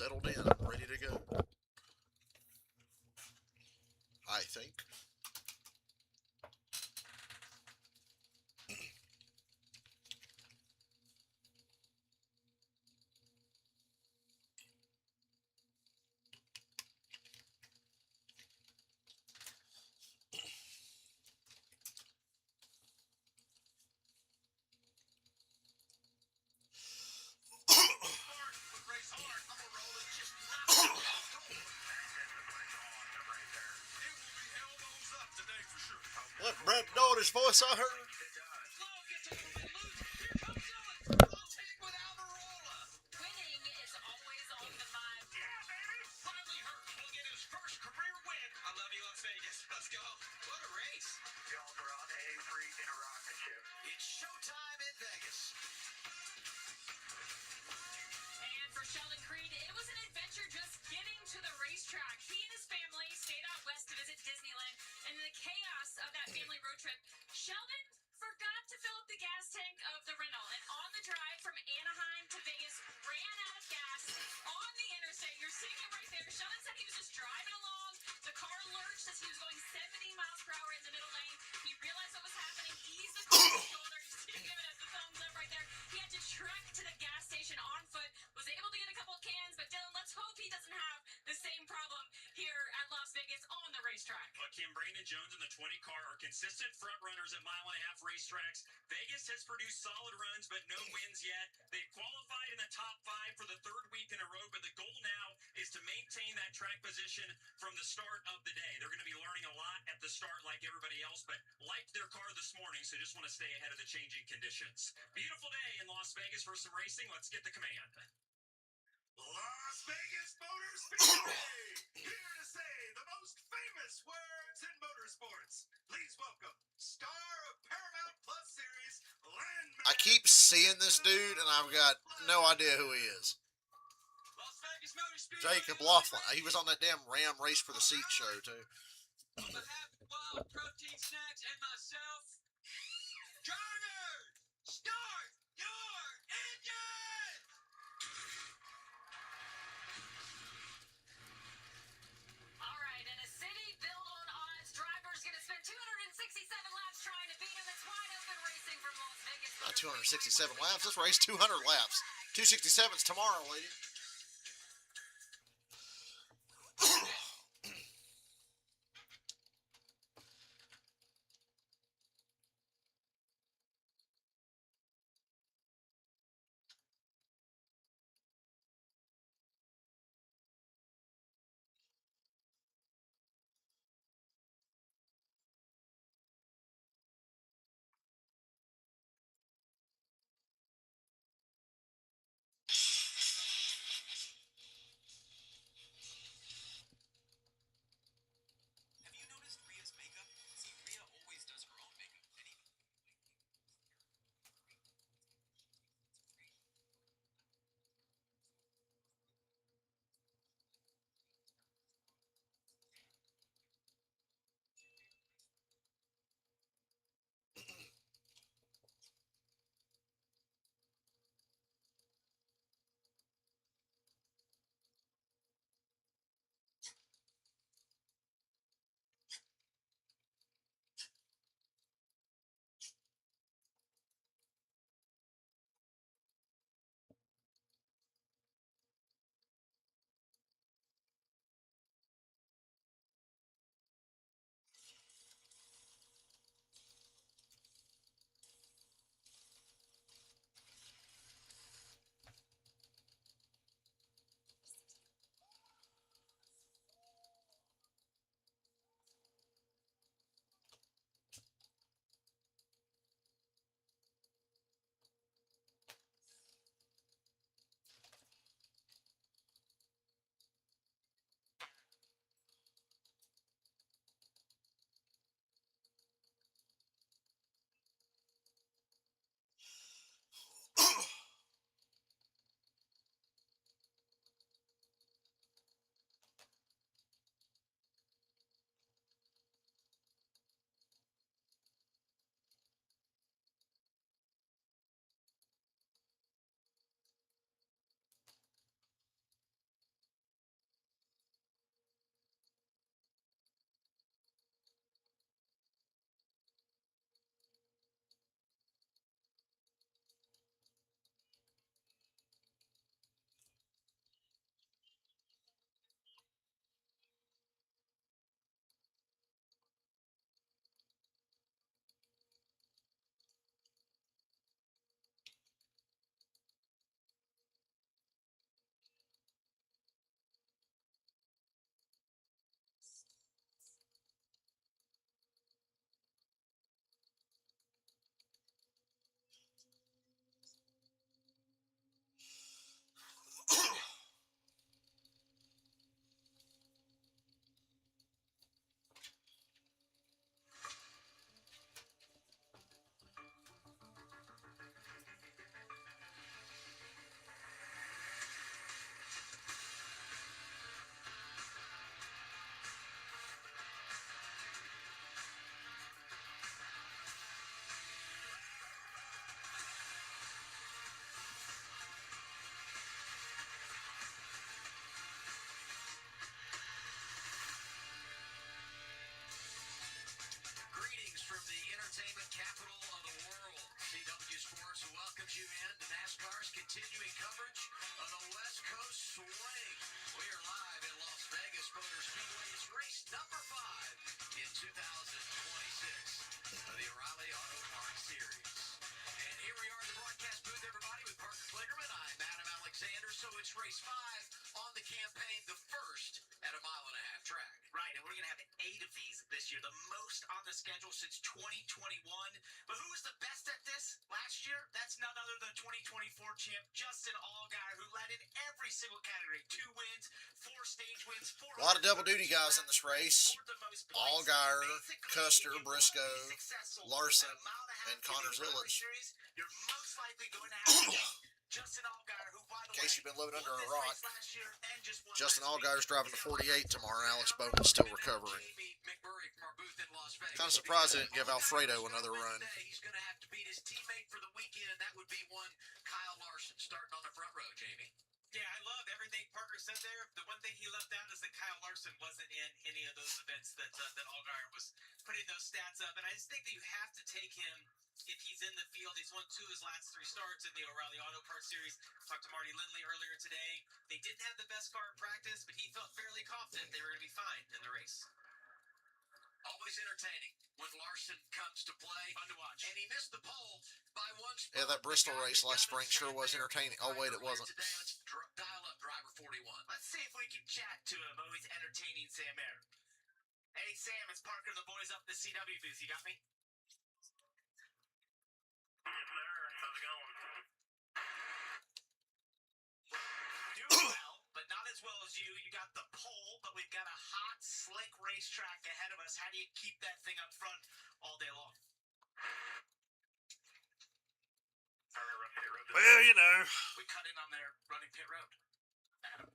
settled in. I'm ready to go. I think. What Brett Doherty's voice I heard? It's showtime in Vegas. And for Sheldon Creed, it was an adventure just getting to the racetrack. He and his family stayed out west to visit Disneyland, and in the chaos of that family road trip, Sheldon forgot to fill up the gas tank of the rental. And on the drive from Anaheim to Vegas, ran out of gas on the interstate. You're seeing it right there. Sheldon said he was just driving along. The car lurched as he was going 70 miles per hour in the middle lane. He realized what was happening, eased the car shoulder. You see him giving us the thumbs up right there. He had to trek to the gas station on foot, was able to get a couple of cans, but Dylan, let's hope he doesn't have the same problem here at Las Vegas on the racetrack. Kim, Brandon Jones and the 20 car are consistent front runners at mile-and-a-half racetracks. Vegas has produced solid runs, but no wins yet. They've qualified in the top 5 for the 3rd week in a row, but the goal now is to maintain that track position from the start of the day. They're going to be learning a lot at the start like everybody else, but liked their car this morning, so just want to stay ahead of the changing conditions. Beautiful day in Las Vegas for some racing. Let's get the command. Las Vegas Motor Speedway, here to say the most famous words in motorsports. Please welcome star of Paramount Plus series, Landman. I keep seeing this dude, and I've got no idea who he is. Las Vegas Motor Speedway. Jacob Laughlin. He was on that damn Ram Race for the Seat show, too. On behalf of Wild Protein Snacks and myself, drivers, start your engine! All right, in a city built on odds, drivers going to spend 267 laps trying to beat him. It's wide open racing from Las Vegas. Not 267 laps. This race 200 laps. 267's tomorrow, lady. NASCAR's continuing coverage of the West Coast Swing. We are live in Las Vegas Motor Speedway. It's race number 5 in 2026 of the O'Reilly Auto Parts Series. And here we are in the broadcast booth, everybody, with Parker Klingerman. I'm Adam Alexander. So it's race 5 on the campaign, the first at a 1.5-mile track. Right, and we're going to have 8 of these this year, the most on the schedule since 2021. But who was the best at this last year? That's none other than 2024 champ Justin Allgaier, who led in every single category. 2 wins, 4 stage wins, 4. A lot of double duty guys in this race. Allgaier, Custer, Briscoe, Larson, and Connor Zillage. You're most likely going to have Justin Allgaier, who, by the In case way, you've been living under won a this rock, race last year and just won Justin last week. Allgaier's driving the 48 tomorrow. Alex Bowman's still recovering. Kind of surprised they didn't give Alfredo another run. He's going to have to beat his teammate for the weekend. That would be one Kyle Larson starting on the front row, Jamie. Yeah, I love everything Parker said there. The one thing he left out is that Kyle Larson wasn't in any of those events that Allgaier was putting those stats up. And I just think that you have to take him if he's in the field. He's won 2 of his last 3 starts in the O'Reilly Auto Parts Series. Talked to Marty Lindley earlier today. They didn't have the best car in practice, but he felt fairly confident they were going to be fine in the race. Always entertaining when Larson comes to play. Fun to watch. And he missed the pole by 1 spot. Yeah, that Bristol race last spring sure was entertaining. Oh, wait, it wasn't. Today, let's dial up driver 41. Let's see if we can chat to him. Always entertaining, Sam Air. Hey, Sam, it's Parker and the boys up the CW booth. You got me? How's it going? Doing well, but not as well as you. You got the pole, but we've got a hot, slick racetrack ahead of us. How do you keep that thing up front all day long? Well, you know. We cut in on their running pit road. Adam.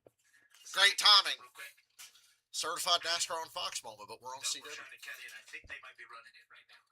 Great timing. Real quick. Certified NASCAR on Fox moment, but we're on No, CW. we're trying to cut in. I think they might be running it right now.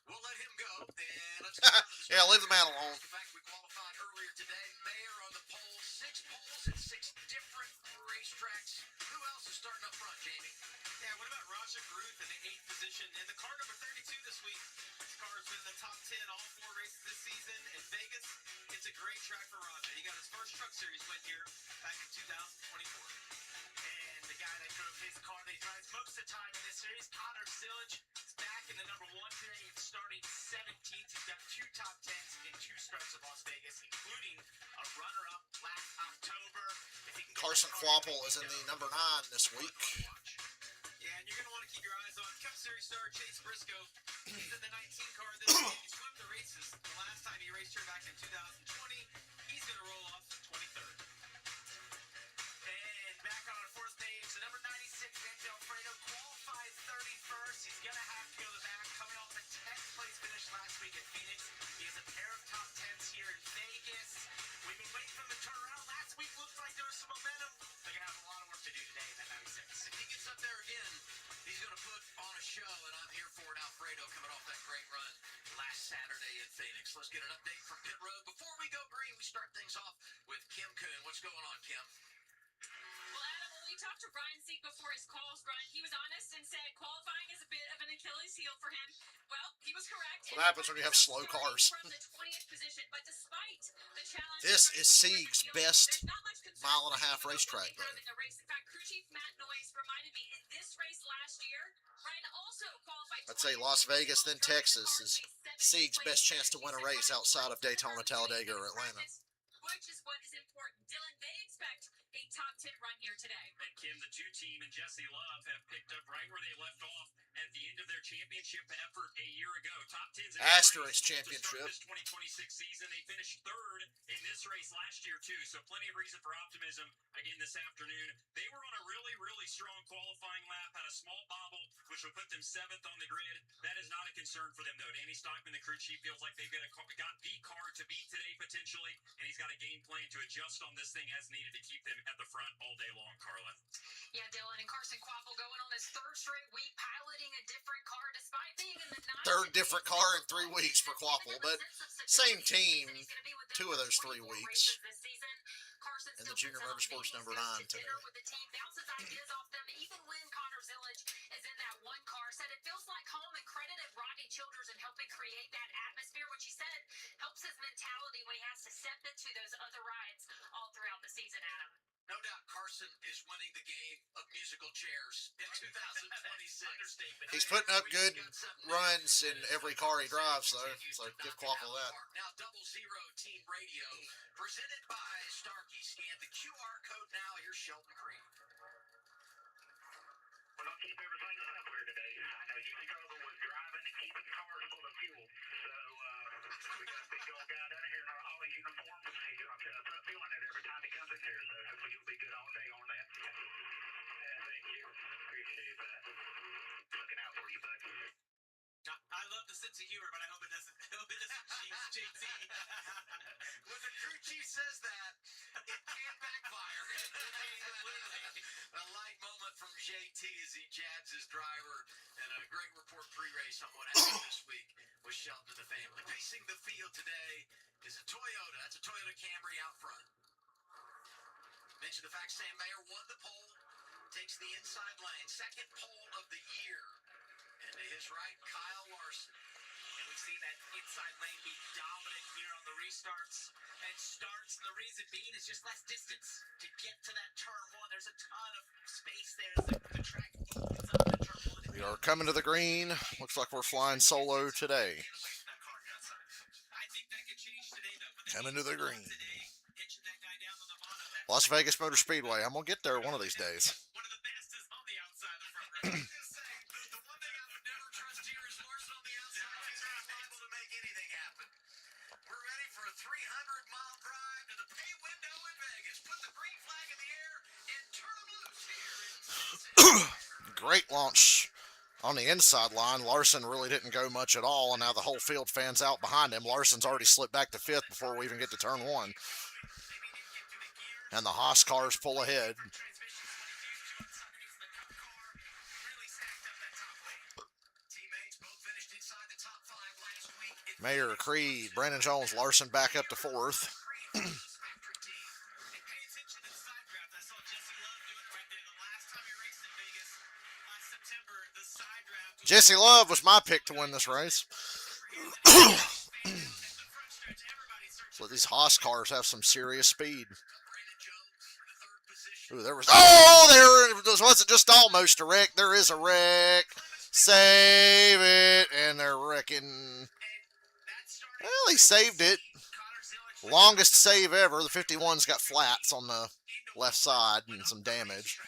We'll let him go, and let's go. Yeah, leave the man alone. In fact, we qualified earlier today. Mayor on the pole, 6 poles at 6 different racetracks. Who else is starting up front, Jamie? Yeah, what about Raja Gruth in the 8th position in the car number 32 this week? This car has been in the top 10 all 4 races this season in Vegas. It's a great track for Raja. He got his first Truck Series win here back in 2024. And the guy that drove his car that he drives most of the time in this series, Connor Zillage, is back in the number 1 today. He's starting 17th. He's got 2 top 10s in 2 starts at Las Vegas, including a runner-up last October. If he can get Carson that car Quapple back, is in the he'll number 9 this week. yeah, and you're going to want to keep your eyes on Cup Series star Chase Briscoe. He's in the 19 car this week. He's won the races. The last time he raced here back in 2020, he's going to roll off 23rd. And back on our 4th page, the number 96, Dante Alfredo, qualified 31st. He's going to have to go to the back, coming off a 10th place finish last week at Phoenix. He has a pair of top 10s here in Vegas. We've been waiting for him to turn around. Last week looked like there was some momentum. They're going to have a lot of work to do today in that 96. If he gets up there again, he's going to put on a show, and I'm here for it. Alfredo coming off that great run last Saturday in Phoenix. Let's get an update from pit road. Before we go green, we start things off with Kim Kuhn. What's going on, Kim? Well, Adam, when we talked to Ryan Sieg before his quals run, he was honest and said qualifying is a bit of an Achilles heel for him. Well, he was correct. What happens when you have slow cars? From the 20th position, but despite the challenge, This is Sieg's best there's not much concern 1.5-mile for racetrack, what they have though. in the race. In fact, crew chief Matt Noyes reminded me in this race last year, Ryan also qualified. I'd say Las Vegas, then Texas is Sieg's best chance to win a race outside of Daytona, Talladega, or Atlanta. Which is what is important. Dylan, they expect a top 10 run here today. And Kim, the 2 team and Jesse Love have picked up right where they left off at the end of their championship effort a year ago. Top 10s in Asterisk to championship. start this 2026 season. They finished 3rd in this race last year too, so plenty of reason for optimism again this afternoon. They were on a really, really strong qualifying lap, had a small bobble, which will put them 7th on the grid. That is not a concern for them though. Danny Stockman, the crew chief, feels like they've got the car to beat today potentially, and he's got a game plan to adjust on this thing as needed to keep them at the front all day long, Carla. Yeah, Dylan, and Carson Quapple going on his 3rd straight week piloting a different car despite being in the 3rd different car in 3 weeks for Quapple, but same team 2 of those 3 weeks. And the Junior Motorsports number 9 today. With the team, bounces ideas off them, even when Connor Zillage is in that 1 car. Said it feels like home and credited Rodney children and helping create that atmosphere, which he said helps his mentality when he has to step into those other rides all throughout the season, Adam. No doubt Carson is winning the game of musical chairs in 2026. He's putting up good runs in every car he drives, though. So give Quaffle that. Now 00 Team Radio, presented by Starkey. Scan the QR code now. Here's Sheldon Creed. We're going to keep everything simple here today. I know you struggle with driving and keeping cars full of fuel. So we got a big old guy down here in our all uniform. He drops a put fuel in it every time he comes in here. So hopefully you'll be good all day on that. Yeah, thank you. Appreciate that. Looking out for you, bud. I love the sense of humor, but I hope it doesn't change JT. When the crew chief says that, it can backfire. A light moment from JT as he jabs his driver, and a great report pre-race on what happened this week with Sheldon and the family. Pacing the field today is a Toyota. That's a Toyota Camry out front. Mention the fact Sam Mayer won the pole, takes the inside lane, second pole of the year. And to his right, Kyle Larson. And we see that inside lane be dominant here on the restarts and starts. The reason being is just less distance to get to that turn one. There's a ton of space there. The track opens up the turn one. We are coming to the green. Looks like we're flying solo today. I think that could change today, though. Coming to the green. Hitching that guy down on the bottom. Las Vegas Motor Speedway. I'm going to get there one of these days. One of the best is on the outside of the front row. The one thing I would never trust here is Larson on the outside. He's liable to make anything happen. We're ready for a 300-mile drive to the pay window in Vegas. Put the green flag in the air and turn them loose here. Great launch on the inside line. Larson really didn't go much at all, and now the whole field fans out behind him. Larson's already slipped back to fifth before we even get to turn one. And the Haas cars pull ahead. Mayer, Creed, Brandon Jones, Larson back up to fourth. Jesse Love was my pick to win this race. So these Haas cars have some serious speed. Ooh, there wasn't just almost a wreck. There is a wreck. Save it, and they're wrecking. Well, he saved it. Longest save ever. The 51's got flats on the left side and some damage.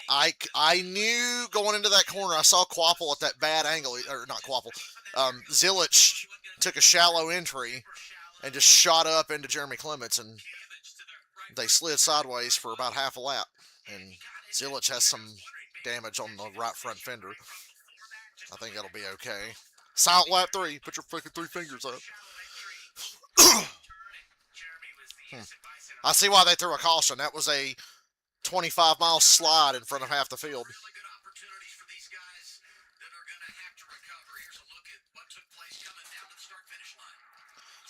I knew going into that corner, I saw Quapple at that bad angle, or not Quapple, Zilich took a shallow entry and just shot up into Jeremy Clements, and they slid sideways for about half a lap, and Zilich has some damage on the right front fender. I think that'll be okay. Silent lap 3. Put your fucking 3 fingers up. I see why they threw a caution. That was a 25-mile slide in front of half the field. Really good opportunities for these guys that are going to have to recover. Here's a look at what took place coming down to the start-finish line.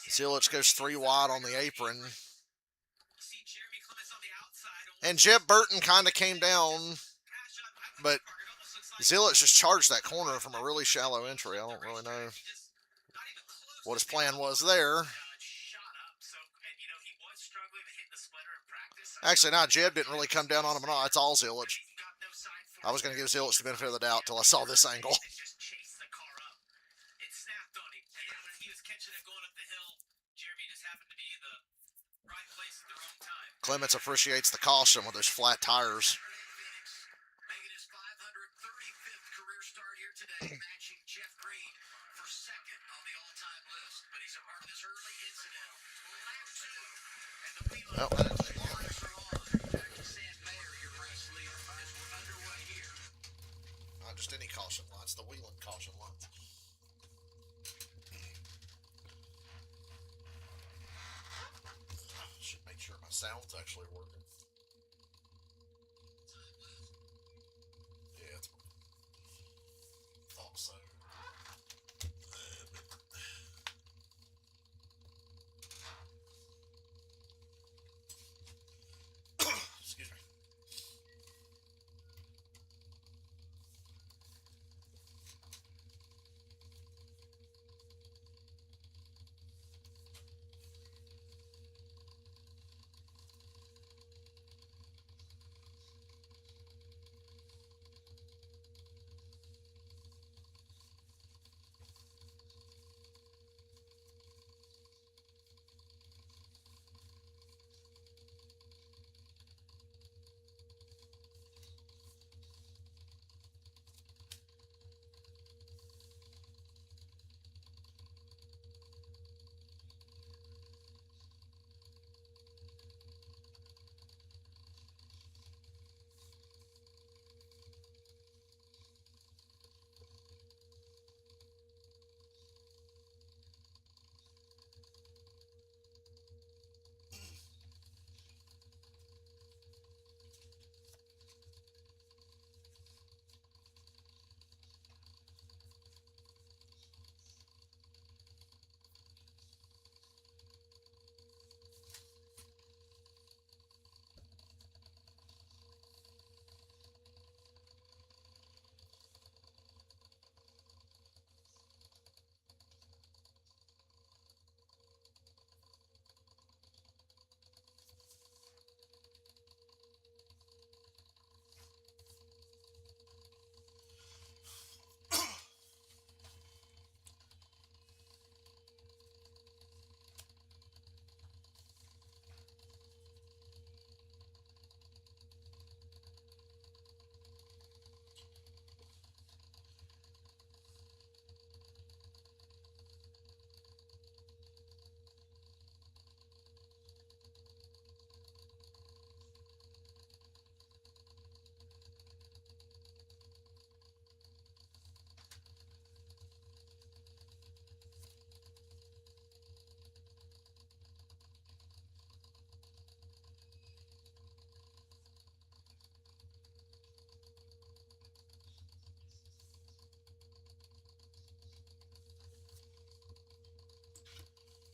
Zilich goes 3 wide on the apron. And Jeb Burton kind of came down, but Zilich just charged that corner from a really shallow entry. I don't really know what his plan was there. Actually, no, Jeb didn't really come down on him at all. It's all Zilich. I was going to give Zilich the benefit of the doubt till I saw this angle. Clements appreciates the caution with those flat tires. Making his 535th career start here today, matching Jeff Green for second on the all-time list. But he's a part of this early incident. Lap 2, and the wheel lines are on. Back to Sam Mayer, your race leader, as we're underway here. Not just any caution lines, the Wheeling caution lines. Should make sure my sound's actually working. Yeah, it's working. Thought so. Excuse me.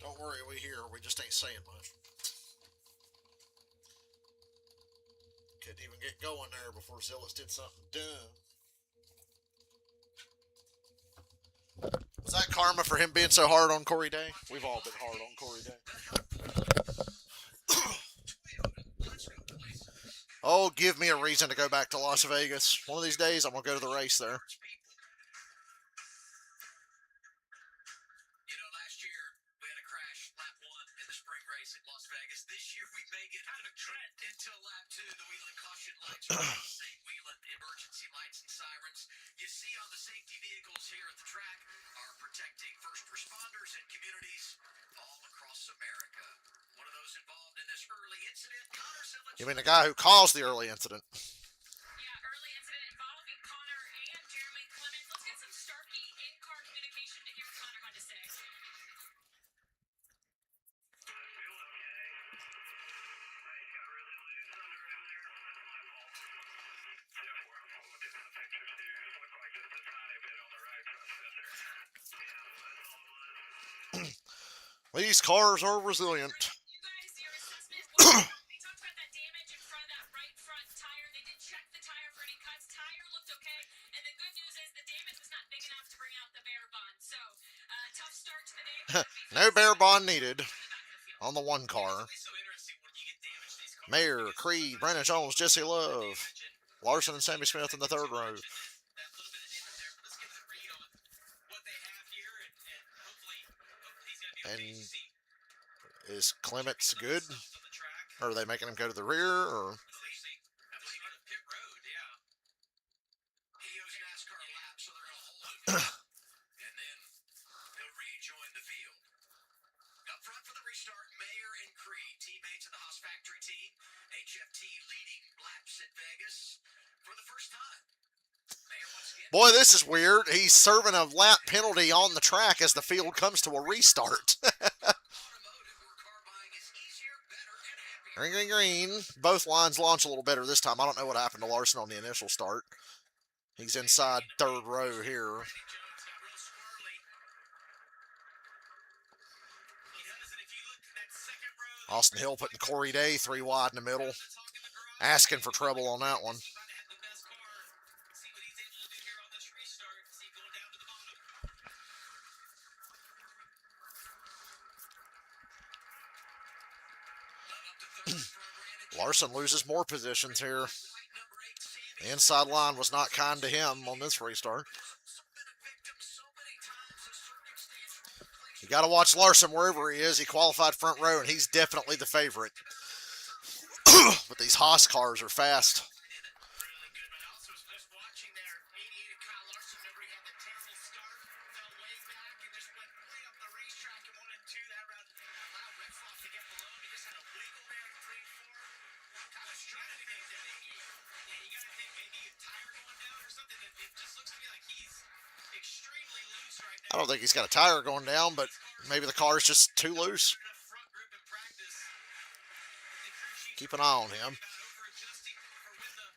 Don't worry, we hear. We just ain't saying much. Couldn't even get going there before Zillits did something dumb. Was that karma for him being so hard on Corey Day? We've all been hard on Corey Day. Oh, give me a reason to go back to Las Vegas. One of these days, I'm going to go to the race there. You know, last year we had a crash lap 1 in the spring race at Las Vegas. This year we may get kind of a trend until lap 2. The Wheeling caution lights are on. St. Wheeling emergency lights and sirens. You see on the safety vehicles here at the track are protecting first responders and communities all across America. One of those involved in this early incident, Connor Simmons. You mean the guy who caused the early incident? Yeah, early incident involving Connor and Jeremy Clements. Let's get some Starkey in-car communication to hear what Connor had to say. I feel okay. I got really loose under him there. That's my fault. Yeah, we're looking at the pictures here. It looked like just a tiny bit on the right front fender. Yeah, that's all it was. These cars are resilient. You guys, your assessment. They talked about that damage in front of that right front tire. They did check the tire for any cuts. Tire looked okay. And the good news is the damage was not big enough to bring out the bear bond. So, tough start to the day. No bear bond needed on the one car. It's so interesting when you get damaged these cars. Mayor, Creed, Brandon Jones, Jesse Love, Larson and Sammy Smith in the third row. That little bit of damage there, but let's get a read on what they have here, and hopefully he's going to be okay. And You see is Clements good? themselves on the track. Or are they making him go to the rear? Or I believe on the pit road, yeah. He owes NASCAR lap, so they're going to hold him. And then he'll rejoin the field. Up front for the restart, Mayer and Creed, teammates of the Haas Factory team. HFT leading laps at Vegas for the first time. Mayer once again. boy, this is weird. He's serving a lap penalty on the track as the field comes to a restart. Automotive, where car buying is easier, better, and happier. Green, green, green. Both lines launch a little better this time. I don't know what happened to Larson on the initial start. He's inside third row here. Jones got real squirrely. He does, and if you look at that second row, Austin Hill putting Corey Day 3 wide in the middle. the talk in the garage, Asking for trouble on that one. he's about to have the best car. See what he's able to do here on this restart. See going down to the bottom. Love up to third for Brandon. Larson loses more positions here. White, number 8, Sammy. The inside line was not kind to him on this restart. So been a victim so many times of circumstance. You got to watch Larson wherever he is. He qualified front row, and he's definitely the favorite. But these Haas cars are fast. Really good, but I also was just watching there. 88 Kyle Larson. Remember he had the terrible start, fell way back, and just went way up the racetrack and 1 and 2 that round. Allowed Retzloff to get below him. He just had a wiggle there in 3 and 4. Kind of struggling to get that 88. Yeah, you got to think maybe a tire going down or something. It just looks to me like he's extremely loose right now. I don't think he's got a tire going down, but maybe the car's just too loose. In a front group in practice. The crew chief Keep an eye on him. about over-adjusting for when the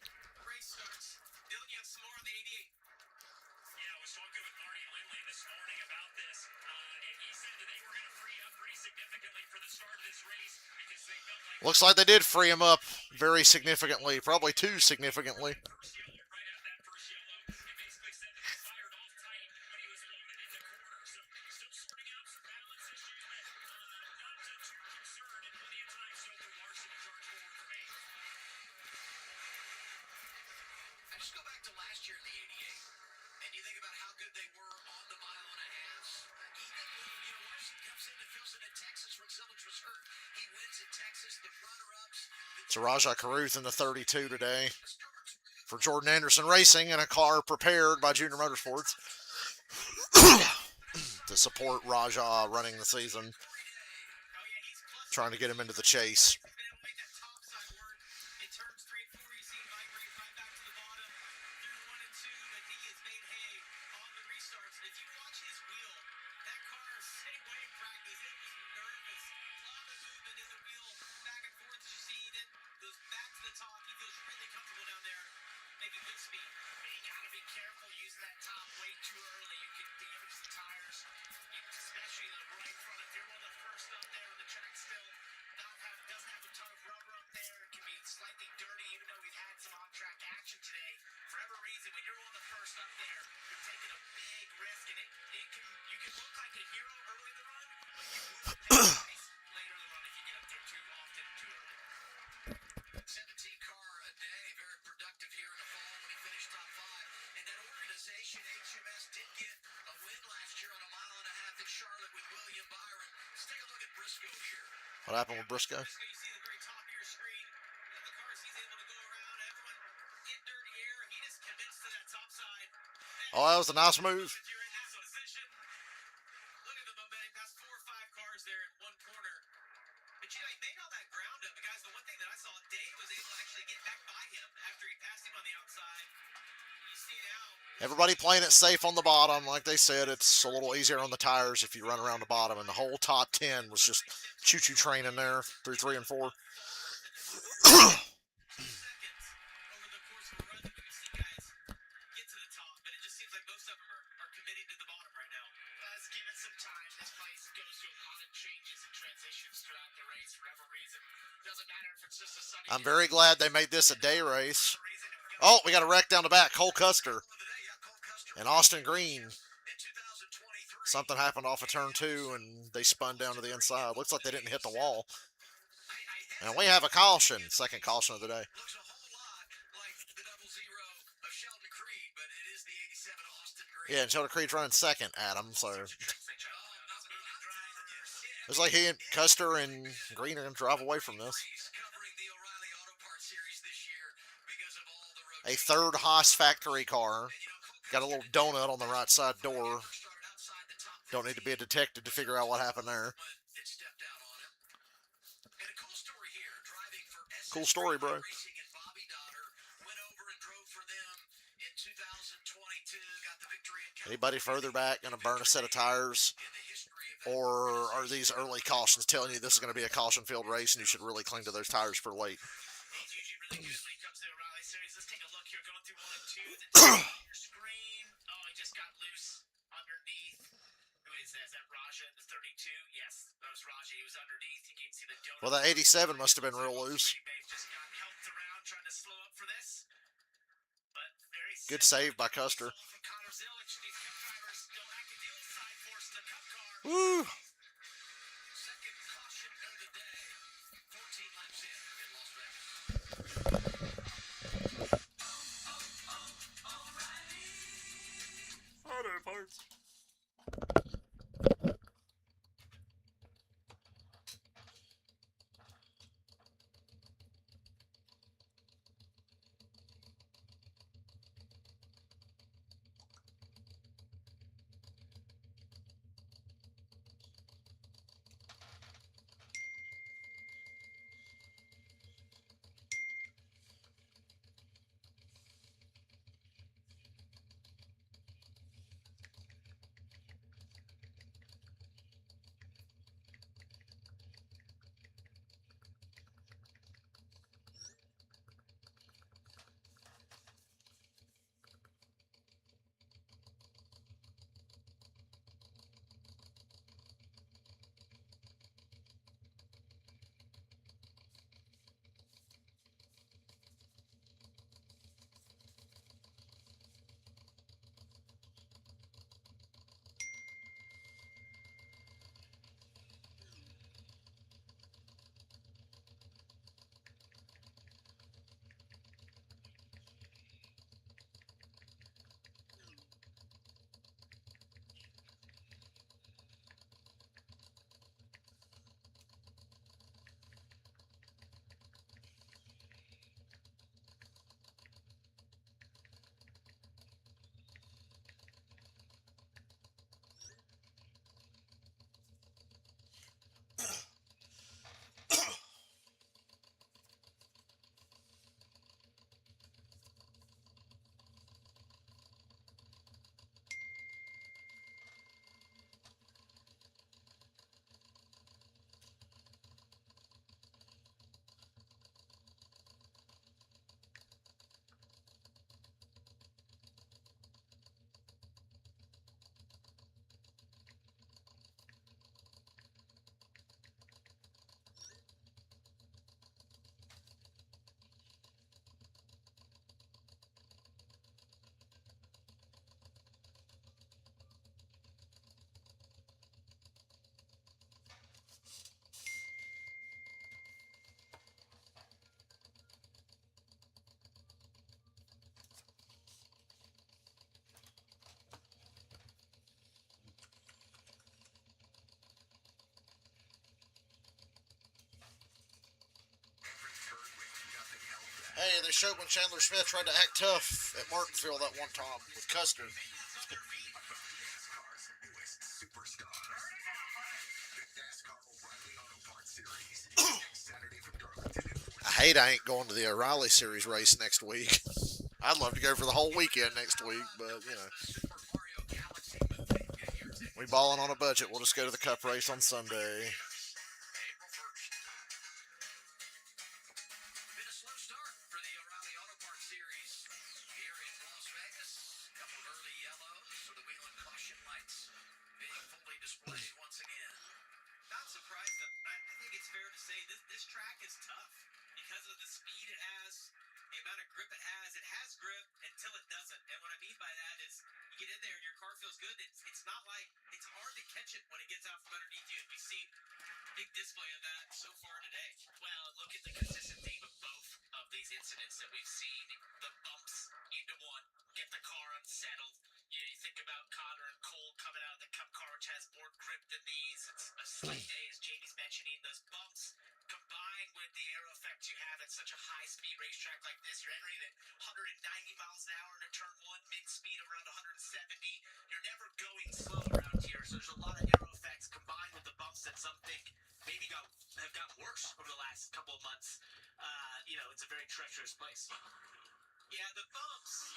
race starts. Dylan, you have some more on the 88. Yeah, I was talking with Marty Lindley this morning about this, and he said that they were going to free up pretty significantly for the start of this race because they felt like Looks like they did free him up very significantly, probably too significantly. first yellow, right out that first yellow, and basically said that he fired off tight, but he was loaded in the corner. So still sorting out some balance issues, but not too concerned, and plenty of time still for Larson to charge forward for me. I just go back to last year in the 88, and you think about how good they were on the mile and a half. Even when Larson comes in and fills in at Texas when Zillage was hurt, he wins in Texas. The runner-ups, It's Rajah Caruth in the 32 today for Jordan Anderson Racing in a car prepared by Junior Motorsports to support Rajah running the season, Oh, yeah, he's plus. trying to get him into the chase. He's been able to make that top side work. In turns 3 and 4, you see him migrate right back to the bottom through 1 and 2, but he has made hay on the restarts. And if you watch his wheel, that car, same way in practice, it was nervous. A lot of movement in the wheel, back and forth. As you see, he then goes back to the top. He feels really comfortable down there, making good speed. You gotta be careful using that top way too early. You can damage the tires, especially the right front. If you're one of the first What happened with Briscoe? Briscoe, you see the very top of your screen. The cars he's able to go around, everyone in dirty air. He just commits to that top side. Oh, that was a nice move. If you're in that position, look at the momentum. That's 4 or 5 cars there in one corner. But you know, he made all that ground up. But guys, the one thing that I saw, Dave was able to actually get back by him after he passed him on the outside. You see now. Everybody playing it safe on the bottom. Like they said, it's a little easier on the tires if you run around the bottom. And the whole top 10 was just choo-choo train in there through 3 and 4. Seconds over the course of a run that we see guys get to the top, but it just seems like most of them are committing to the bottom right now. Let's give it some time. This place goes through a lot of changes and transitions throughout the race for whatever reason. Doesn't matter if it's just a sunny I'm very glad they made this a day race. Oh, we got a wreck down the back. Cole Custer and Austin Green. Something happened off of turn 2, and they spun down to the inside. Looks like they didn't hit the wall. And we have a caution. Second caution of the day. Looks a whole lot like the 00 of Sheldon Creed, but it is the 87 Austin Green. Yeah, and Sheldon Creed's running second, Adam. So looks like he and Custer and Green are going to drive away from this. Covering the O'Reilly Auto Parts Series this year because of all the A third Haas factory car. Got a little donut on the right side door. Don't need to be a detective to figure out what happened there. it stepped out on him. And a cool story here, driving for SS Cool story, bro. Racing and Bobby Dotter went over and drove for them in 2022, got the victory in Anybody further back going to burn a set of tires? in the history of that. Or are these early cautions telling you this is going to be a caution field race and you should really cling to those tires for late? He's usually really good when he comes to the O'Reilly Series. Let's take a look here, going through 1 and 2. The top of your screen. Oh, he just got loose underneath. Who is that? Is that Raja in the 32? Yes, that was Raja. He was underneath. You can see the donut. Well, the 87 must have been real loose. They've just got helped around trying to slow up for this. But very Good similar save by to what we Custer. saw from Connor Zilic. These Cup drivers don't have to deal with side force in the Cup car. Woo! Second caution of the day. 14 laps in Las Vegas. Auto parts. Hey, they showed when Chandler Smith tried to act tough at Martinsville that one time with Custer. NASCAR's newest superstar. The NASCAR O'Reilly Auto Parts Series. Next Saturday from Darlington and Fort I hate I ain't going to the O'Reilly Series race next week. I'd love to go for the whole weekend next week, but you know, Super Mario Galaxy movie. Get your tickets we balling on a budget. We'll just go to the Cup race on Sunday. April 1st. Been a slow start for the O'Reilly Auto Parts Series here in Las Vegas. Couple of early yellows for the wheel and caution lights being fully displayed once again. Not surprised. I think it's fair to say this track is tough because of the speed it has, the amount of grip it has. It has grip until it doesn't. And what I mean by that is you get in there and your car feels good. It's not like it's hard to catch it when it gets out from underneath you. And we've seen a big display of that so far today. Well, look at the consistent theme of both of these incidents that we've seen. The bumps into one, get the car unsettled. You think about Connor and Cole coming out of the Cup car, which has more grip than these. It's a slight day, as Jamie's mentioning. Those bumps combined with the aero effect you have at such a high-speed racetrack like this. You're entering at 190 miles an hour into turn one, mid-speed around 170. You're never going slow around here, so there's a lot of aero effects combined with the bumps that some think maybe have gotten worse over the last couple of months. It's a very treacherous place. Yeah, the bumps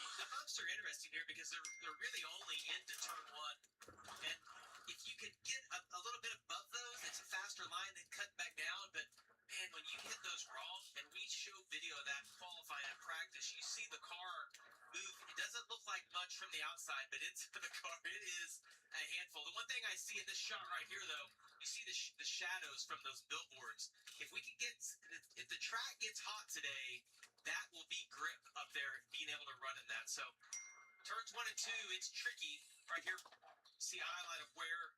are interesting here because they're really only into turn one. And if you could get a little bit above those, it's a faster line than cut back down. But man, when you hit those wrong, and we show video of that qualifying at practice, you see the car move. It doesn't look like much from the outside, but it's the car. It is a handful. The one thing I see in this shot right here, though, you see the shadows from those billboards. If the track gets hot today, that will be grip up there, being able to run in that. So turns 1 and 2, it's tricky right here. See a highlight of where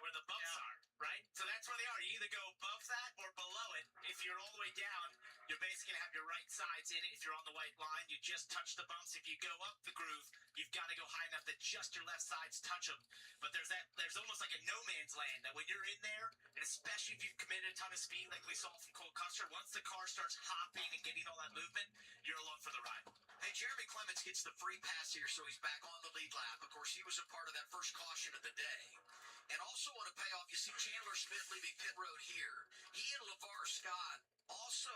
Where the bumps are, right? So that's where they are. You either go above that or below it. If you're all the way down, you're basically going to have your right sides in it. If you're on the white line, you just touch the bumps. If you go up the groove, you've got to go high enough that just your left sides touch them. But there's almost like a no man's land that when you're in there, and especially if you've committed a ton of speed like we saw from Cole Custer, once the car starts hopping and getting all that movement, you're along for the ride. Hey, Jeremy Clements gets the free pass here, so he's back on the lead lap. Of course, he was a part of that first caution of the day. And also want to pay off, you see Chandler Smith leaving pit road here. He and LeVar Scott also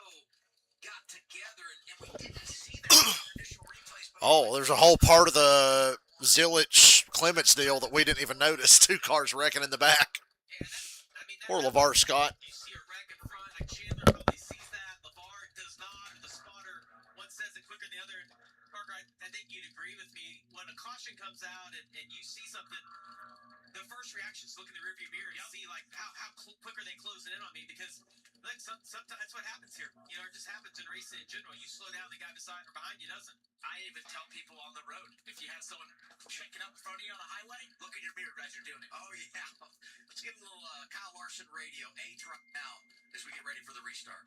got together, and we didn't see that in the initial replays. Oh, there's a whole part of the Zilich Clements deal that we didn't even notice. 2 cars wrecking in the back. Poor LeVar Scott. You see a wreck in front, like Chandler probably sees that. LeVar does not. The spotter, one says it quicker than the other. Parker, I think you'd agree with me. When a caution comes out and you see something, the first reaction is look in the rearview mirror and see like how quick are they closing in on me, because like sometimes that's what happens here. It just happens in racing in general. You slow down, the guy beside or behind you doesn't. I even tell people on the road, if you have someone checking up in front of you on the highway, look in your mirror as you're doing it. Oh, yeah. Let's give him a little Kyle Larson radio age right now as we get ready for the restart.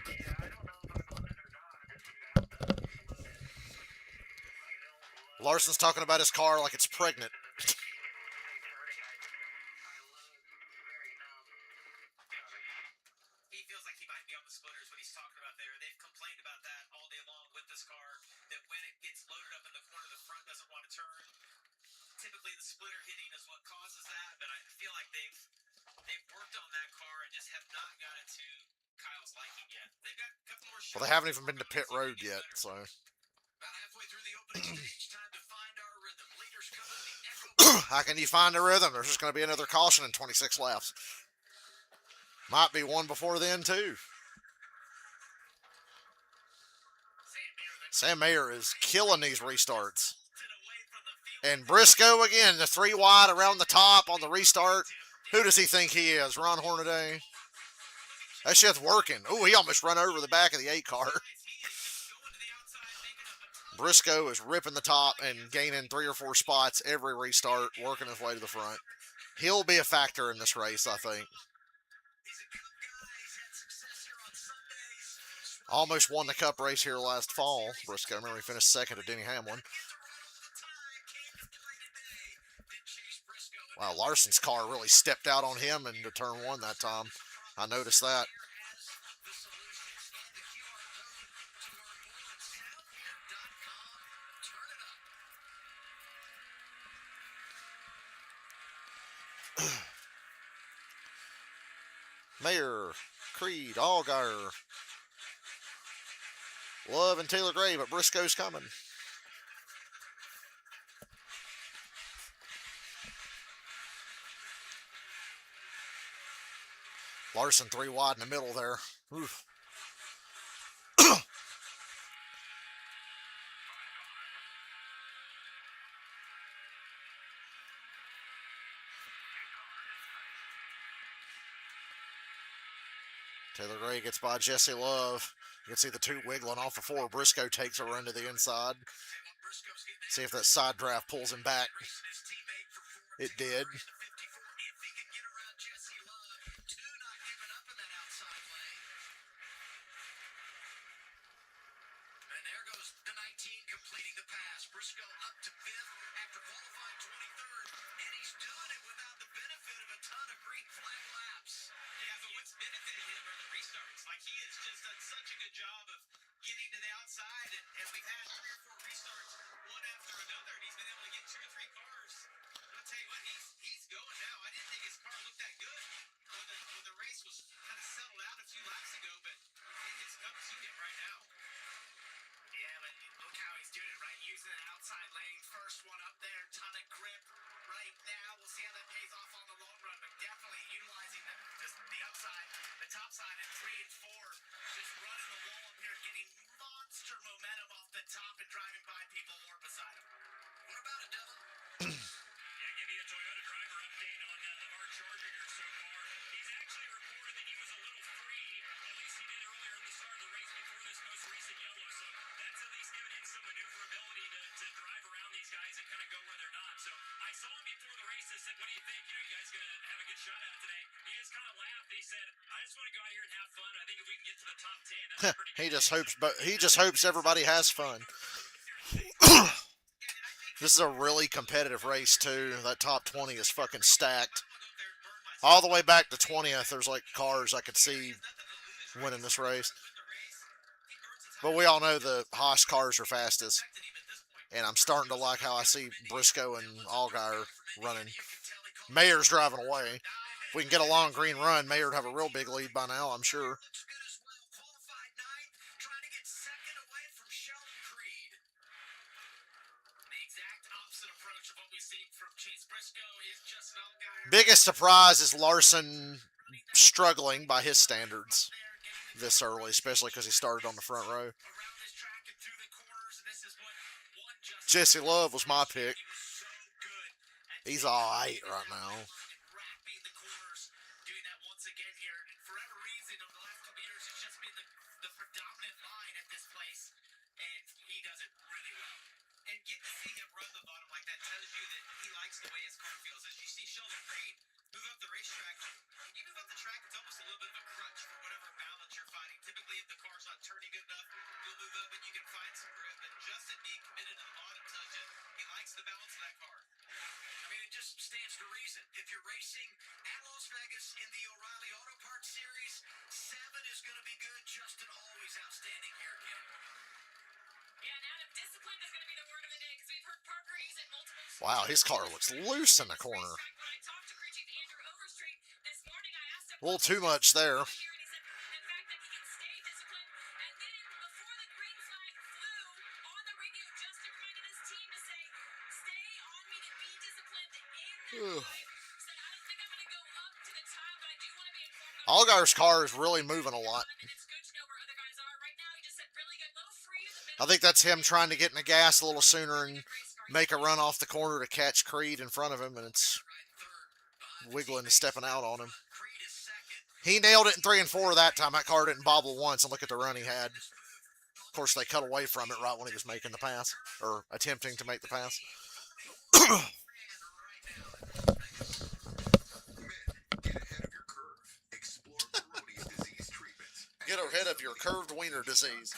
Yeah, I don't know if I'm looking or not. If you have to slow down. Larson's talking about his car like it's pregnant. He feels like he might be on the splitters when he's talking about there. They've complained about that all day long with this car, that when it gets loaded up in the corner, the front doesn't want to turn. Typically, the splitter hitting is what causes that, but I feel like they've worked on that car and just have not got it to Kyle's liking yet. They've got a couple more shots. Well, they haven't even been to pit road yet, so. About halfway through the opening stage, time to find our rhythm. Leaders coming to the echo. How can you find a rhythm? There's just going to be another caution in 26 laps. Might be one before then, too. Sam Mayer is killing these restarts. And Briscoe again, the 3 wide around the top on the restart. Who does he think he is? Ron Hornaday? That shit's working. Oh, he almost run over the back of the 8 car. Briscoe is ripping the top and gaining 3 or 4 spots every restart, working his way to the front. He'll be a factor in this race, I think. Almost won the Cup race here last fall. Briscoe, remember, he finished second to Denny Hamlin. Wow, Larson's car really stepped out on him into turn 1 that time. I noticed that. Mayer, Creed, Allgaier, Love, and Taylor Gray, but Briscoe's coming. Larson 3 wide in the middle there. Oof. Taylor Gray gets by Jesse Love. You can see the two wiggling off the floor. Briscoe takes a run to the inside. See if that side draft pulls him back. It did. And there goes the 19 completing the pass. Briscoe up to 5th after qualifying 23rd, and he's doing it without the benefit of a ton of green flag laps. Yeah, but what's benefited him are the restarts. Like, he has just done such a good job of getting to the outside, and we've had 3 or 4 restarts, one after another, and he's been able to get 2 or 3 cars. I'll tell you what, he's going now. I didn't think his car looked that good when the race was kind of settled out a few laps ago, but it's come to him right now. Yeah, but look how he's doing it, right? Using the outside lane, first one up there, ton of grip right now. We'll see how that pays off on the long run, but definitely utilizing just the upside, the top side in 3 and 4, just running the wall up here, getting monster momentum off the top and driving by people more beside him. What about it, Dylan? Yeah, give me a Toyota driver update on our Charger here so far. He's actually reported that he was a little free, at least he did earlier in the start of the race before this most recent yellow. So that's at least given him some maneuverability to drive around these guys and kind of go where they're not. So I saw him before the race. I said, what do you think? You guys going to have a good shot at it today? He just kind of laughed. He said, I just want to go out here and have fun. I think if we can get to the top 10, that's pretty good. He just hopes everybody has fun. This is a really competitive race too. That top 20 is fucking stacked. All the way back to 20th, there's like cars I could see winning this race. But we all know the Haas cars are fastest. And I'm starting to like how I see Briscoe and Allgaier running. Mayer's driving away. If we can get a long green run, Mayer would have a real big lead by now, I'm sure. Qualified 9th, trying to get second away from Sheldon Creed. The exact opposite approach of what we've seen from Chase Briscoe is Justin Allgaier. Biggest surprise is Larson struggling by his standards this early, especially because he started on the front row. Around this track and through the corners, and this is what one Jesse Love was my pick. He was so good at He's all right right now. wrapping the corners, doing that once again here. And for whatever reason, over the last couple of years, it's just been the predominant line at this place, and he does it really well. And get to see him run the bottom like that tells you that he likes the way his car feels. As you see Sheldon Creed move up the racetrack, when you move up the track, it's almost a little bit of a crutch for whatever balance you're fighting. Typically, if the car's not turning good enough, you'll move up and you can find some grip. And Justin being committed to the bottom tells you he likes the balance of that car. I mean, it just stands to reason. If you're racing at Las Vegas in the O'Reilly Auto Parts Series, 7 is going to be good. Justin always outstanding here, Ken. Yeah, and Adam, discipline is going to be the word of the day because we've heard Parker use it multiple times. Wow, his car looks loose in the corner. When I talked to crew chief Andrew Overstreet this morning, I asked him A little too much there. here, and he said, in fact, that he can stay disciplined. And then before the green flag flew on the radio, Justin reminded his team to say, stay on me to be disciplined in the Ugh. drive. Said, I don't think I'm going to go up to the top, but I do want to be informed. Allgaier's car is really moving a lot. And it's good to know where other guys are. Right now, he just said, really good, little free to the middle. I think that's him trying to get in the gas a little sooner and make a run off the corner to catch Creed in front of him, and it's wiggling and stepping out on him. Creed is second. He nailed it in 3 and 4 that time. That car didn't bobble once, and look at the run he had. Of course, they cut away from it right when he was making the pass, or attempting to make the pass. Get ahead of your curve. Explore corroding disease treatments. Get ahead of your curved wiener disease.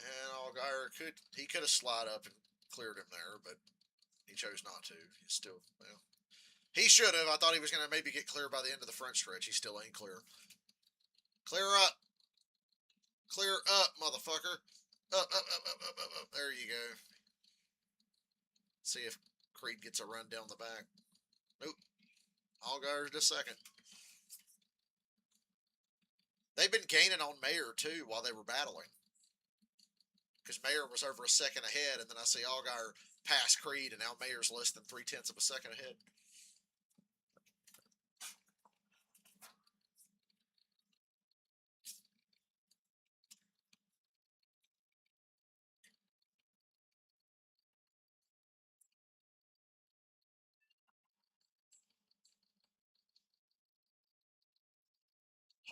And Allgaier could have slid up and cleared him there, but he chose not to. He's still, well, he should have. I thought he was going to maybe get clear by the end of the front stretch. He still ain't clear. Clear up. Clear up, motherfucker. Up, up, up, up, up, up, up. There you go. See if Creed gets a run down the back. Nope. Allgaier just second. They've been gaining on Mayer, too, while they were battling. Because Mayer was over a second ahead, and then I see Allgaier pass Creed, and now Mayer's less than 0.3 of a second ahead.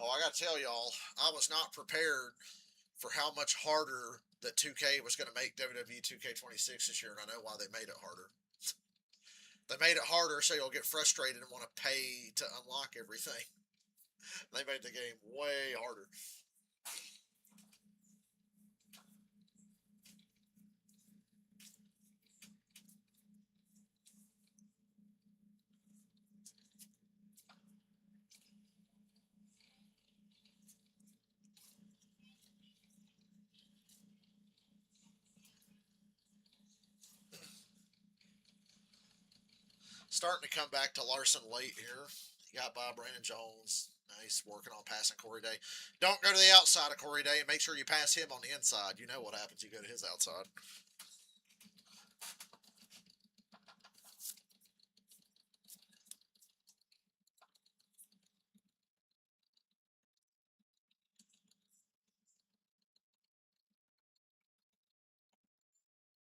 Oh, I got to tell y'all, I was not prepared for how much harder that 2K was going to make WWE 2K26 this year, and I know why they made it harder. They made it harder so you'll get frustrated and want to pay to unlock everything. They made the game way harder. Starting to come back to Larson late here. He got by Brandon Jones. He's working on passing Corey Day. Don't go to the outside of Corey Day and make sure you pass him on the inside. You know what happens. You go to his outside.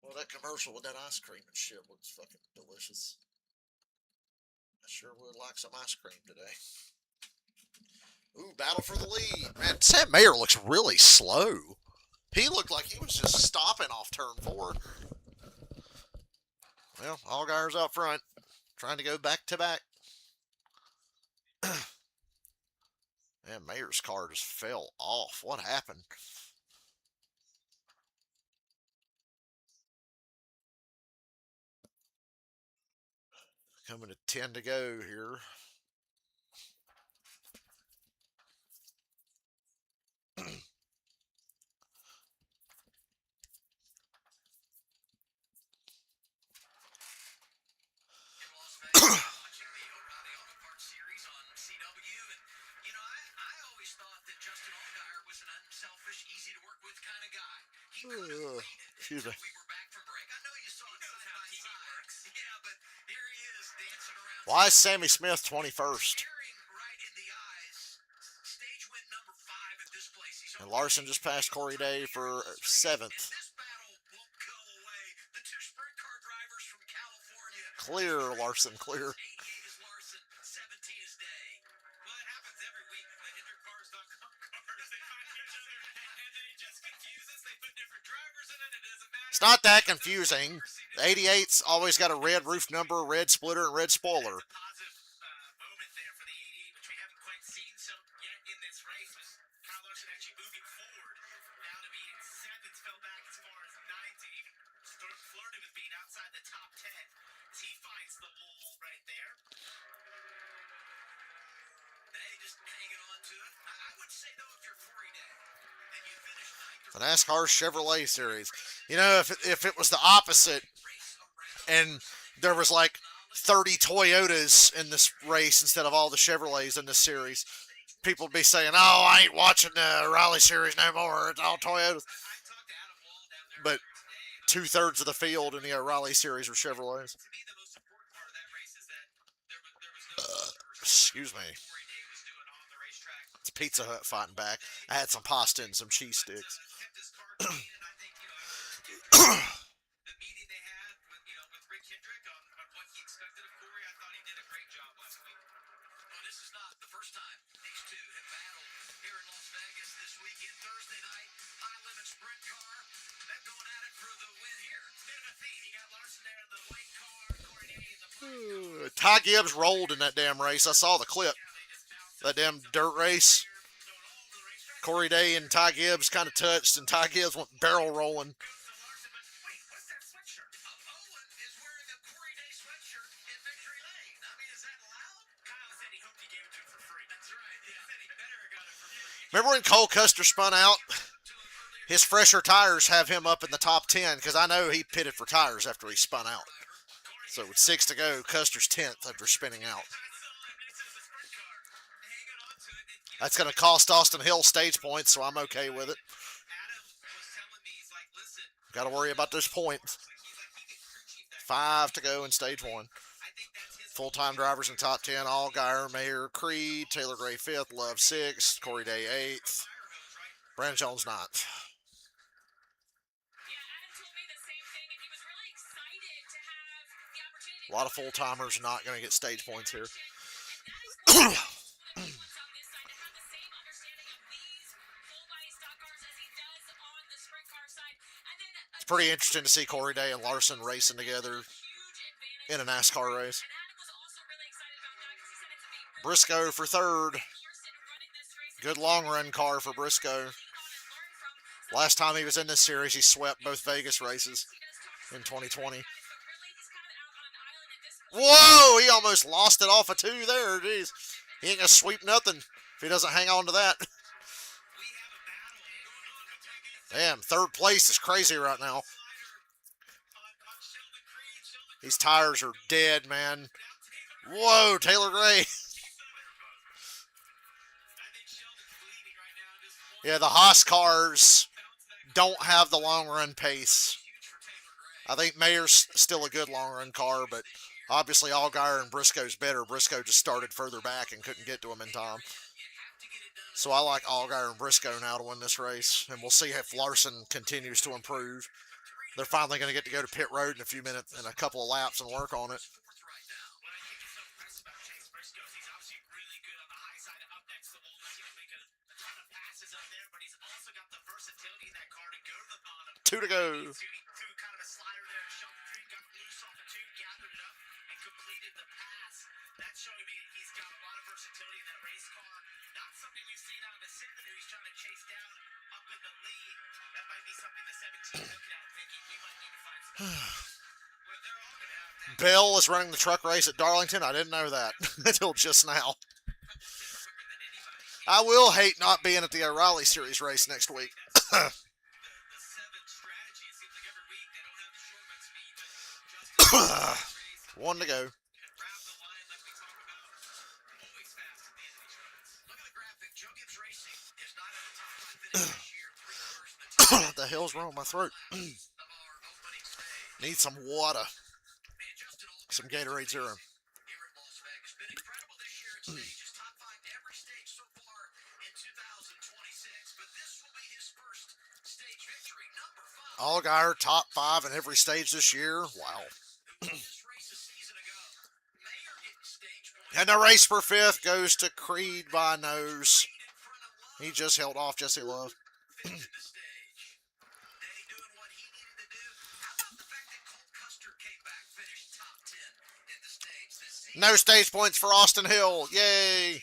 Well, that commercial with that ice cream and shit looks fucking delicious. I sure would like some ice cream today. Ooh, battle for the lead. Man, Sam Mayer looks really slow. He looked like he was just stopping off turn 4. Well, Allgaier's out front, trying to go back to back. Man, Mayer's car just fell off. What happened? Coming to 10 to go here. Excuse me. Why is Sammy Smith 21st? And Larson just passed Corey Day for 7th. Clear, Larson, clear. It's not that confusing. The 88's always got a red roof number, red splitter, and red spoiler. The NASCAR Chevrolet Series. You know, if it was the opposite, and there was like 30 Toyotas in this race instead of all the Chevrolets in this series, people would be saying, "Oh, I ain't watching the Raleigh Series no more. It's all Toyotas." But 2/3 of the field in the Raleigh Series were Chevrolets. Excuse me. It's Pizza Hut fighting back. I had some pasta and some cheese sticks. Ty Gibbs rolled in that damn race. I saw the clip. That damn dirt race. Corey Day and Ty Gibbs kind of touched, and Ty Gibbs went barrel rolling. Remember when Cole Custer spun out? His fresher tires have him up in the top 10 because I know he pitted for tires after he spun out. So with 6 to go, Custer's 10th after spinning out. That's going to cost Austin Hill stage points, so I'm okay with it. Got to worry about those points. 5 to go in stage 1. Full-time drivers in top 10, Allgaier, Mayer, Creed, Taylor Gray 5th, Love 6th, Corey Day 8th, Brandon Jones 9th. A lot of full-timers not going to get stage points here. It's pretty interesting to see Corey Day and Larson racing together in a NASCAR race. Briscoe for 3rd. Good long-run car for Briscoe. Last time he was in this series, he swept both Vegas races in 2020. Whoa! He almost lost it off a 2 there. Jeez. He ain't going to sweep nothing if he doesn't hang on to that. Damn, 3rd place is crazy right now. These tires are dead, man. Whoa, Taylor Gray. Yeah, the Haas cars don't have the long-run pace. I think Mayer's still a good long-run car, but obviously Allgaier and Briscoe's better. Briscoe just started further back and couldn't get to him in time. So I like Allgaier and Briscoe now to win this race, and we'll see if Larson continues to improve. They're finally going to get to go to pit road in a few minutes, in a couple of laps, and work on it. Two to go. Bell is running the truck race at Darlington. I didn't know that until just now. I will hate not being at the O'Reilly Series race next week. 1 to go. What the hell's wrong with my throat? Need some water. Some Gatorade Zero. Allgaier top 5 in every stage this year. Wow. And the race for 5th goes to Creed by nose. He just held off Jesse Love. No stage points for Austin Hill. Yay.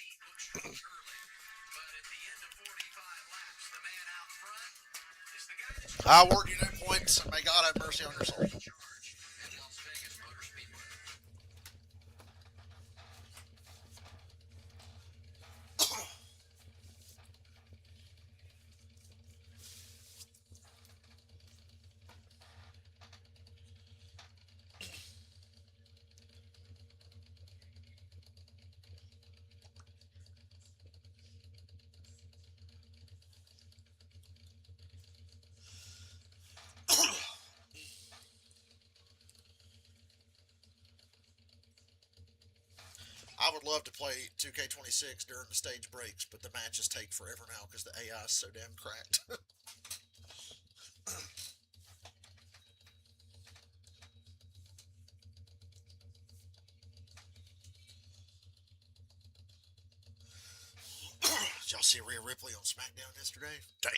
I award you no points, and may God have mercy on your soul. I would love to play 2K26 during the stage breaks, but the matches take forever now because the AI is so damn cracked. Did y'all see Rhea Ripley on SmackDown yesterday? Damn.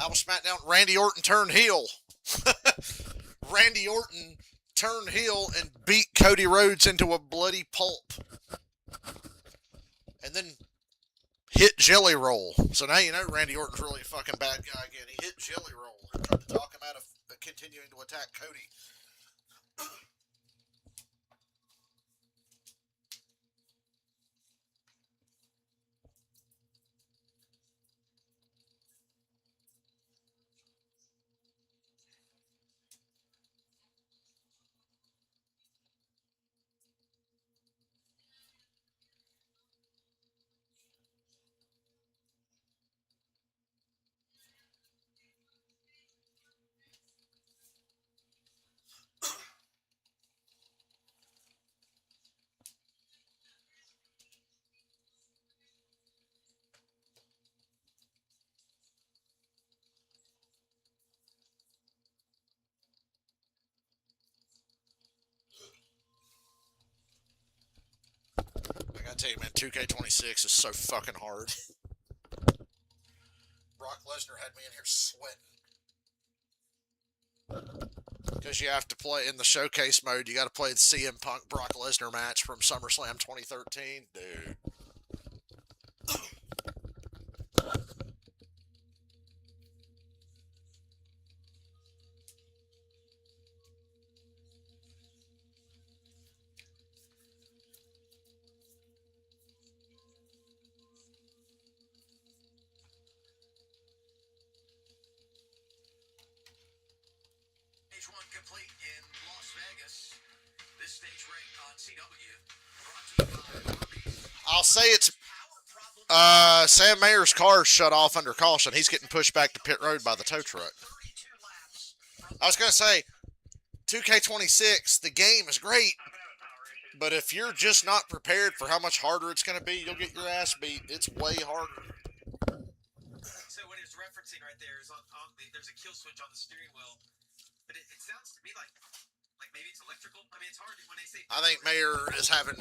How was SmackDown? Randy Orton turned heel. Randy Orton turned heel and beat Cody Rhodes into a bloody pulp. And then hit Jelly Roll. So now you know Randy Orton's really a fucking bad guy again. He hit Jelly Roll and tried to talk him out of continuing to attack Cody. I gotta tell you, man, 2K26 is so fucking hard. Brock Lesnar had me in here sweating. Because you have to play in the showcase mode, you gotta play the CM Punk Brock Lesnar match from SummerSlam 2013. Dude. Stage one complete in Las Vegas. This stage rate on CW brought to you by Arby's. I'll say it's Sam Mayer's car shut off under caution. He's getting pushed back to pit road by the tow truck. 32 laps. I was gonna say 2K26, the game is great, but if you're just not prepared for how much harder it's gonna be, you'll get your ass beat. It's way harder. So what he was referencing right there is on there's a kill switch on the steering wheel, but it sounds to me like maybe it's electrical. I mean, it's hard when they say. I think Mayer is having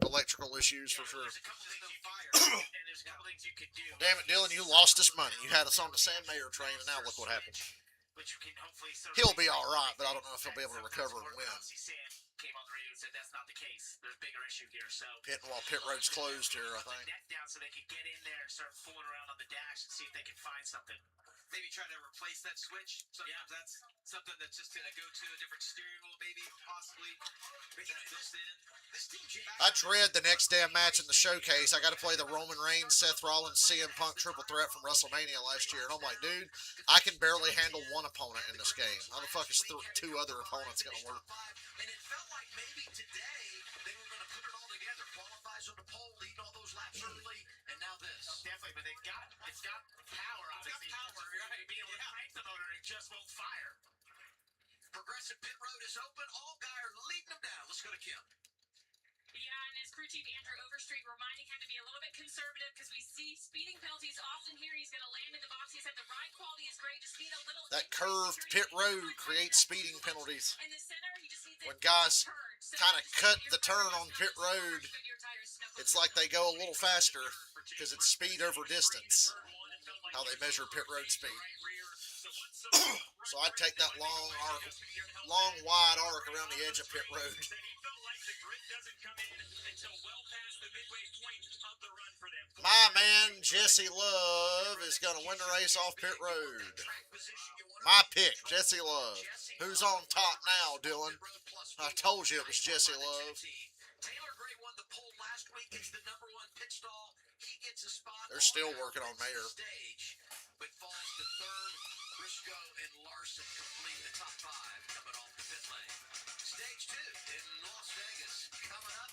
electrical issues for sure. There's a couple things on fire, and there's a couple things you could do. Damn it, Dylan, you lost us money. You had us on the Sam Mayer train, and now look what happened. Which you can hopefully He'll be all right, but I don't know if he'll be able to recover and win. Sam came on the radio and said that's not the case. There's a bigger issue here. So While pit road's closed here, I think. Neck down so they can get in there and start fooling around on the dash and see if they can find something. Maybe try to replace that switch. Sometimes that's something that's just gonna go to a different steering wheel, maybe possibly. Make that built in. This team I dread the next damn match in the showcase. I got to play the Roman Reigns, Seth Rollins, CM Punk triple threat from WrestleMania last year, and I'm like, dude, I can barely handle one opponent in this game. How the fuck is two other opponents gonna work? And it felt like maybe today they were going to put it all together. Qualifies on the pole, leading all those laps early, and now this. Definitely, but it's got power, obviously. It's got power, right? Being able to crank the motor, it just won't fire. Progressive pit road is open. All guys are leading them down. Let's go to Kim. Yeah, and his crew chief Andrew Overstreet reminding him to be a little bit conservative because we see speeding penalties often here. He's going to land in the box. He said the ride quality is great. Just need a little. That curved pit road creates speeding penalties. In the center, he just needs When guys kind of cut the turn on pit road, it's like they go a little faster because it's speed over distance. How they measure pit road speed. So I'd take that long, wide arc around the edge of pit road. My man Jesse Love is going to win the race off pit road. My pick, Jesse Love. Who's on top now, Dylan? I told you it was Jesse Love. Taylor Gray won the pole last week. He's the number one pit stall. He gets a spot. They're still working on Mayer. Stage, but falls to third. Briscoe and Larson complete the top five coming off the pit lane. Stage two in Las Vegas coming up.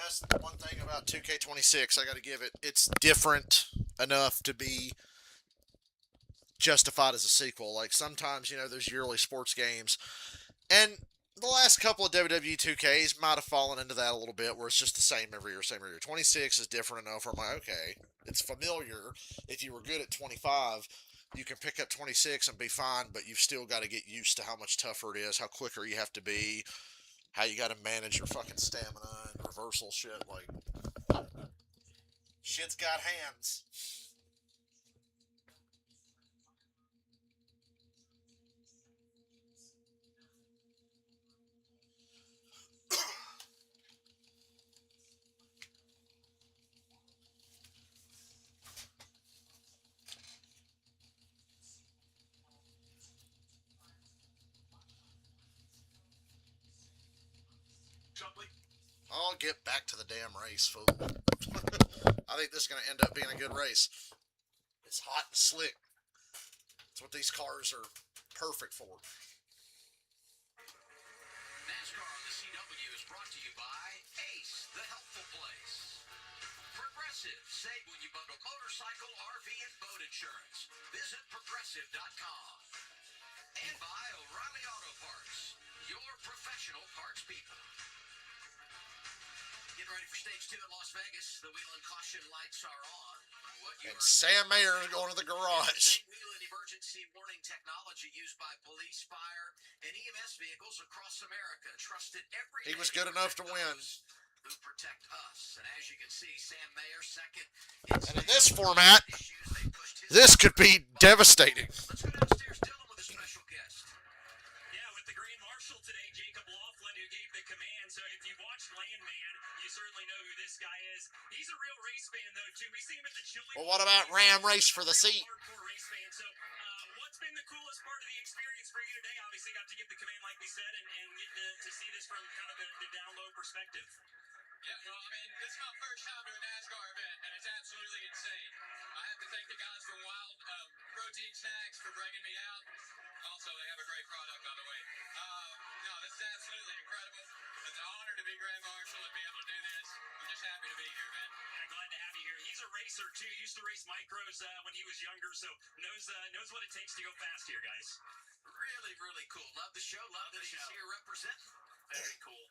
That's the one thing about 2K26 I got to give it. It's different enough to be justified as a sequel. Like sometimes, there's yearly sports games, and the last couple of WWE 2Ks might have fallen into that a little bit, where it's just the same every year, same every year. 26 is different enough where I'm like, okay, it's familiar. If you were good at 25, you can pick up 26 and be fine, but you've still got to get used to how much tougher it is, how quicker you have to be, how you got to manage your fucking stamina and reversal shit. Like, shit's got hands. I'll get back to the damn race, fool. I think this is going to end up being a good race. It's hot and slick. It's what these cars are perfect for. NASCAR on the CW is brought to you by Ace, the helpful place. Progressive, save when you bundle motorcycle, RV, and boat insurance. Visit progressive.com. And by O'Reilly Auto Parts, your professional parts people. Getting ready for stage 2 in Las Vegas. The wheel and caution lights are on. And Sam Mayer is going to the garage. Wheel and emergency warning technology used by police, fire, and EMS vehicles across America. Trusted every He was good enough to win. Who protect us. And as you can see, Sam Mayer second. And in this format, this could be devastating. Let's go downstairs, Dylan, with a special guest. Yeah, with the Grand Marshal today, Jacob Laughlin, who gave the command. So if you watched Landman, you certainly know who this guy is. He's a real race fan, though, too. We see him at the Chili. Well, what about Ram Race for the seat? Hardcore race fan. So what's been the coolest part of the experience for you today? Obviously, got to give the command, like we said, and get to see this from kind of the down low perspective. Yeah, well, I mean, this is my first time to a NASCAR event, and it's absolutely insane. I have to thank the guys from Wild Protein Snacks for bringing me out. Also, they have a great product on the way. No, this is absolutely incredible. It's an honor to be Grand Marshal and be able to do this. I'm just happy to be here, man. Yeah, glad to have you here. He's a racer, too. Used to race micros when he was younger, so knows what it takes to go fast here, guys. Really, really cool. Love the show. Love that he's here representing. Very cool.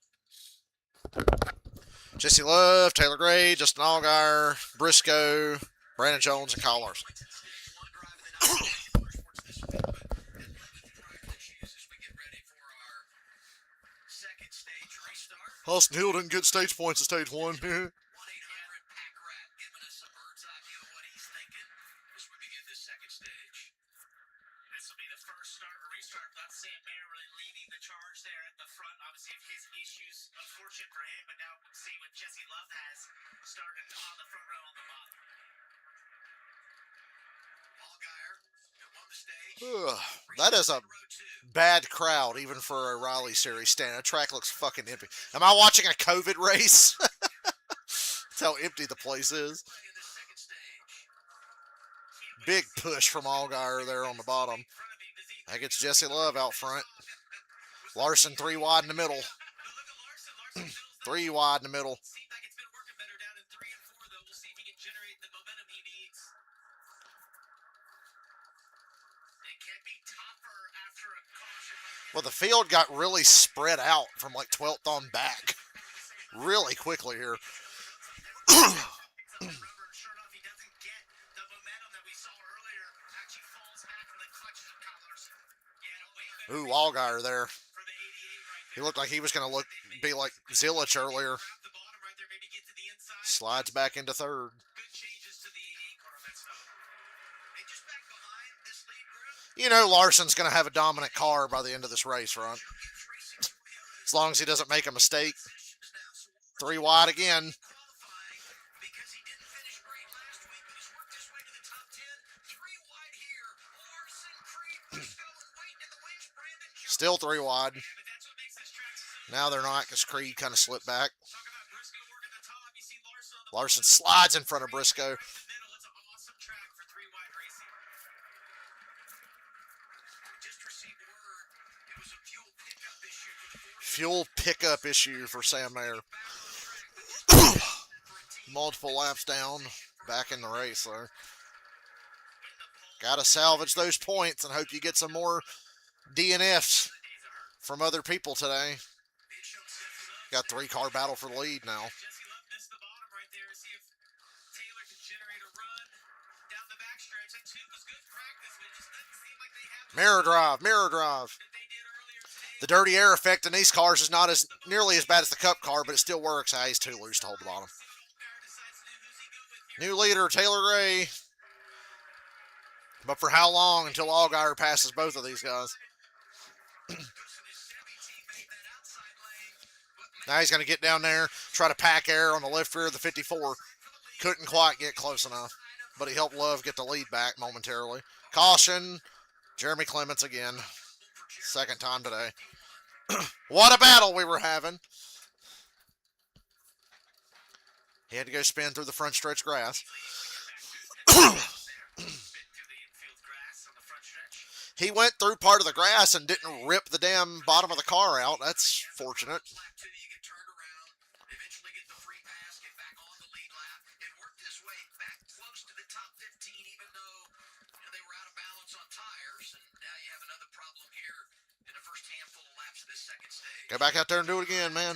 Jesse Love, Taylor Gray, Justin Allgaier, Briscoe, Brandon Jones, and Kyle Larson. Austin Hill didn't get stage points at stage 1. This will be the first start or restart without Sam Mayer really leading the charge there at the front. Obviously, of his issues, unfortunate for him, but now see what Jesse Love has starting on the front row on the bottom. Allgaier, who won the stage. That is a bad crowd, even for a Raleigh Series stand. The track looks fucking empty. Am I watching a COVID race? That's how empty the place is. Big push from Allgaier there on the bottom. That gets Jesse Love out front. Larson 3 wide in the middle. 3 wide in the middle. Seems like it's been working better down in 3 and 4, though. We'll see if he can generate the momentum he needs. It can be tougher after a caution. Well, the field got really spread out from like 12th on back really quickly here. Ooh, Allgaier there. He looked like he was going to be like Zilich earlier. Slides back into third. You know Larson's going to have a dominant car by the end of this race, right? As long as he doesn't make a mistake. 3 wide again. Still 3 wide. Now they're not because Creed kind of slipped back. Larson slides in front of Briscoe. Fuel pickup issue for Sam Mayer. Multiple laps down, back in the race there. Got to salvage those points and hope you get some more DNFs from other people today. Got 3-car battle for the lead now. Jesse Love missed the bottom right there. See if Taylor can generate a run down the backstretch. That too was good practice, but it just doesn't seem like they have Mirror drive, mirror drive. that they did earlier today. The dirty air effect in these cars is not as nearly as bad as the Cup car, but it still works. He's too loose to hold the bottom. New leader, Taylor Gray. But for how long until Allgaier passes both of these guys? Now he's going to get down there, try to pack air on the left rear of the 54. Couldn't quite get close enough, but he helped Love get the lead back momentarily. Caution, Jeremy Clements again. Second time today. What a battle we were having. He had to go spin through the front stretch grass. He went through part of the grass and didn't rip the damn bottom of the car out. That's fortunate. Go back out there and do it again, man.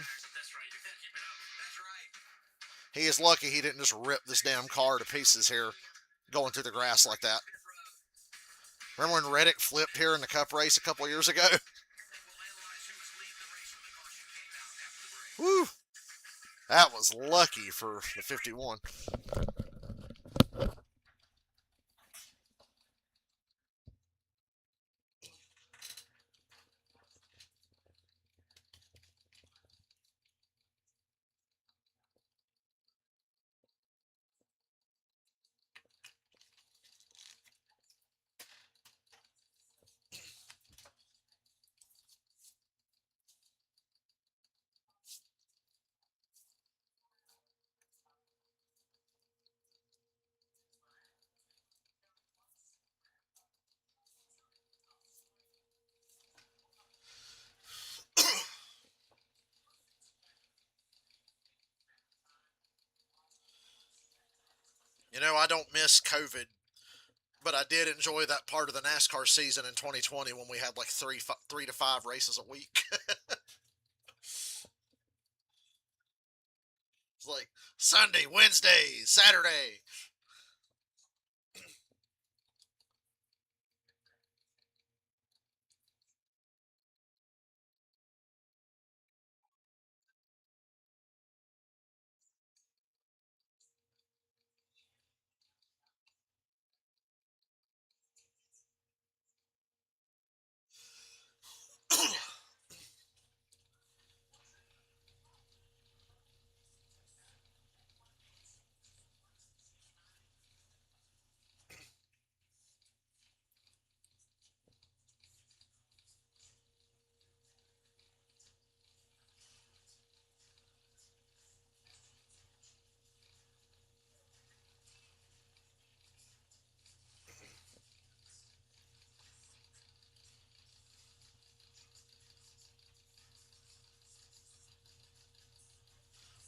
He is lucky he didn't just rip this damn car to pieces here, going through the grass like that. Remember when Reddick flipped here in the Cup race a couple years ago? Woo! That was lucky for the 51. You know, I don't miss COVID, but I did enjoy that part of the NASCAR season in 2020 when we had like 3 to 5 races a week. It's like Sunday, Wednesday, Saturday.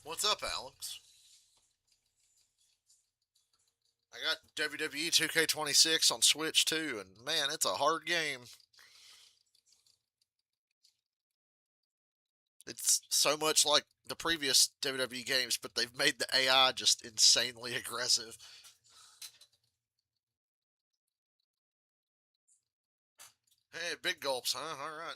What's up, Alex? I got WWE 2K26 on Switch too, and man, it's a hard game. It's so much like the previous WWE games, but they've made the AI just insanely aggressive. Hey, big gulps, huh? All right.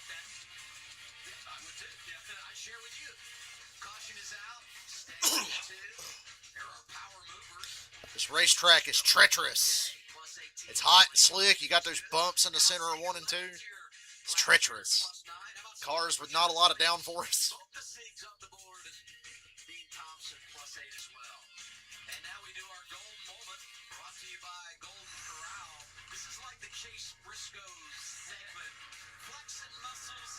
like that. Yeah, I would too. Yeah, I share with you. Caution is out. Stay two. There are power movers. This racetrack is treacherous. Plus 18. It's hot and slick. You got those bumps in the center of 1 and 2. It's treacherous. Plus 9. How about Cars with not a lot of downforce. both the SIGs up the board? Dean Thompson plus 8 as well. And now we do our golden moment. Brought to you by Golden Corral. This is like the Chase Briscoe segment. Flexing muscles,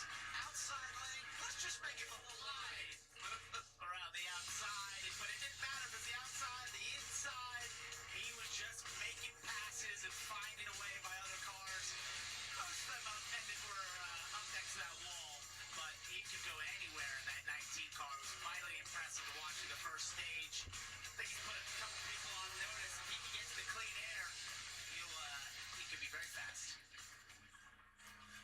outside lane. Let's just make it the whole line. Around the outside, but it didn't matter if it's the outside, the inside. He was just making passes and finding a way by other cars. Most of them were up next to that wall, but he could go anywhere in that 19 car. It was mightily impressive watching the first stage. I think he put a couple people on notice. If he can get to the clean air, he could be very fast.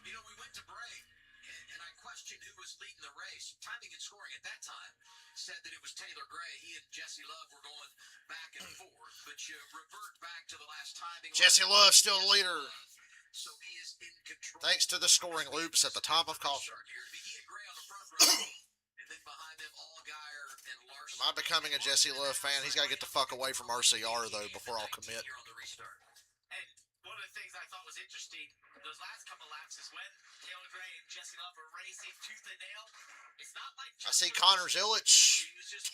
You know, we went to break, and I questioned who was leading the race. Timing and scoring at that time said that it was Taylor Gray. He and Jesse Love were going back and forth, but you revert back to the last timing. Jesse Love still the leader. So he is in control. Thanks to the scoring loops at the top of caution. He and Gray on the front row, and then behind them, Allgaier and Larson. Am I becoming a Jesse Love fan? He's got to get the fuck away from RCR, though, before I'll commit. Here on the restart. And one of the things I thought was interesting, those last couple laps is when Taylor Gray and Jesse Love are racing tooth and nail. It's not like I see Connor Zilic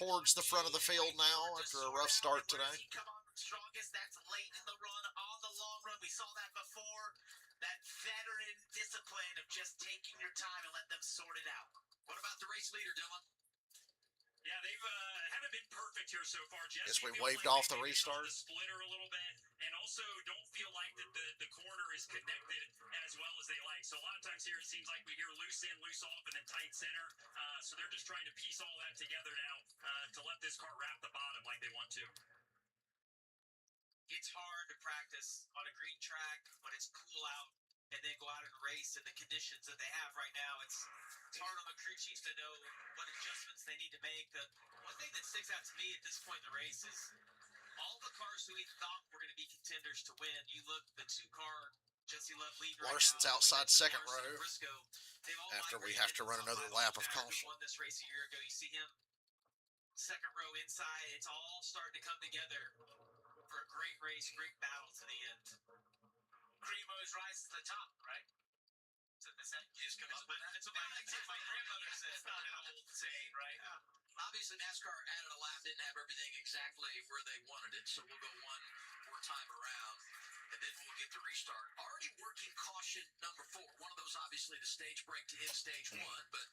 towards the front of the field now after a rough start today. Come on strongest, that's late in the run, on the long run. We saw that before. That veteran discipline of just taking your time and let them sort it out. What about the race leader, Dylan? Yeah, they've haven't been perfect here so far. Jesse Guess we feels waved like off the they maybe hit on restart. the splitter a little bit, and also don't feel like that the corner is connected as well as they like. So a lot of times here it seems like we hear loose in, loose off, and then tight center. So they're just trying to piece all that together now to let this car wrap the bottom like they want to. It's hard to practice on a green track when it's cool out and then go out and race in the conditions that they have right now. It's hard on the crew chiefs to know what adjustments they need to make. The one thing that sticks out to me at this point in the race is all the cars who we thought were going to be contenders to win. You look, the two-car Jesse Love lead right Larson's now, outside Larson second and row Briscoe, they've all after we migrated have to into run the another top lap of five. caution. Won this race a year ago. You see him second row inside. It's all starting to come together for a great race, great battle to the end. Cremo's rise to the top, right? Is that just come up with that? That's what my grandmother said. It's not an old saying, right? Obviously, NASCAR added a lap, didn't have everything exactly where they wanted it, so we'll go one more time around, and then we'll get the restart. Already working caution number 4. One of those, obviously, the stage break to end stage 1, but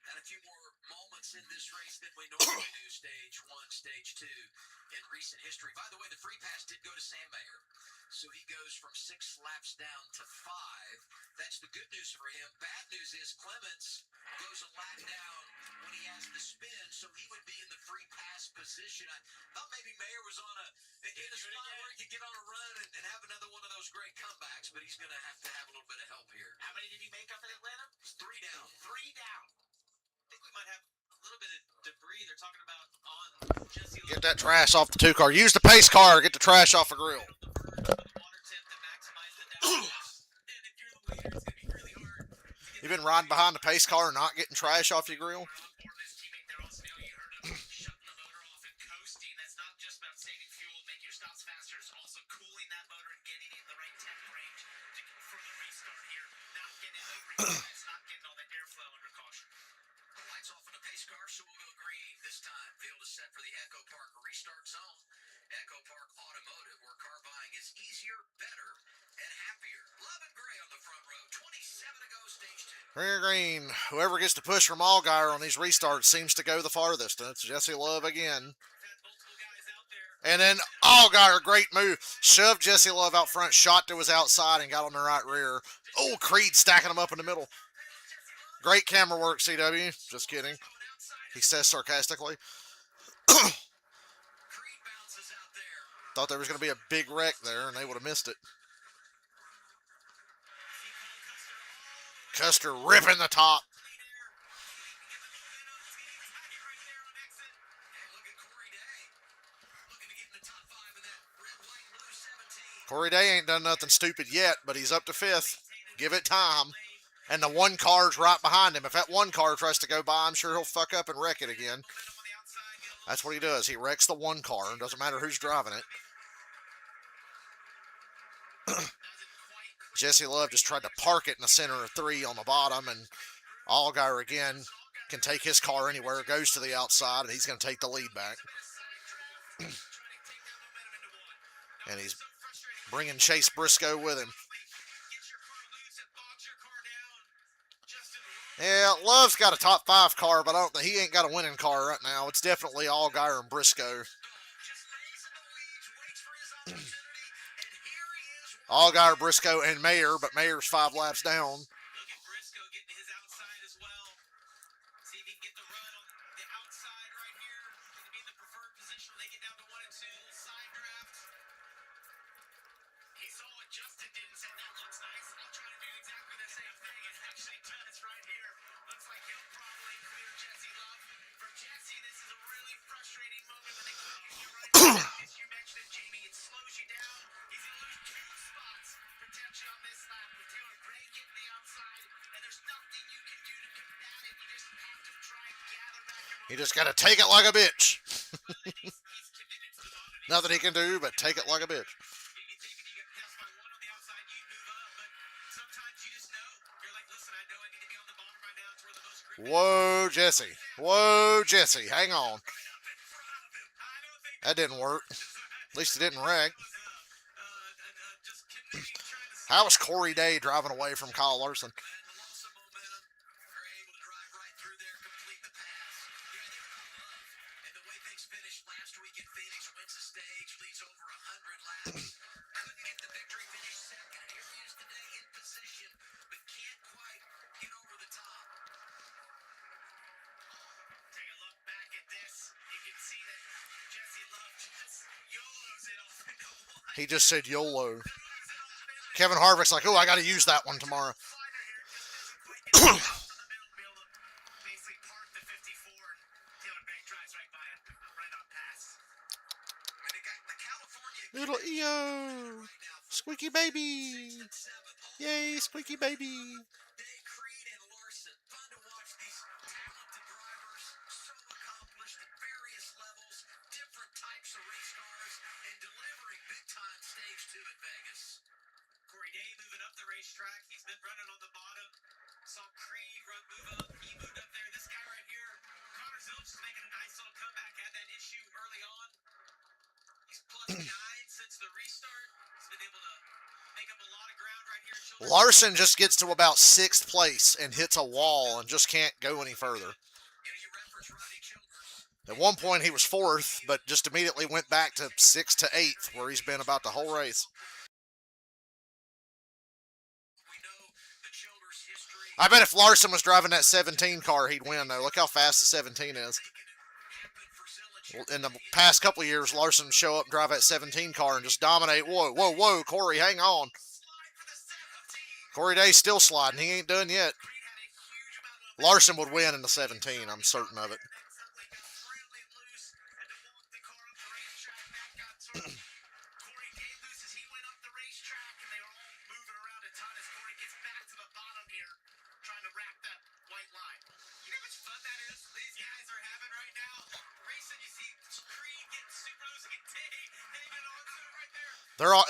had a few more moments in this race than we normally do, stage 1, stage 2, in recent history. By the way, the free pass did go to Sam Mayer, so he goes from 6 laps down to 5. That's the good news for him. Bad news is Clements goes a lap down when he has the spin, so he would be in the free pass position. I thought maybe Mayer was in a spot where he could get on a run and have another one of those great comebacks, but he's going to have a little bit of help here. How many did he make up in Atlanta? It's 3 down. 3 down. I think we might have a little bit of debris they're talking about on Jesse Love. Get that trash off the 2-car. Use the pace car. Get the trash off the grill. You've been riding behind the pace car and not getting trash off your grill? So we'll go green this time. Field is set for the Echo Park restart zone. Echo Park Automotive, where car buying is easier, better, and happier. Love and Gray on the front row. 27 to go, stage 2. Green or green. Whoever gets to push from Allgaier on these restarts seems to go the farthest. And it's Jesse Love again. And then Allgaier, great move. Shoved Jesse Love out front, shot to his outside, and got on the right rear. Oh, Creed stacking him up in the middle. Great camera work, CW. Just kidding. He says sarcastically. Thought there was going to be a big wreck there, and they would have missed it. Custer ripping the top. Corey Day ain't done nothing stupid yet, but he's up to 5th. Give it time. and the one car's right behind him. If that one car tries to go by, I'm sure he'll fuck up and wreck it again. That's what he does. He wrecks the one car. It doesn't matter who's driving it. Jesse Love just tried to park it in the center of 3 on the bottom, and Allgaier again can take his car anywhere, goes to the outside, and he's going to take the lead back. And he's bringing Chase Briscoe with him. Yeah, Love's got a top 5 car, but I don't think he ain't got a winning car right now. It's definitely Allgaier and Briscoe. Allgaier, Briscoe, and Mayer, but Mayer's 5 laps down. Look at Briscoe getting his outside as well. See if he can get the run on the outside right here. Going to be in the preferred position when they get down to 1 and 2. Side draft. He saw what Justin did and said, that looks nice. I'll try to do exactly the same thing. It actually does right here. Looks like he'll probably clear Jesse Love. For Jesse, this is a really frustrating moment when they can't get you right now. As you mentioned it, Jamie, it slows you down. He's going to lose 2 spots potentially on this lap with Taylor Gray getting the outside, and there's nothing you can do to combat it. You just have to try and gather back your He just got to take it like a bitch. he's committed to the bottom. Nothing he can do but take it like a bitch. You think if you get passed by 1 on the outside, you move up, but sometimes you just know. You're like, listen, I know I need to be on the bottom right now. It's where the most grip is. Whoa, Jesse. Whoa, Jesse. Hang on. That didn't work. At least it didn't wreck. How was Corey Day driving away from Kyle Larson? Lost some momentum. They're able to drive right through there, complete the pass. Yeah, they're not love. And the way things finished last week in Phoenix, wins the stage, leads over 100 laps. Couldn't get the victory, finished second. Here he is today in position, but can't quite get over the top. Take a look back at this. You can see that Jesse Love just YOLOs it off into one. He just said YOLO. Kevin Harvick's like, oh, I got to use that one tomorrow. Basically park the 54 and Taylor Gray drives right by it, right on pass. And they got the California Little EO. Squeaky baby. Yay, squeaky baby. Day, Creed, and Larson. Fun to watch these talented drivers, so accomplished at various levels, different types of race cars, and delivering big-time stage 2 at Vegas. Corey Day moving up the racetrack. He's been running on the bottom. Saw Creed move up. He moved up there. This guy right here, Connor Zilch, is making a nice little comeback. Had that issue early on. He's plus 9 since the restart. He's been able to make up a lot of ground right here. Larson just gets to about 6th place and hits a wall and just can't go any further. You reference Rodney Childers. At one point he was 4th, but just immediately went back to 6th to 8th, where he's been about the whole race. We know the Childers history. I bet if Larson was driving that 17 car, he'd win, though. Look how fast the 17 is. Happen for Zillage. Well, in the past couple of years, Larson would show up and drive that 17 car and just dominate. Whoa, whoa, whoa, Corey, hang on. Slide for the 17. Corey Day's still sliding. He ain't done yet. Creed had a huge amount of Larson would win in the 17, I'm certain of it. that suddenly got really loose, had to walk the car up the racetrack. That got sort of Corey Day loose as he went up the racetrack, and they were all moving around a ton as Corey gets back to the bottom here, trying to wrap that white line. You know how much fun that is? These guys are having right now. Racing, you see Creed getting super loose and Day hanging on to it right there.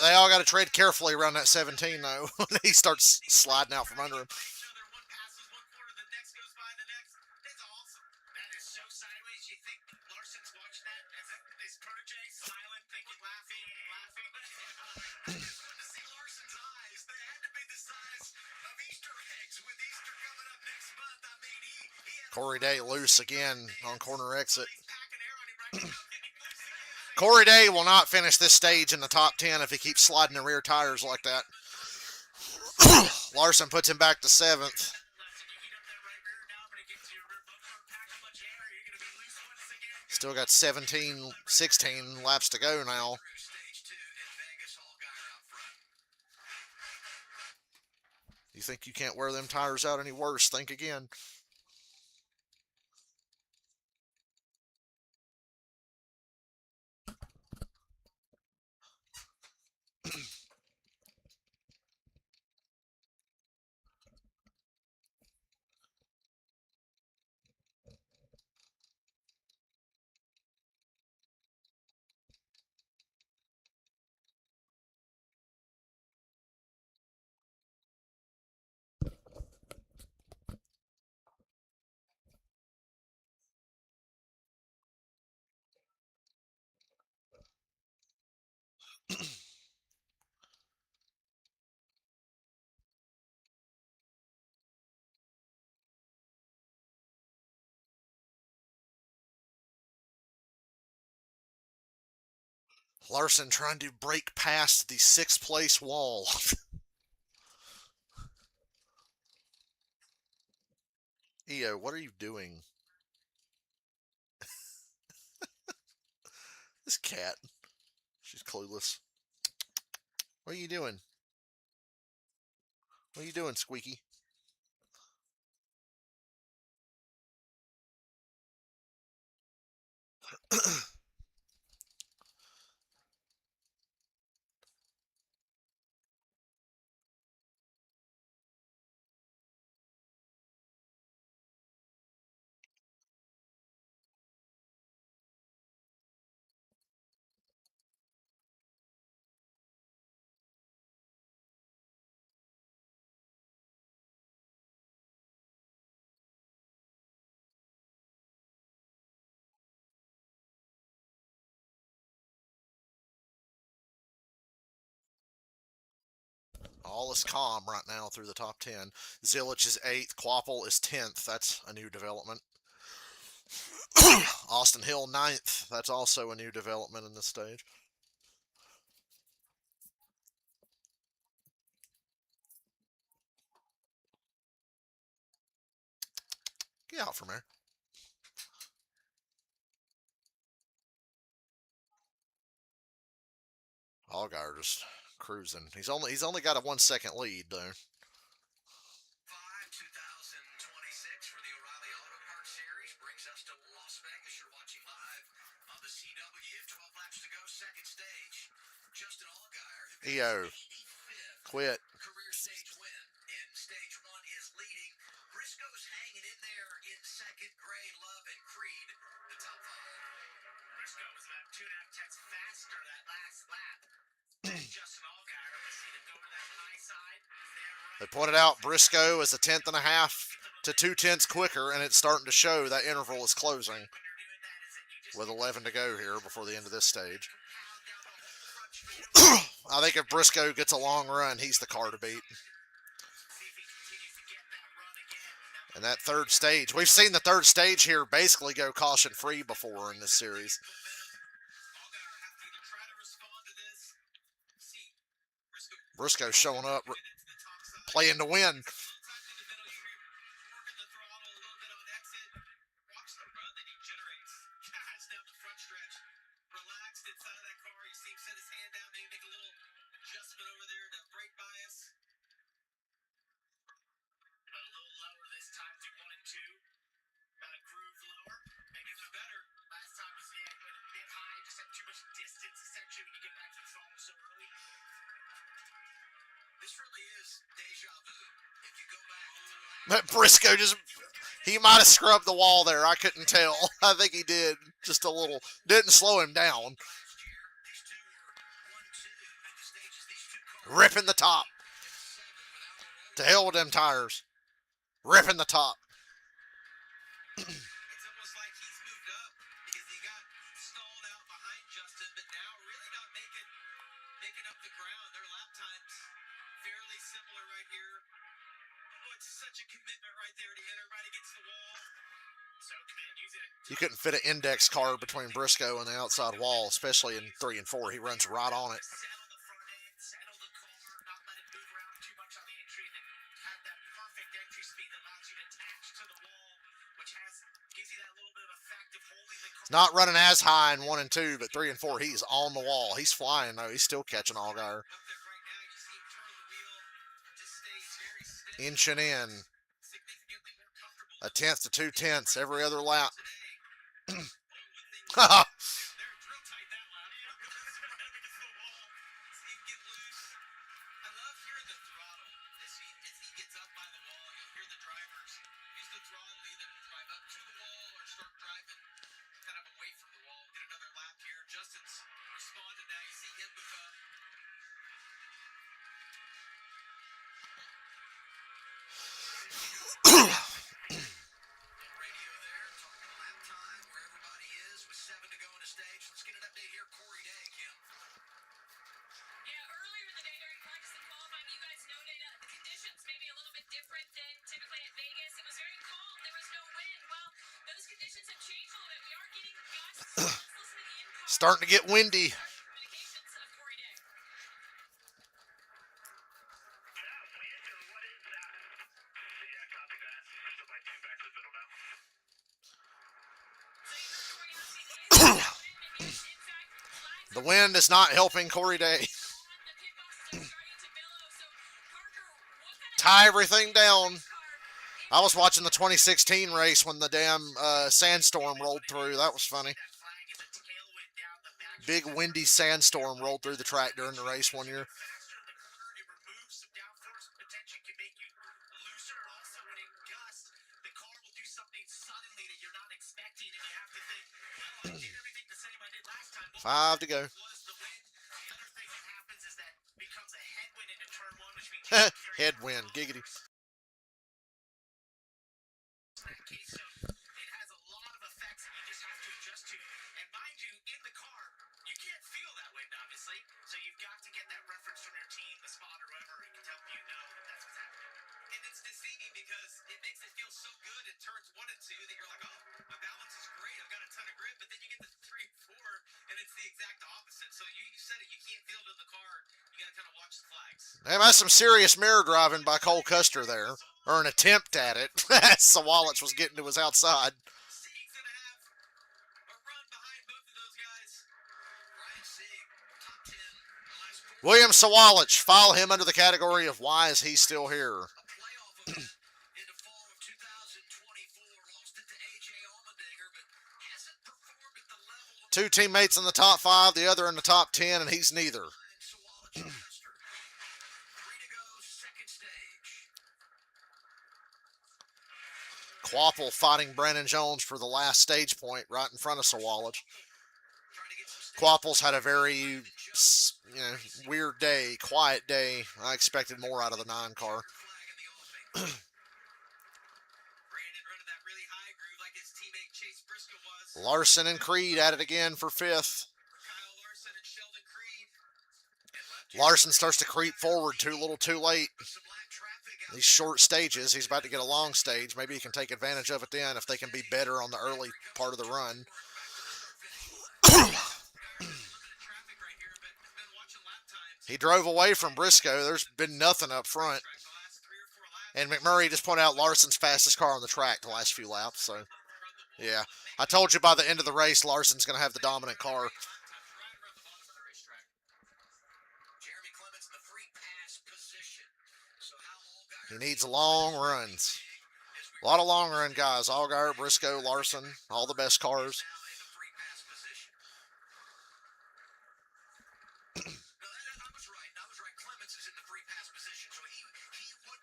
They all got to tread carefully around that 17, though, when he starts sliding out from under him. Each other, one passes one corner, the next goes by the next. It's awesome. That is so sideways. You think Larson's watching that as his protege, smiling, thinking, laughing. I just wanted to see Larson's eyes. They had to be the size of Easter eggs with Easter coming up next month. I mean, he had Corey Day loose again on corner exit. he's packing air on him right now. Getting loose again. Corey Day will not finish this stage in the top 10 if he keeps sliding the rear tires like that. Larson puts him back to 7th. Listen, you heat up that right rear now, but it gets your rear bumper, pack how much air, you're going to be loose once again. Still got 17, 16 laps to go now. Through stage 2 in Vegas, Allgaier out front. You think you can't wear them tires out any worse? Think again. Larson trying to break past the 6th place wall. EO, what are you doing? This cat. She's clueless. What are you doing? What are you doing, Squeaky? All is calm right now through the top 10. Zilich is 8th. Quapple is 10th. That's a new development. Austin Hill 9th. That's also a new development in this stage. Get out from there. Allgaier just cruising. He's only got a 1 second lead though. 2026 for the O'Reilly Auto Parts Series brings us to Las Vegas. You're watching live on the CW. 12 laps to go, second stage. Justin Allgaier, EO, 85th quit. career stage win in stage 1 is leading. Briscoe's hanging in there in second. Gray, Love, and Creed, the top 5. Briscoe was about 2.5 tenths faster that last lap. Justin Allgaier, let's see him go to that high side. They pointed out Briscoe is a 1/10.5 to 2/10 quicker, and it's starting to show that interval is closing. With 11 to go here before the end of this stage. I think if Briscoe gets a long run, he's the car to beat. And that third stage, we've seen the third stage here basically go caution free before in this series. Briscoe showing up, playing to win. Briscoe just, he might have scrubbed the wall there. I couldn't tell. I think he did. Just a little. Didn't slow him down. Ripping the top. To hell with them tires. Ripping the top. It's almost like he's moved up because he got stalled out behind Justin, but now really not making up the ground. Their lap times fairly similar right here. Oh, it's such a commitment right there to enter right against the wall. So command using it. You couldn't fit an index card between Briscoe and the outside wall, especially in 3 and 4. He runs right on it. Settle the front end, settle the car, not let it move around too much on the entry, and then have that perfect entry speed that allows you to attach to the wall, which gives you that little bit of effect of holding the car. Not running as high in 1 and 2, but 3 and 4, he's on the wall. He's flying though. He's still catching Allgaier. Up there right now, you see him turn the wheel, just stays very still. Inching in. Significantly more comfortable. 1/10 to 2/10 every other lap. Today. Ha They're real tight that lap. Right up against the wall. See him get loose. I love hearing the throttle as he gets up by the wall. You'll hear the drivers use the throttle either to drive up to the wall or start driving kind of away from the wall. Get another lap here. Justin's responded now. You see him move up. Little radio there, talking lap time, where everybody is with 7 to go in the stage. Starting to get windy. Communications of Corey Day. Yeah, copy that. So my two back to the middle now. So you heard Corey asking, is that in fact flags The are wind is not helping Corey Day. on, the pit bosses are starting to billow. So Parker, what kind of Tie everything down. car I was watching the 2016 race when the damn sandstorm rolled through. That was funny. That flag is a tailwind down the back. Big windy sandstorm rolled through the track during the race one year. Faster in the corner, it removes some downforce potential, can make you looser, and also when it gusts, the car will do something suddenly that you're not expecting, and you have to think, well, I did everything the same I did last time. What 5 to go. was the wind? The other thing that happens is that becomes a headwind into turn one, which means you have to carry Headwind, giggity. that case, so it has a lot of effects that you just have to adjust to. And mind you, in the car, you can't feel that wind, obviously. So you've got to get that reference from your team, the spotter, whoever, who can help you know that that's what's happening. And it's deceiving because it makes it feel so good in turns 1 and 2 that you're like, oh, my balance is great, I've got a ton of grip. But then you get to 3 and 4, and it's the exact opposite. So you said it, you can't feel it in the car. You got to kind of watch the flags. Hey, that's some serious mirror driving by Cole Custer there. Or an attempt at it. Sawallich was getting to his outside. Sieg's going to have a run behind both of those guys. Ryan Sieg, top 10 last quarter. William Sawallich. File him under the category of why is he still here? A playoff event in the fall of 2024. Lost it to A.J. Allmendinger, but hasn't performed at the level of 2 teammates in the top 5, the other in the top 10, and he's neither. Sawallich and Custer. 3 to go, second stage. Quapple fighting Brandon Jones for the last stage point right in front of Sawallich. Trying to get some stage Quapple's had a very weird day, quiet day. I expected more out of the 9 car. flag in the offing. Brandon running that really high groove like his teammate Chase Briscoe was. Larson and Creed at it again for 5th. Kyle Larson and Sheldon Creed. And left Larson starts to creep forward too little too late. some black traffic out. These short stages, he's about to get a long stage. Maybe he can take advantage of it then if they can be better on the early part of the run. Limited traffic right here, but I've been watching lap times. He drove away from Briscoe. There's been nothing up front. Track the last 3 or 4 laps. And McMurray just pointed out Larson's fastest car on the track the last few laps. So, yeah. I told you by the end of the race, Larson's going to have the dominant car. Times right around the bottom of the racetrack. Jeremy Clements in the free pass position. So how Allgaier He needs long runs. A lot of long run guys. Allgaier, Briscoe, Larson, all the best cars. now in the free pass position. No, I was right. Clements is in the free pass position, so he would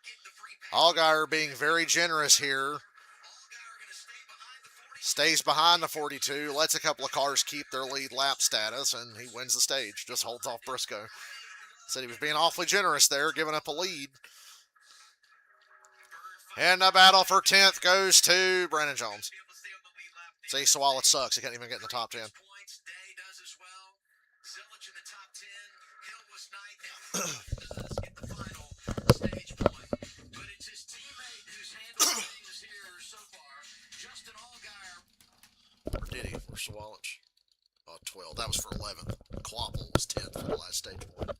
get the free pass. Allgaier being very generous here. Allgaier going to stay behind the 40. Stays behind the 42, lets a couple of cars keep their lead lap status, and he wins the stage. Just holds off Briscoe. Said he was being awfully generous there, giving up a lead. And the battle for 10th goes to Brandon Jones. Be able to stay on the lead lap. See, Sawallich sucks. He can't even get in the top 10. Points. Day does as well. Zilich in the top 10. Hill was ninth, and does get the final stage point. But it's his teammate who's handled things here so far. Justin Allgaier. Or did he? For Sawallich. 12. That was for 11th. Quapple was 10th for the last stage point.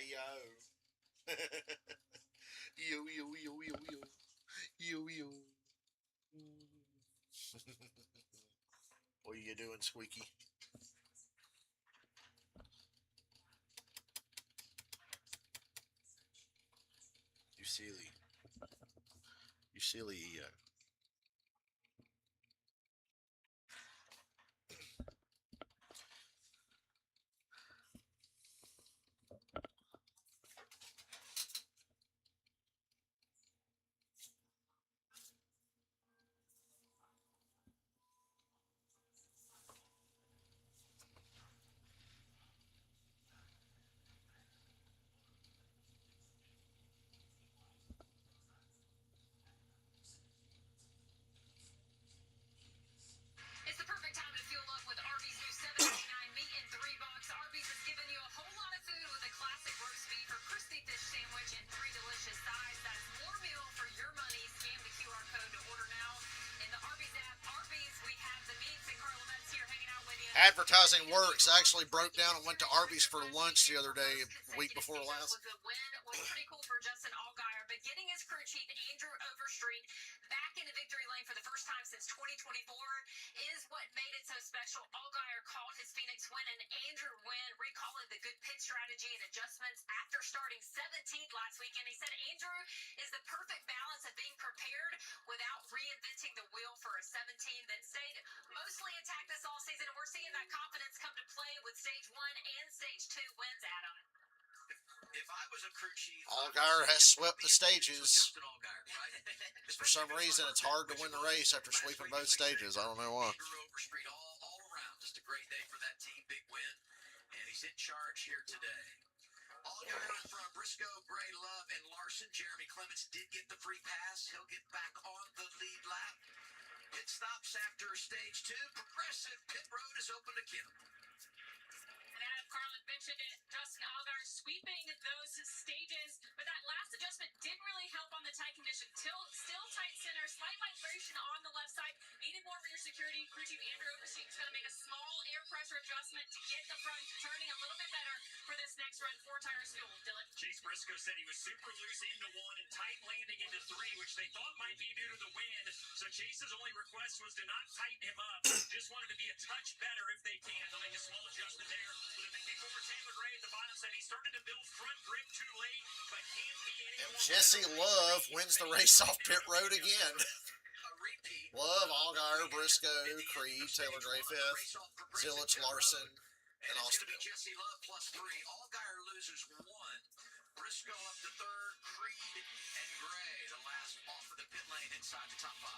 Yo. Yo, yo, yo, yo, yo. Yo, yo. What are you doing, Squeaky? You silly. You silly EO. It's the perfect time to fuel up with Arby's new $7.99 meat in 3 bucks. Arby's is giving you a whole lot of food with a classic roast beef or crispy fish sandwich and 3 delicious sides. That's more meal for your money. Scan the QR code to order now in the Arby's app. Arby's, we have the meats, and Carla Betts here hanging out with you. Advertising works. I actually broke down and went to Arby's for lunch the other day, a week before last. The win was pretty cool for Justin Allgaier, but getting his crew chief Andrew Overstreet back into victory lane for the first time since 2024 is what made it so special. Allgaier called his Phoenix win, and Andrew win, recalling the good pit strategy and adjustments after starting 17th last weekend. He said Andrew is the perfect balance of being prepared without reinventing the wheel for a 17 that stayed mostly intact this all season. And we're seeing that confidence come to play with stage 1 and stage 2 wins, Adam. If I was a crew chief, Allgaier has swept the stages. Justin Allgaier, right? For some reason, it's hard to win the race after sweeping both stages. I don't know why. Andrew Overstreet all around. Just a great day for that team. Big win. And he's in charge here today. Allgaier in front. Briscoe, Gray, Love, and Larson. Jeremy Clements did get the free pass. He'll get back on the lead lap. Pit stops after stage 2. Progressive pit road is open to Kim. And Adam Carlin mentioned it, Justin Allgaier sweeping those stages, but that last adjustment didn't really help on the tight condition. Still tight center, slight vibration on the left side, needed more rear security. Crew chief Andrew Overstreet is going to make a small air pressure adjustment to get the front turning a little bit better for this next run. 4 tires fuel. Dylan. Chase Briscoe said he was super loose into 1 and tight landing into 3, which they thought might be due to the wind. So Chase's only request was to not tighten him up. Just wanted to be a touch better if they can. They'll make a small adjustment there. But if they kick over Taylor Gray at the bottom, said he started to build front grip too late, but can't be any more. Jesse Love wins the race off pit road again. A repeat. Love, Allgaier, Briscoe, Creed, Taylor Gray fifth, Zilich, Larson, and it's Austin. going to be Jesse Love plus 3. Allgaier loses 1. Briscoe up to 3rd. Creed and Gray, the last off of the pit lane inside the top 5.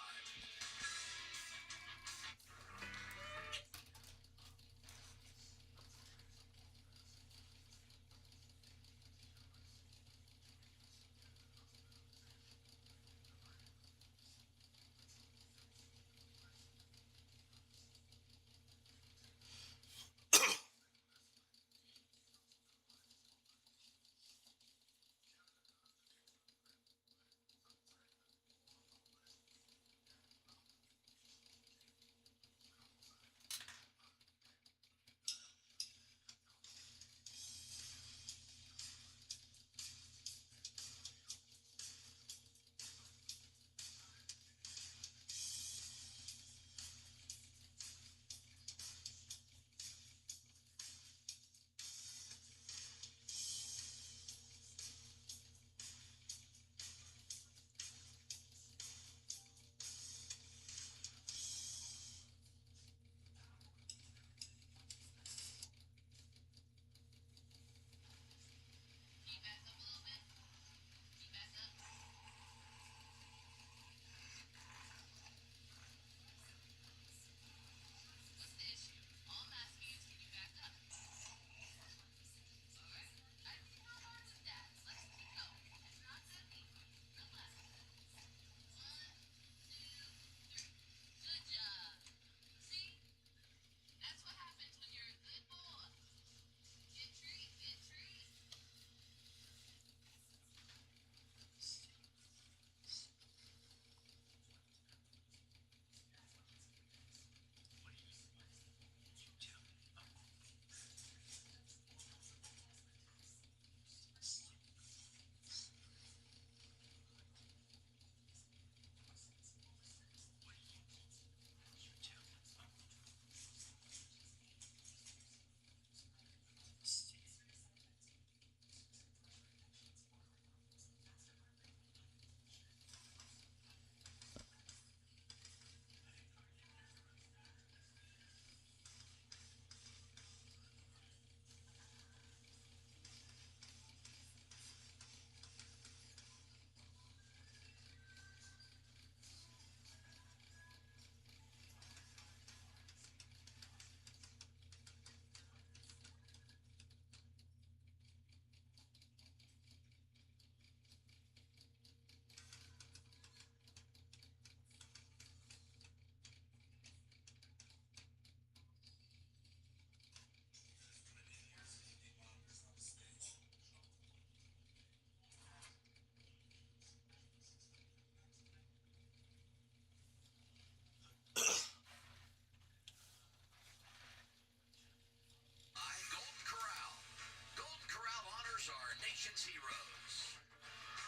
heroes.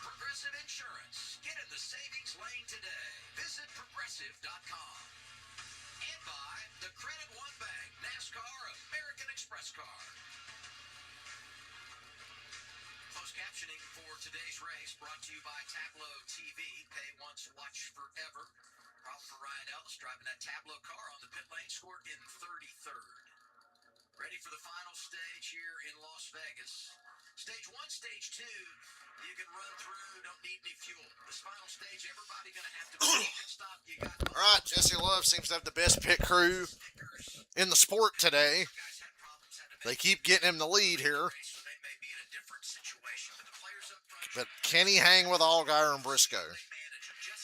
Progressive Insurance. Get in the savings lane today. Visit progressive.com. And by the Credit One Bank, NASCAR American Express card. Closed captioning for today's race brought to you by Tableau TV. Pay once, watch forever. Problem for Ryan Ellis driving that Tableau car on the pit lane, scored in 33rd. Ready for the final stage here in Las Vegas. Stage 1, Stage 2, you can run through, don't need any fuel. This final stage, everybody going to have to be pit stop. You got All right, Jesse Love seems to have the best pit crew in the sport today. They keep getting him the lead here. they may be in a different situation, but the players up front But can he hang with Allgaier and Briscoe,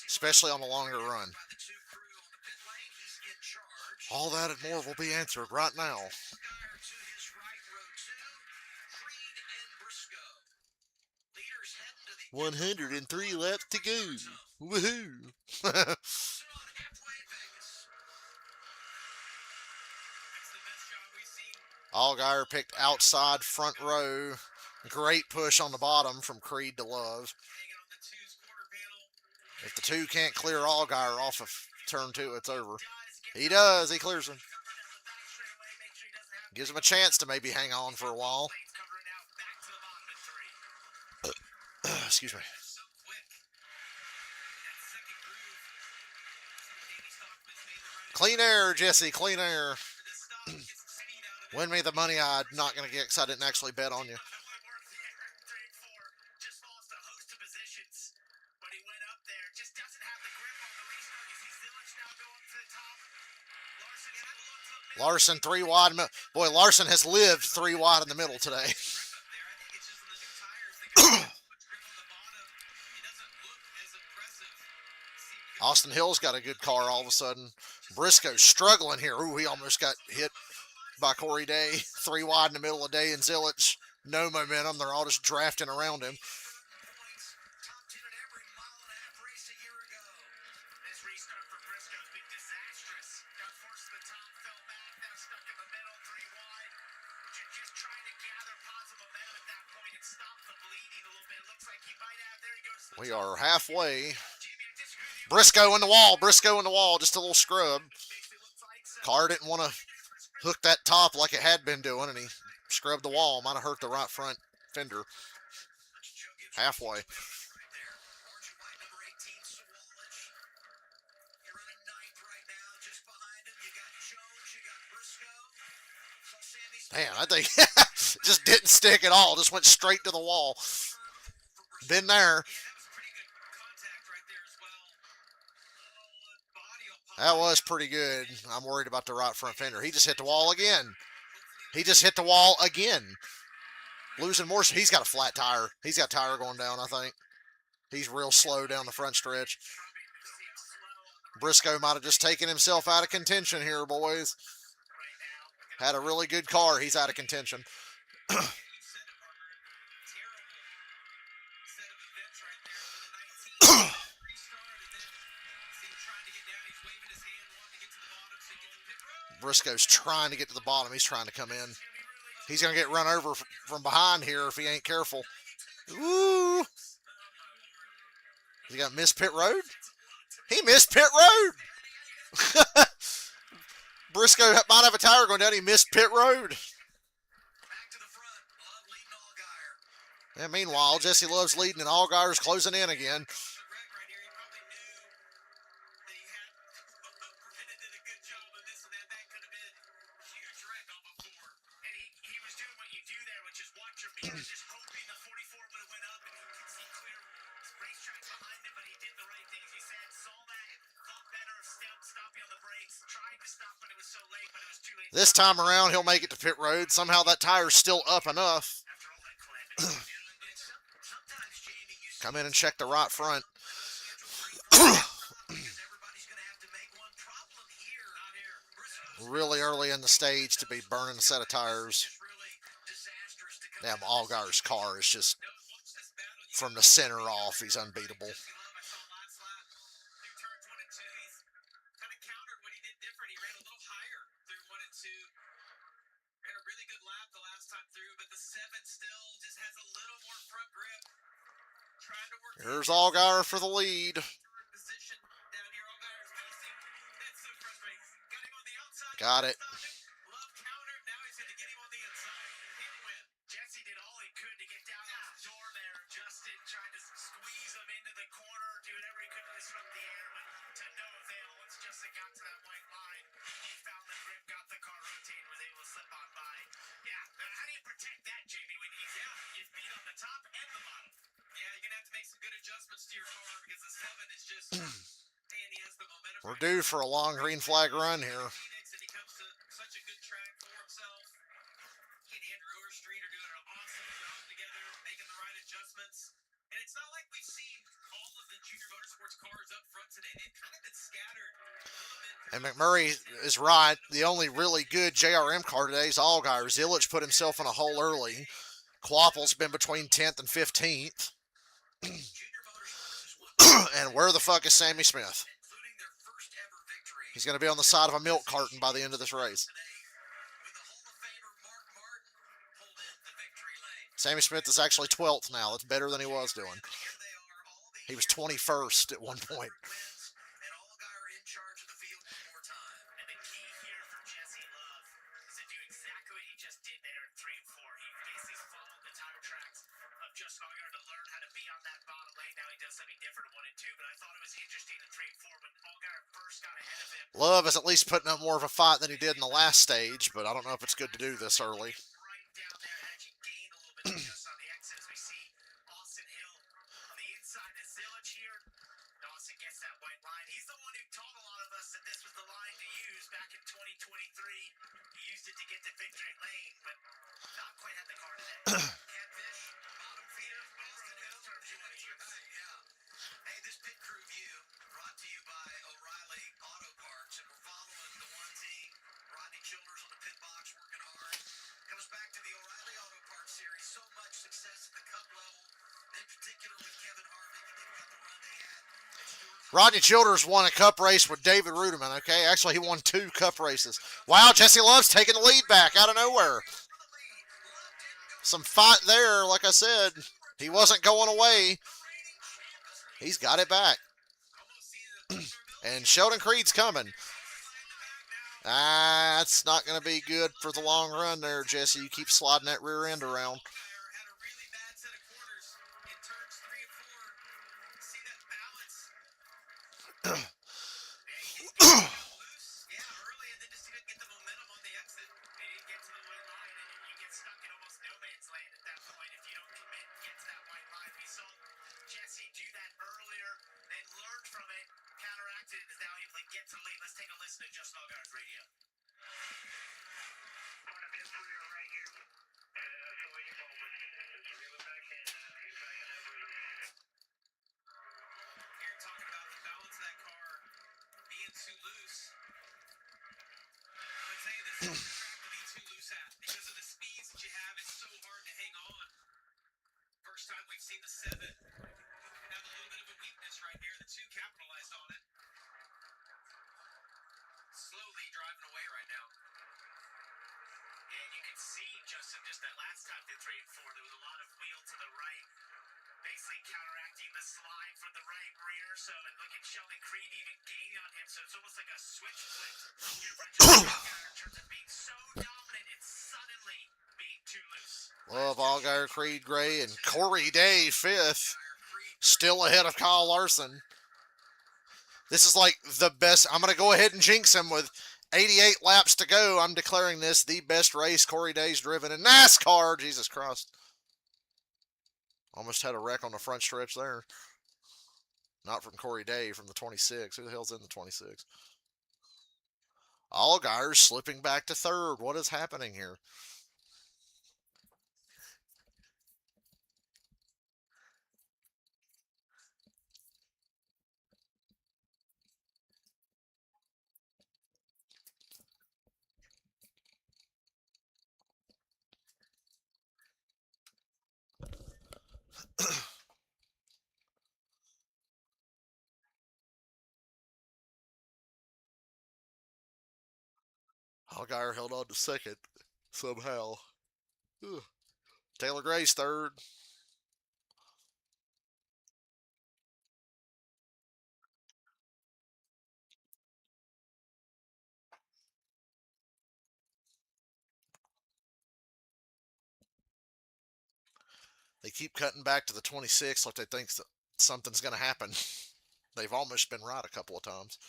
especially on the longer run? by the two crew on the pit lane, he's in charge. All that and more will be answered right now. Allgaier to his right, row 2, Creed and Briscoe. Leaders heading to the 103 laps to go. Woohoo! on halfway Vegas. That's the best job we've seen. Allgaier picked outside front row. Great push on the bottom from Creed to Love. Hanging on the two's quarter panel. If the two can't clear Allgaier off of turn 2, it's over. Does He does. He clears him. comes down the back straightaway, make sure he doesn't have Gives him a chance to maybe hang on for a while. lanes covering out back to the bottom at 3. Excuse me. So quick. That second groove. Danny Stockman's made the right Clean air, Jesse. Clean air. for this stop. Gets the speed out of it. Win me the money I'm not going to get because I didn't actually bet on you. But it wasn't worth it. 3 and 4. Just lost a host of positions. But he went up there. Just doesn't have the grip on the restart. You see Zilic now going to the top. Larson had to look to the middle. Larson 3 wide. Boy, Larson has lived 3 wide in the middle today. Grip up there. I think it's just the new tires. They got so much grip on the bottom. He doesn't look as impressive. See, Austin Hill's got a good car all of a sudden. Briscoe's struggling here. Ooh, he almost got hit by Corey Day. 3 wide in the middle of Day and Zilic. No momentum. They're all just drafting around him. points. Top 10 in every mile-and-a-half race a year ago. this restart for Briscoe's been disastrous. Got forced to the top, fell back, now stuck in the middle, 3 wide. Just trying to gather positive momentum at that point and stop the bleeding a little bit. Looks like he might have. There he goes. To the We top. are halfway. Jamie, I disagree with you. Briscoe in the wall. Briscoe in the wall. Just a little scrub. Basically looks like so. Car didn't want to hook that top like it had been doing, and he scrubbed the wall. Might have hurt the right front fender. Halfway. Right there. Orange and white, number 18, Sawallich. You're running 9th right now. Just behind him, you got Jones, you got Briscoe. So Sammy's Man, I think just didn't stick at all. Just went straight to the wall. Been there. Yeah, that was pretty good contact right there as well. Oh, body will pop That out. was pretty good. I'm worried about the right front fender. He just hit the wall again. He just hit the wall again. Losing more. He's got a flat tire. He's got tire going down, I think. He's real slow down the front stretch. Briscoe might have just taken himself out of contention here, boys. Had a really good car. He's out of contention. Briscoe's trying to get to the bottom. He's trying to come in. He's going to get run over from behind here if he ain't careful. Ooh. He got missed pit road? He missed pit road. Briscoe might have a tire going down. He missed pit road. back to the front. Love leading Allgaier. And meanwhile, Jesse Love's leading and Allgaier's closing in again. This time around, he'll make it to pit road. Somehow that tire's still up enough. Sometimes, Jamie, you see Come in and check the right front. everybody's going to have to make one problem here. Not here. Briscoe's Really early in the stage to be burning a set of tires. really disastrous to come Damn, out of this Allgaier's car is just from the center off. He's unbeatable. Here's Allgaier for the lead. Position down here. Allgaier facing. That's so frustrating. Got him on the outside. Got it. Stop him. Love countered. Now he's going to get him on the inside. Can't win. Jesse did all he could to get down that door there. Justin tried to squeeze him into the corner, do whatever he could to disrupt the air, but to no avail. Once Justin got to that white line, he found the grip, got the car rotating, was able to slip on by. Yeah, how do you protect that, Jamie, when he's beat on the top and the bottom? Yeah, you're going to have to make some good adjustments to your car because the 7 is just, man, he has the momentum. We're due for a long green flag run here. Phoenix, and he comes to such a good track for himself. He and Andrew Overstreet are doing an awesome job together, making the right adjustments. And it's not like we've seen all of the junior motorsports cars up front today. They've kind of been scattered a little bit. And McMurray is right. The only really good JRM car today is Allgaier. Zilich put himself in a hole early. Quapple's been between 10th and 15th. And where the fuck is Sammy Smith? Including their first ever victory. He's going to be on the side of a milk carton by the end of this race. Today, with the Hall of Famer Mark Martin pulled in the victory lane. Sammy Smith is actually 12th now. That's better than he was doing. Here they are, all these He was 21st at one point. wins, and Allgaier in charge of the field one more time. And the key here for Jesse Love is to do exactly what he just did there in 3 and 4. He basically followed the tire tracks of Justin Allgaier to learn how to be on that bottom lane. Now he does something different in 1 and 2, but I thought it was interesting in 3 and 4 when Allgaier first got ahead of him. Love is at least putting up more of a fight than he did in the last stage, but I don't know if it's good to do this early. Right down there, actually gained a little bit just on the exit as we see Austin Hill on the inside of Zilich here. Dawson gets that white line. He's the one who taught a lot of us that this was the line to use back in 2023. He used it to get to victory lane, but not quite had the car today. Catfish, bottom feeder, Austin Hill. Yeah. Hey, this pit crew view brought to you by O'Reilly Auto Parts, and we're following the one team. Rodney Childers on the pit box working hard. Comes back to the O'Reilly Auto Parts series. So much success at the cup level, in particular with Kevin Harvick. You think about the run they had. Rodney Childers won a cup race with David Ruderman, okay? Actually, he won 2 cup races. Wow, Jesse Love's taking the lead back out of nowhere. Some fight there, like I said. He wasn't going away. He's got it back. And Sheldon Creed's coming. That's not going to be good for the long run there, Jesse. You keep sliding that rear end around. Allgaier had a really bad set of corners in turns 3 and 4. See that balance? Loose, yeah, early, and then just didn't get the momentum on the exit. He didn't get to the white line, and you get stuck in almost no man's land at that point if you don't commit and get to that white line. We saw Jesse do that earlier, then learned from it, counteracted it, and is now able to get to the lead. Let's take a listen to Justin Allgaier's radio. On a bit for you right here. That's the way you fold it. Just reel it back in. Get back in that rhythm. Here talking about the balance of that car being too loose. I'm gonna tell you, this is the track to be too loose at because of the speeds that you have. It's so hard to hang on. First time we've seen the 7 have a little bit of a weakness right here. The 2 capitalized on it. Slowly driving away right now. And you can see, Justin, just that last time through 3 and 4, there was a lot of wheel to the right, basically counteracting the slide from the right rear. So, and look at Sheldon Creed even gaining on him. So it's almost like a switch flip here for Justin Allgaier in terms of being so dominant and suddenly being too loose. Love Allgaier, Creed, Gray, and Corey Day 5th. Still ahead of Kyle Larson. This is like the best. I'm going to go ahead and jinx him with 88 laps to go. I'm declaring this the best race Corey Day's driven in NASCAR. Jesus Christ. Almost had a wreck on the front stretch there. Not from Corey Day, from the 26. Who the hell's in the 26? Allgaier slipping back to 3rd. What is happening here? Allgaier held on to 2nd somehow. Ugh. Taylor Gray's 3rd. They keep cutting back to the 26 like they think that something's going to happen. They've almost been right a couple of times.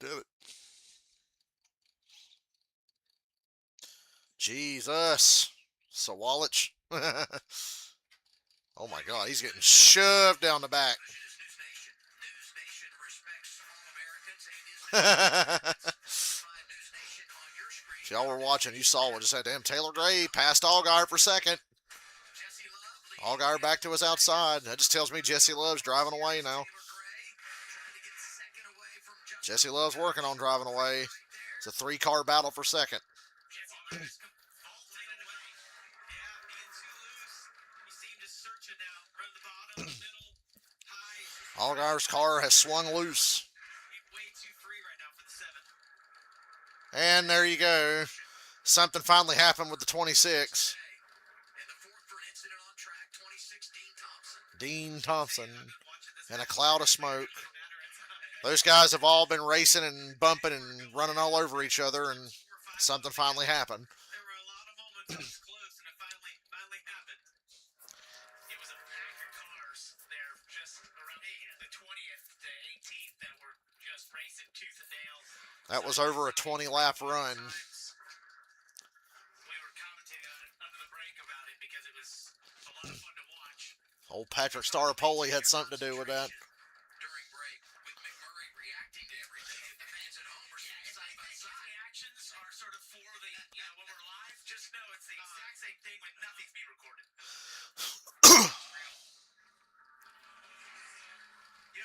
Do it. Jesus. Sawalich. Oh my God, he's getting shoved down the back. If y'all were watching, you saw what just said. Damn, Taylor Gray passed Allgaier for second. Allgaier back to his outside. That just tells me Jesse Love's driving away now. Jesse Love's working on driving away. It's a 3-car battle for second. Allgaier's car has swung loose. And there you go. Something finally happened with the 26. Dean Thompson. And a cloud of smoke. Those guys have all been racing and bumping and running all over each other, and something finally happened. There were a lot of moments it was close, and it finally happened. It was a pack of cars there just around the 20th to 18th that were just racing tooth and nail. That was over a 20-lap run. We were commentating on it under the break about it because it was a lot of fun to watch. Old Patrick Staropoli had something to do with that. During break, with McMurray reacting to everything, the fans at home are sitting side by side. Reactions are sort of for the, when we're live, just know it's the exact same thing when nothing's being recorded.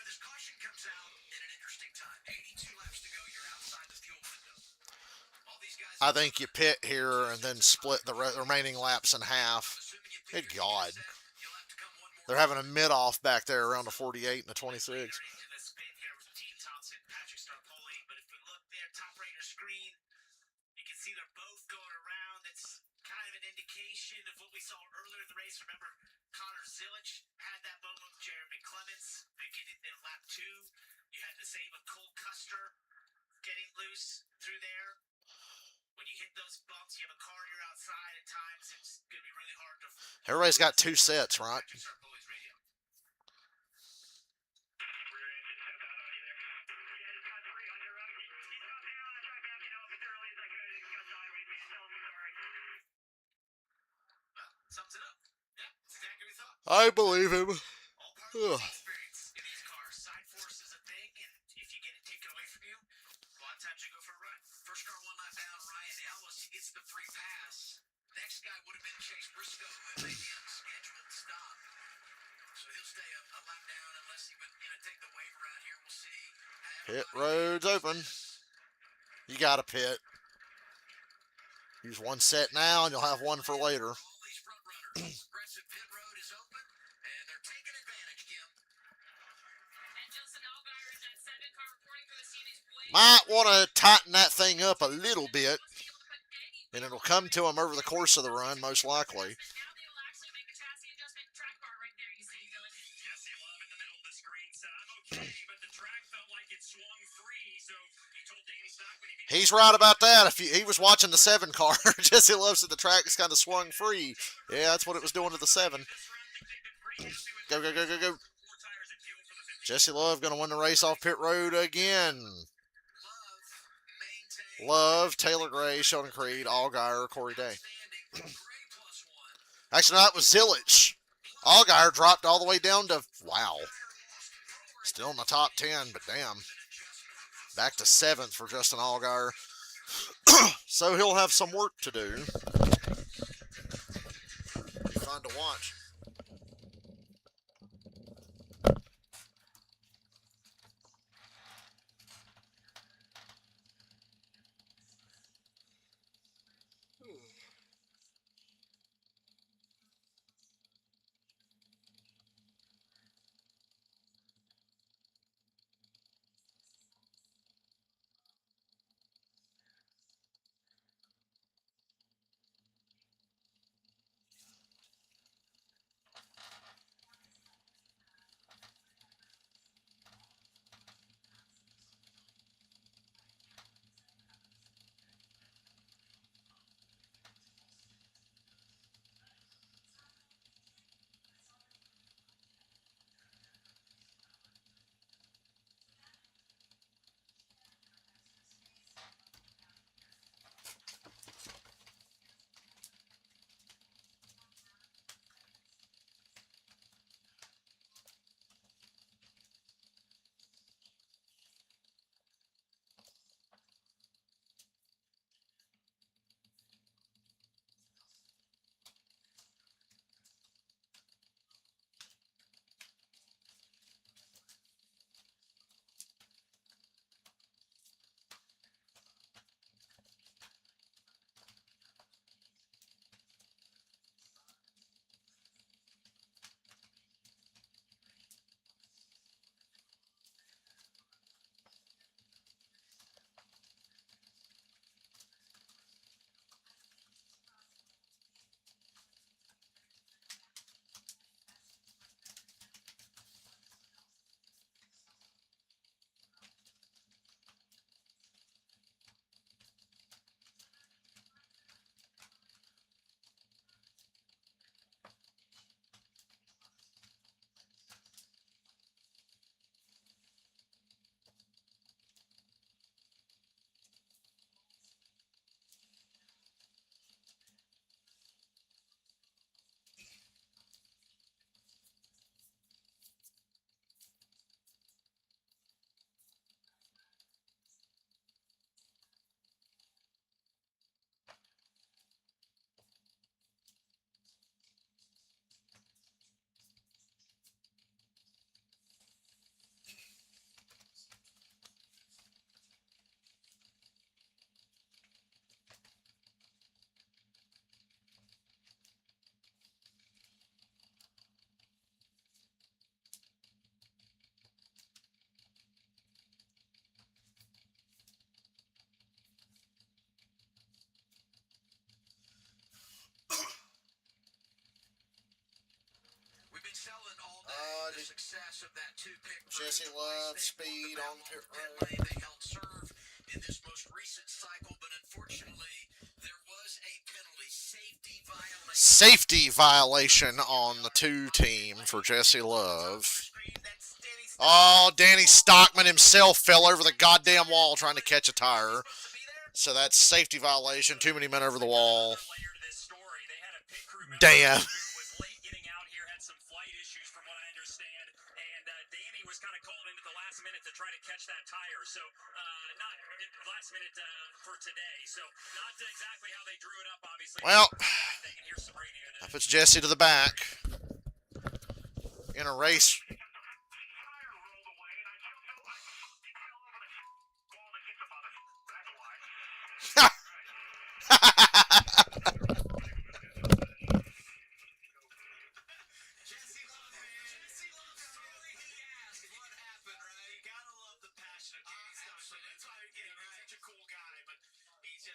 This caution comes out at an interesting time. 82 laps to go, you're outside the fuel window. All these guys. I think you pit here and then split the remaining laps in half. Good God. They're having a mid-off back there around the 48 and the 26. Dean Thompson, Patrick Starpoli, but if we look there, top right your screen, you can see they're both going around. That's kind of an indication of what we saw earlier in the race. Remember, Connor Zilich had that moment with Jeremy Clements beginning in lap 2. You had the same with Cole Custer getting loose through there. When you hit those bumps, you have a car, you're outside at times. It's going to be really hard to. Everybody's got 2 sets, right? Sums it up. Yeah, that's exactly what we thought. I believe him. All part of the experience in these cars. Side force is a thing, and if you get it taken away from you, a lot of times you go for a run. First car one lap down, Ryan Ellis. He gets the free pass. Next guy would have been Chase Briscoe, who had made the unscheduled stop. So he'll stay a lap down unless he would take the waiver out here. We'll see. Pit road's open. You got to pit. Use one set now, and you'll have one for later. All these front runners. Progressive pit road is open, and they're taking advantage, Kim. And Justin Allgaier is at 7 car reporting for the scene. He's way Might want to tighten that thing up a little bit, and it'll come to him over the course of the run, most likely. Now they will actually make a chassis adjustment. Track bar right there. You see, going. Jesse Love in the middle of the screen said, I'm okay, but the track felt like it swung free, so he told Danny Stockman if he He's right about that. If he was watching the 7 car, Jesse Love said the track is kind of swung free. Yeah, that's what it was doing to the 7. Go, go, go, go, go. Jesse Love going to win the race off pit road again. Love Love, Taylor Gray, Sheldon Creed, Allgaier, Corey Day. Actually, no, that was Zillage. Allgaier dropped all the way down to, wow. Still in the top 10, but damn. Back to 7th for Justin Allgaier. So he'll have some work to do. Be fun to watch. We've been selling all day the success of that two-pick. Jesse Love, speed on pit road. They held serve in this most recent cycle, but unfortunately, there was a penalty Safety violation on the 2 team for Jesse Love. Oh, Danny Stockman himself fell over the goddamn wall trying to catch a tire. So that's safety violation. Too many men over the wall. Damn. To try to catch that tire, so not last minute for today, so not exactly how they drew it up, obviously. Well, that puts Jesse to the back in a race.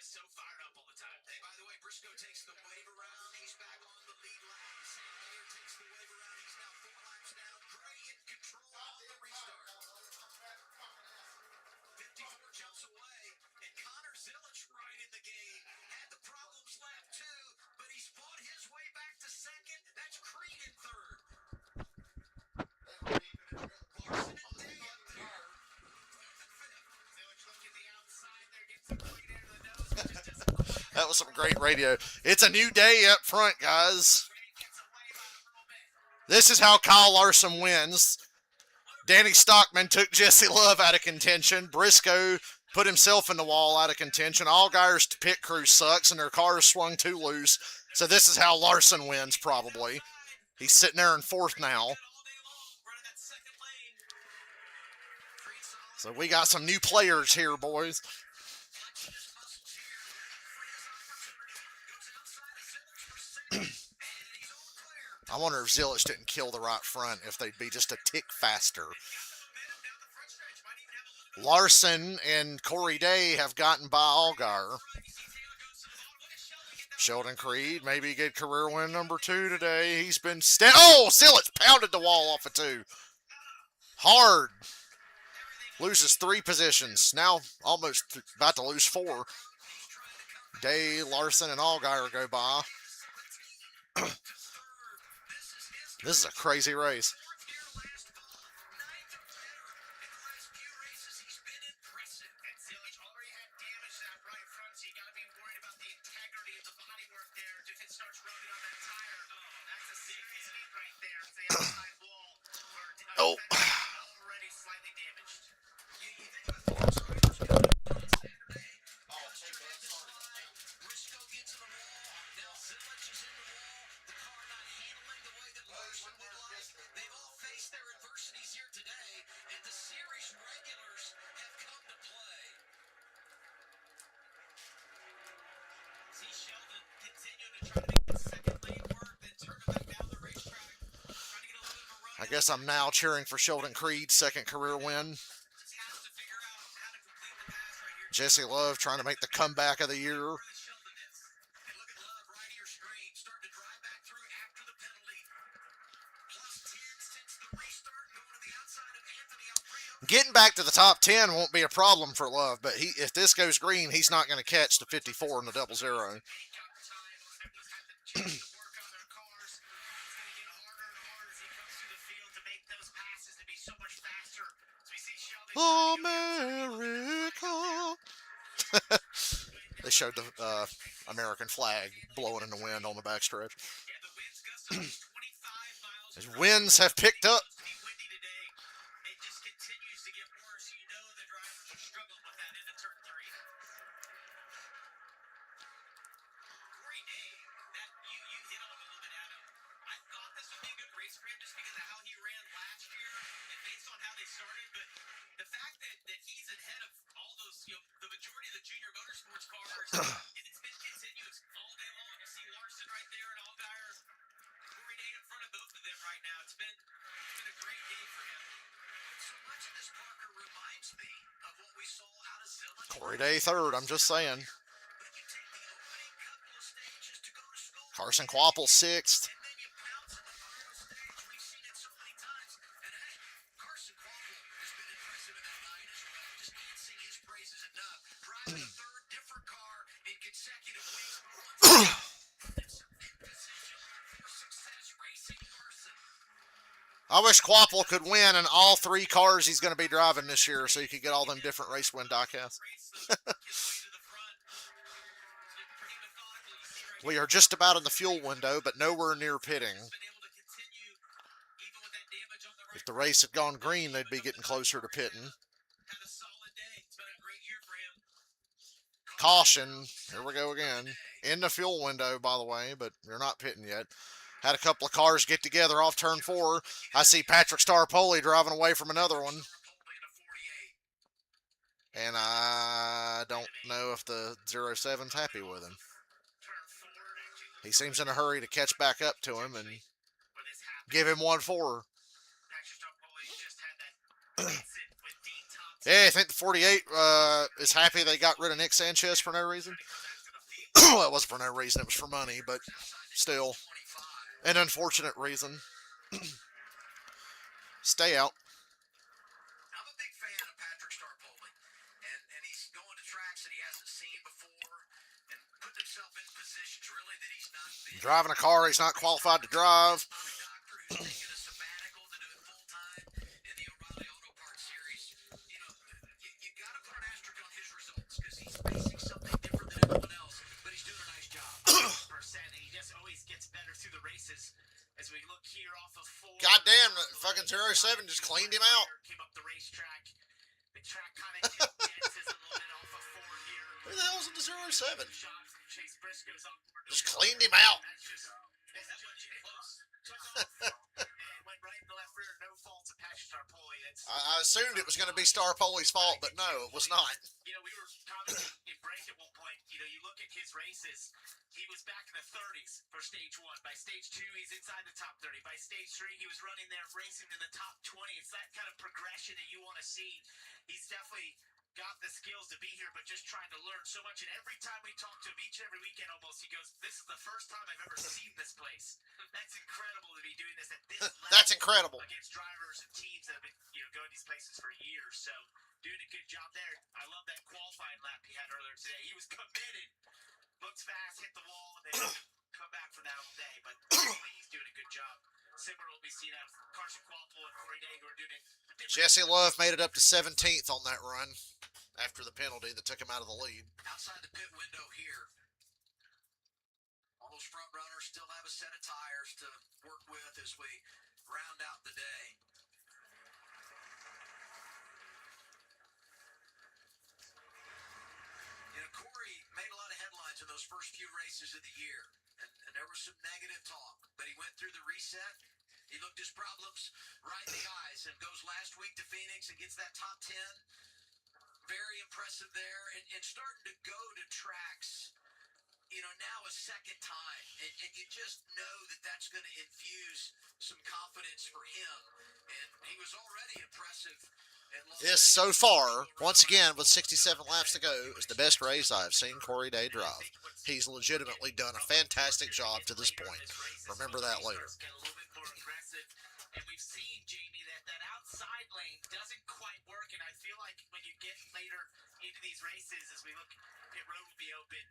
So fired up all the time. Hey, by the way, Briscoe takes the wave around. He's back on the lead lap. Sam Mayer takes the wave around. He's now 4 laps down. Gray in control on the restart. 54 jumps away. And Connor Zillich right in the game. Had the problems lap 2, but he's fought his way back to second. That's Creed in third. Larson and Day up there. Fourth and fifth. Zillich looking the outside there. Gets the Creed in. was some great radio. It's a new day up front, guys. This is how Kyle Larson wins. Danny Stockman took Jesse Love out of contention. Briscoe put himself in the wall out of contention. Allgaier's pit crew sucks, and their cars swung too loose. So this is how Larson wins, probably. He's sitting there in fourth now. So we got some new players here, boys. I wonder if Zilich didn't kill the right front, if they'd be just a tick faster. Larson and Corey Day have gotten by Allgaier. Sheldon Creed, maybe get career win number 2 today. He's been Zilich pounded the wall off of 2. Hard. Loses 3 positions. Now almost about to lose 4. Day, Larson, and Allgaier go by. This is a crazy race. Oh. They've all faced their adversities here today, and the series regulars have come to play. See Sheldon continuing to try to make the second lane work, then turn it back down the racetrack. Trying to get a little bit of a run. I guess I'm now cheering for Sheldon Creed's second career win. Just has to figure out how to complete the pass right here. Jesse Love trying to make the comeback of the year. And look at Love right here, screen, starting to drive back through after the penalty. Plus 10 since the restart, going to the outside of Anthony Alfredo. Getting back to the top 10 won't be a problem for Love, but if this goes green, he's not going to catch the 54 in the 0-0. America. They showed the American flag blowing in the wind on the backstretch. His winds have picked up. It just continues to get worse. You know the drivers are struggling with that into turn 3. Corey Day, that you hit on him a little bit, Adam. I thought this would be a good race for him just because of how he ran last year and based on how they started. But the fact that he's ahead of all those, the majority of the junior motorsports cars, and it's been continuous all day long. You see Larson right there and Allgaier. Corey Day in front of both of them right now. It's been a great day for him. So much of this, Parker, reminds me of what we saw out of Zilich. Corey Day third, I'm just saying. But you take the opening couple of stages to go to school. Carson Quapple sixth. And then you pounce on the final stage. We've seen it so many times. And hey, Carson Quapple has been impressive in that line as well. Just can't sing his praises enough. Driving a third different car in consecutive weeks. I wish Quapple could win in all 3 cars he's going to be driving this year so he could get all them different race win diecasts. We are just about in the fuel window, but nowhere near pitting. If the race had gone green, they'd be getting closer to pitting. Caution. Here we go again. In the fuel window, by the way, but you're not pitting yet. Had a couple of cars get together off turn 4. I see Patrick Starpoli driving away from another one. And I don't know if the 07's happy with him. He seems in a hurry to catch back up to him and give him 1-4. Yeah, I think the 48 is happy they got rid of Nick Sanchez for no reason. Well, it wasn't for no reason. It was for money, but still an unfortunate reason. Stay out. I'm a big fan of Patrick Starpoli, and he's going to tracks that he hasn't seen before and putting himself in positions really that he's not been. Driving a car he's not qualified to drive. Doctor who's taking a sabbatical to do it full time in the O'Reilly Auto Parts series. You know, you got to put an asterisk on his results because he's facing something different than everyone else, but he's doing a 007 just cleaned him out. Came up the racetrack. The track kind of dances a little bit off of four here. Who the hell's in the 007? Shots from Chase Briscoe's on board. Just cleaned him out. That's just close. Took off and went right in the left rear. No fault to Patrick Starpoli. I assumed it was going to be Starpoli's fault, but no, it was not. You know, we were commenting in break at one point. You know, you look at his races. He was back in the 30s for stage 1. By stage 2, he's inside the top 30. By stage 3, he was running there racing in the top 20. It's that kind of progression that you want to see. He's definitely got the skills to be here, but just trying to learn so much. And every time we talk to him, each and every weekend almost, he goes, "This is the first time I've ever seen this place." That's incredible to be doing this at this level. That's incredible. Against drivers and teams that have been, going these places for years. So doing a good job there. I love that qualifying lap he had earlier today. He was committed, looks fast, hit the wall, and then come back for that all day. But he's doing a good job. Similar to what we've seen out of Carson Quapple and Corey Day, who are doing it. Jesse Love made it up to 17th on that run after the penalty that took him out of the lead. Outside the pit window here. All those front runners still have a set of tires to work with as we round out the day. You know, Corey made a lot of headlines in those first few races of the year, and there was some negative talk, but he went through the reset. He looked his problems right in the eyes and goes last week to Phoenix and gets that top 10. Very impressive there, and starting to go to tracks, now a second time, and you just know that that's going to infuse some confidence for him, and he was already impressive. This, so far, once again, with 67 laps to go, is the best race I've seen Corey Day drive. He's legitimately done a fantastic job to this point. Remember that later. And we've seen, Jamie, that outside lane doesn't quite work, and I feel like when you get later into these races, as we look, pit road will be open.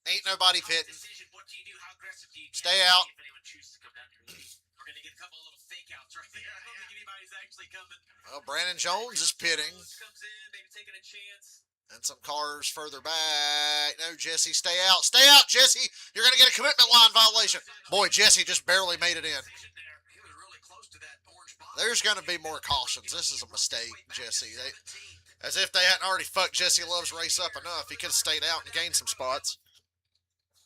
Ain't nobody pitting. Decision, what do you do? How aggressive do you get? Stay out. If anyone chooses to come down here. We're going to get a couple of little fake outs right there. I don't think anybody's actually coming. Well, Brandon Jones is pitting. Comes in, maybe taking a chance. And some cars further back. No, Jesse, stay out. Stay out, Jesse. You're going to get a commitment line violation. Boy, Jesse just barely made it in. He was really close to that orange box. There's going to be more cautions. This is a mistake, Jesse. As if they hadn't already fucked Jesse Love's race up enough. He could have stayed out and gained some spots.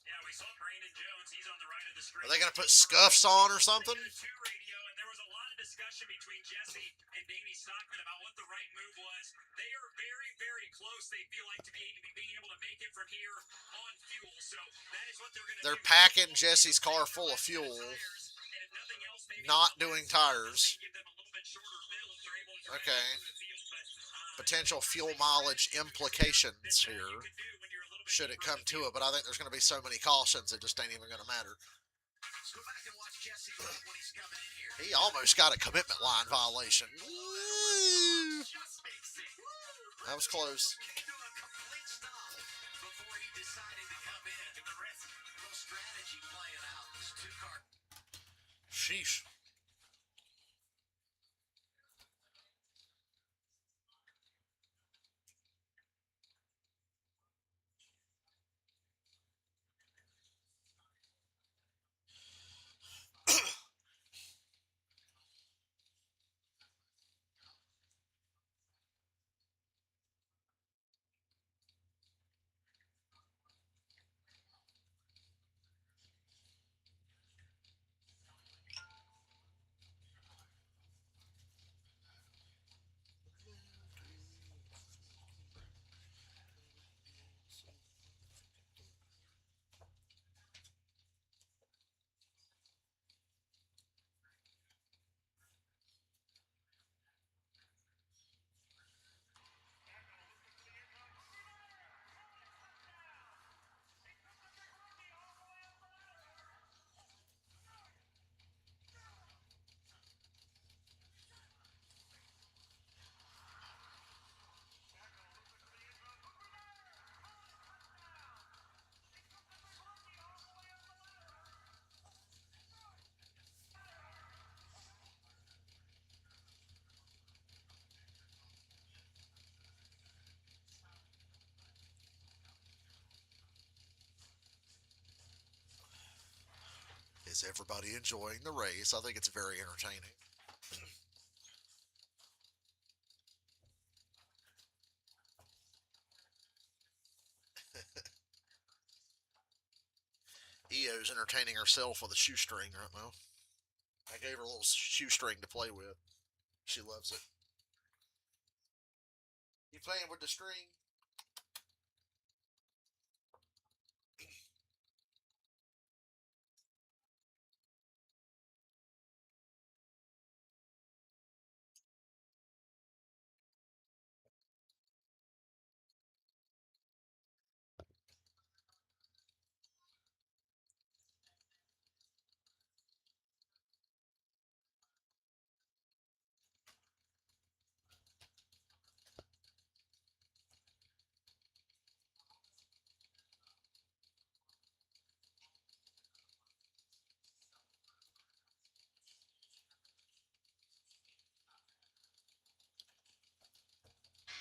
Yeah, we saw Brandon Jones. He's on the right of the screen. Are they going to put scuffs on or something? Radio, and there was a lot of discussion between Jesse and Davey Stockman about what the right move was. They are very, very close. They feel like to being able to make it from here on fuel. So that is what they're going to do. They're packing Jesse's car full of fuel, not doing tires. Okay. Potential fuel mileage implications here, should it come to it, but I think there's going to be so many cautions it just ain't even going to matter. Let's go back and watch Jesse when he's coming in here. He almost got a commitment line violation. Woo! That was close. Came to a complete stop before he decided to come in. And the rest, a little strategy playing out. This two-car. Sheesh. Is everybody enjoying the race? I think it's very entertaining. EO's entertaining herself with a shoestring right now. I gave her a little shoestring to play with. She loves it. You playing with the string?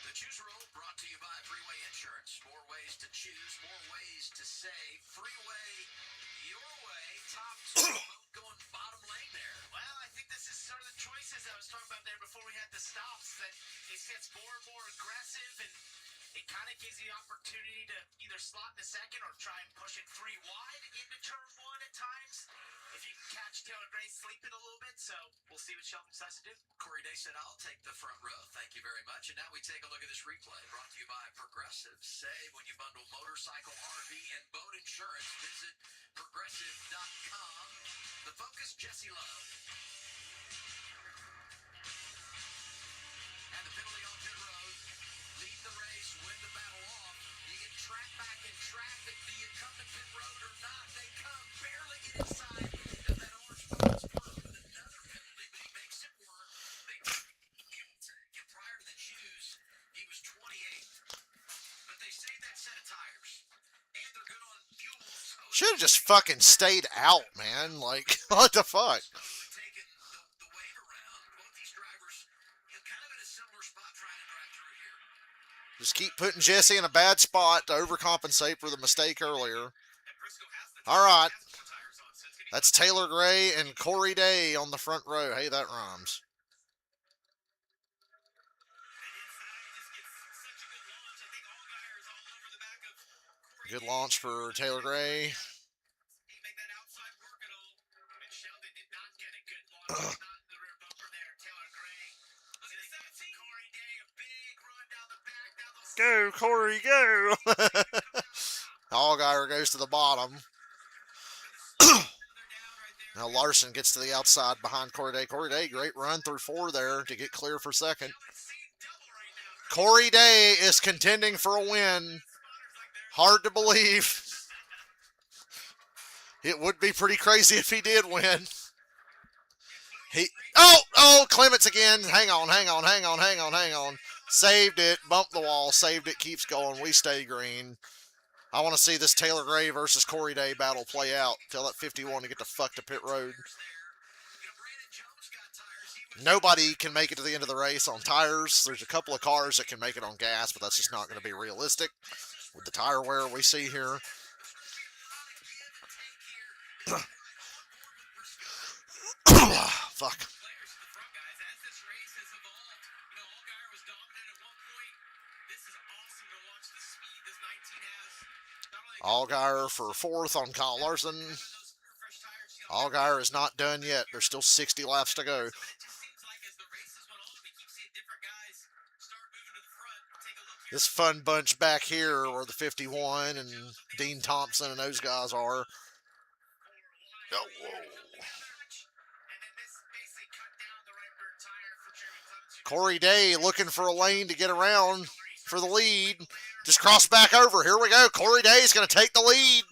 The Choose Roll brought to you by Freeway Insurance. More ways to choose, more ways to save. Freeway, your way. Top two, both going bottom lane there. Well, I think this is sort of the choices I was talking about there before we had the stops, that it gets more and more aggressive, and it kind of gives you the opportunity to either slot in the second or try and push it three wide into turn one at times. If you can catch Taylor Gray sleeping a little bit, so we'll see what Sheldon decides to do. Corey Day said, I'll take the front row. Thank you very much. And now we take a look at this replay brought to you by Progressive. Save when you bundle motorcycle, RV, and boat insurance. Visit progressive.com. The Focus, Jesse Love. And the penalty on pit road. Lead the race, win the battle off. You get tracked back in traffic. Do you come to pit road or not? They come, barely get inside. And that orange box part with another penalty, but he makes it work. They and prior to the choose, he was 28th. But they saved that set of tires. And they're good on fuel, so Should have just fucking stayed out, man. Like, what the fuck? taking the wave around. Both these drivers, kind of in a similar spot trying to drive through here. Just keep putting Jesse in a bad spot to overcompensate for the mistake earlier. All right. That's Taylor Gray and Corey Day on the front row. Hey, that rhymes. Good launch for Taylor Gray. Go, Corey, go! Allgaier goes to the bottom. Now Larson gets to the outside behind Corey Day. Corey Day, great run through four there to get clear for second. Corey Day is contending for a win. Hard to believe. It would be pretty crazy if he did win. Clements again. Hang on. Saved it, bumped the wall, saved it, keeps going. We stay green. I want to see this Taylor Gray versus Corey Day battle play out. Tell that 51 to get the fuck to pit road. Nobody can make it to the end of the race on tires. There's a couple of cars that can make it on gas, but that's just not going to be realistic with the tire wear we see here. Fuck. Allgaier for fourth on Kyle Larson. Allgaier is not done yet. There's still 60 laps to go. This fun bunch back here where the 51 and Dean Thompson and those guys are. Oh, whoa. Corey Day looking for a lane to get around for the lead. Just cross back over. Here we go. Corey Day is going to take the lead.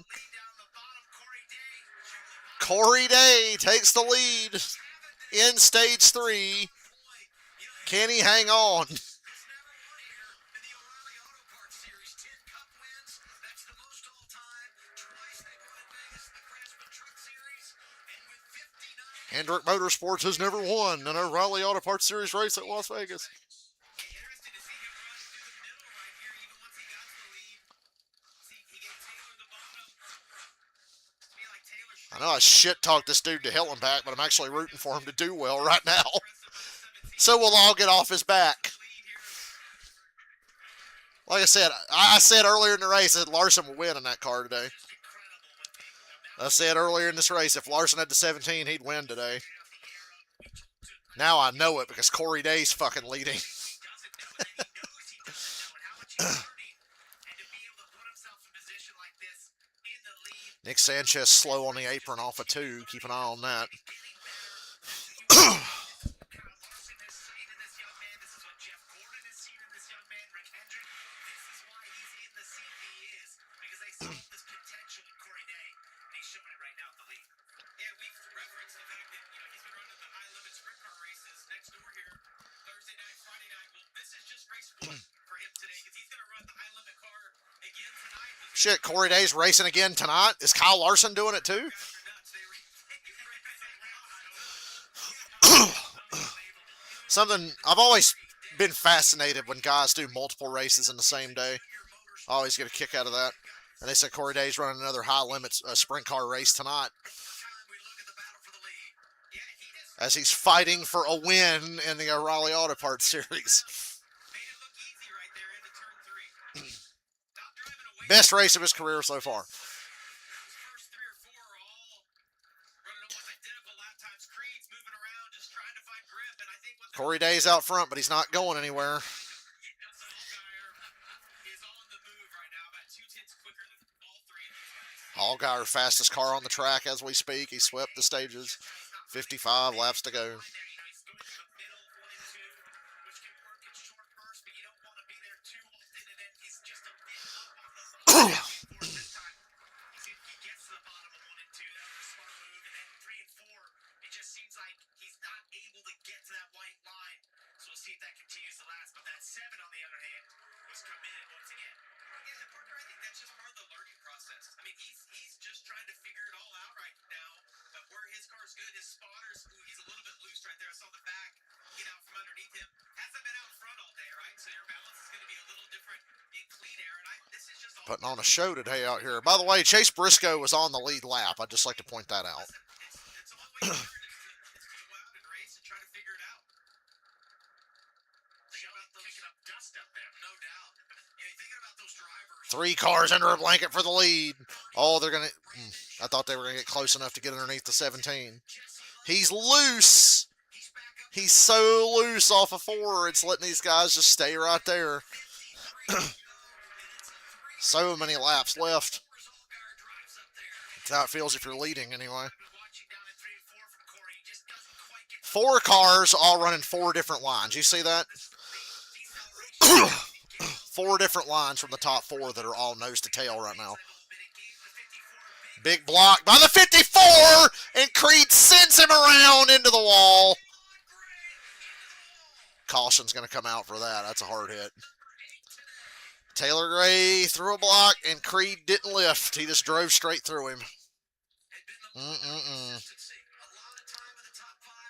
Corey Day takes the lead in stage 3. Can he hang on? Hendrick Motorsports has never won an O'Reilly Auto Parts Series race at Las Vegas. I know I shit-talked this dude to hell and back, but I'm actually rooting for him to do well right now. So we'll all get off his back. Like I said earlier in the race that Larson will win in that car today. I said earlier in this race, if Larson had the 17, he'd win today. Now I know it because Corey Day's fucking leading. Nick Sanchez slow on the apron off of 2. Keep an eye on that. Shit, Corey Day's racing again tonight. Is Kyle Larson doing it too? Something I've always been fascinated when guys do multiple races in the same day. I always get a kick out of that. And they said Corey Day's running another high limits sprint car race tonight, as he's fighting for a win in the Raleigh Auto Parts Series. Best race of his career so far. Corey Day's out front, but he's not going anywhere. Allgaier, fastest car on the track as we speak. He swept the stages. 55 laps to go. Putting on a show today out here. By the way, Chase Briscoe was on the lead lap. I'd just like to point that out. 3 cars under a blanket for the lead. Oh, they're going to... I thought they were going to get close enough to get underneath the 17. He's loose. He's so loose off of 4. It's letting these guys just stay right there. So many laps left. That's how it feels if you're leading, anyway. 4 cars all running 4 different lines. You see that? 4 different lines from the top 4 that are all nose to tail right now. Big block by the 54, and Creed sends him around into the wall. Caution's going to come out for that. That's a hard hit. Taylor Gray threw a block, and Creed didn't lift. He just drove straight through him.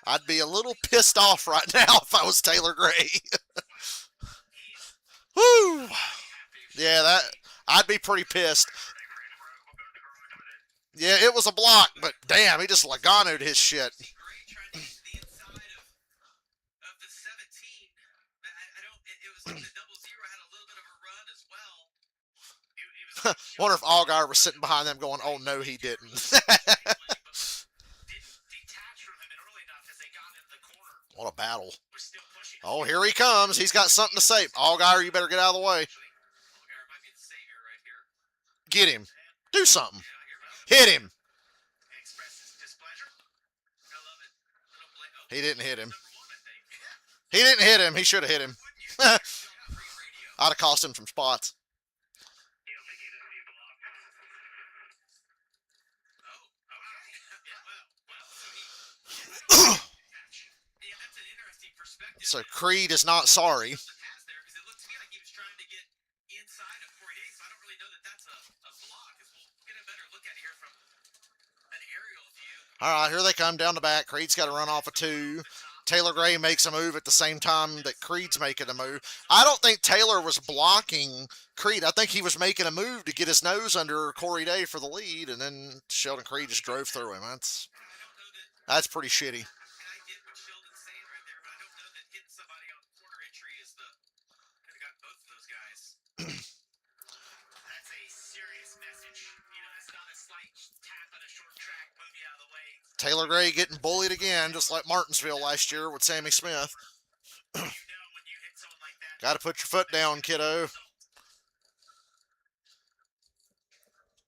I'd be a little pissed off right now if I was Taylor Gray. Woo! Yeah, I'd be pretty pissed. Yeah, it was a block, but damn, he just Logano'd his shit. Wonder if Allgaier was sitting behind them going, oh no, he didn't. What a battle. Oh, here he comes. He's got something to say. Allgaier, you better get out of the way. Get him. Do something. Hit him. He didn't hit him. He didn't hit him. He should have hit him. I'd have cost him some spots. So Creed is not sorry. All right, here they come down the back. Creed's got to run off a 2. Taylor Gray makes a move at the same time that Creed's making a move. I don't think Taylor was blocking Creed. I think he was making a move to get his nose under Corey Day for the lead, and then Sheldon Creed just drove through him. That's pretty shitty. Taylor Gray getting bullied again, just like Martinsville last year with Sammy Smith. You know when you hit someone like that. Got to put your foot down, kiddo.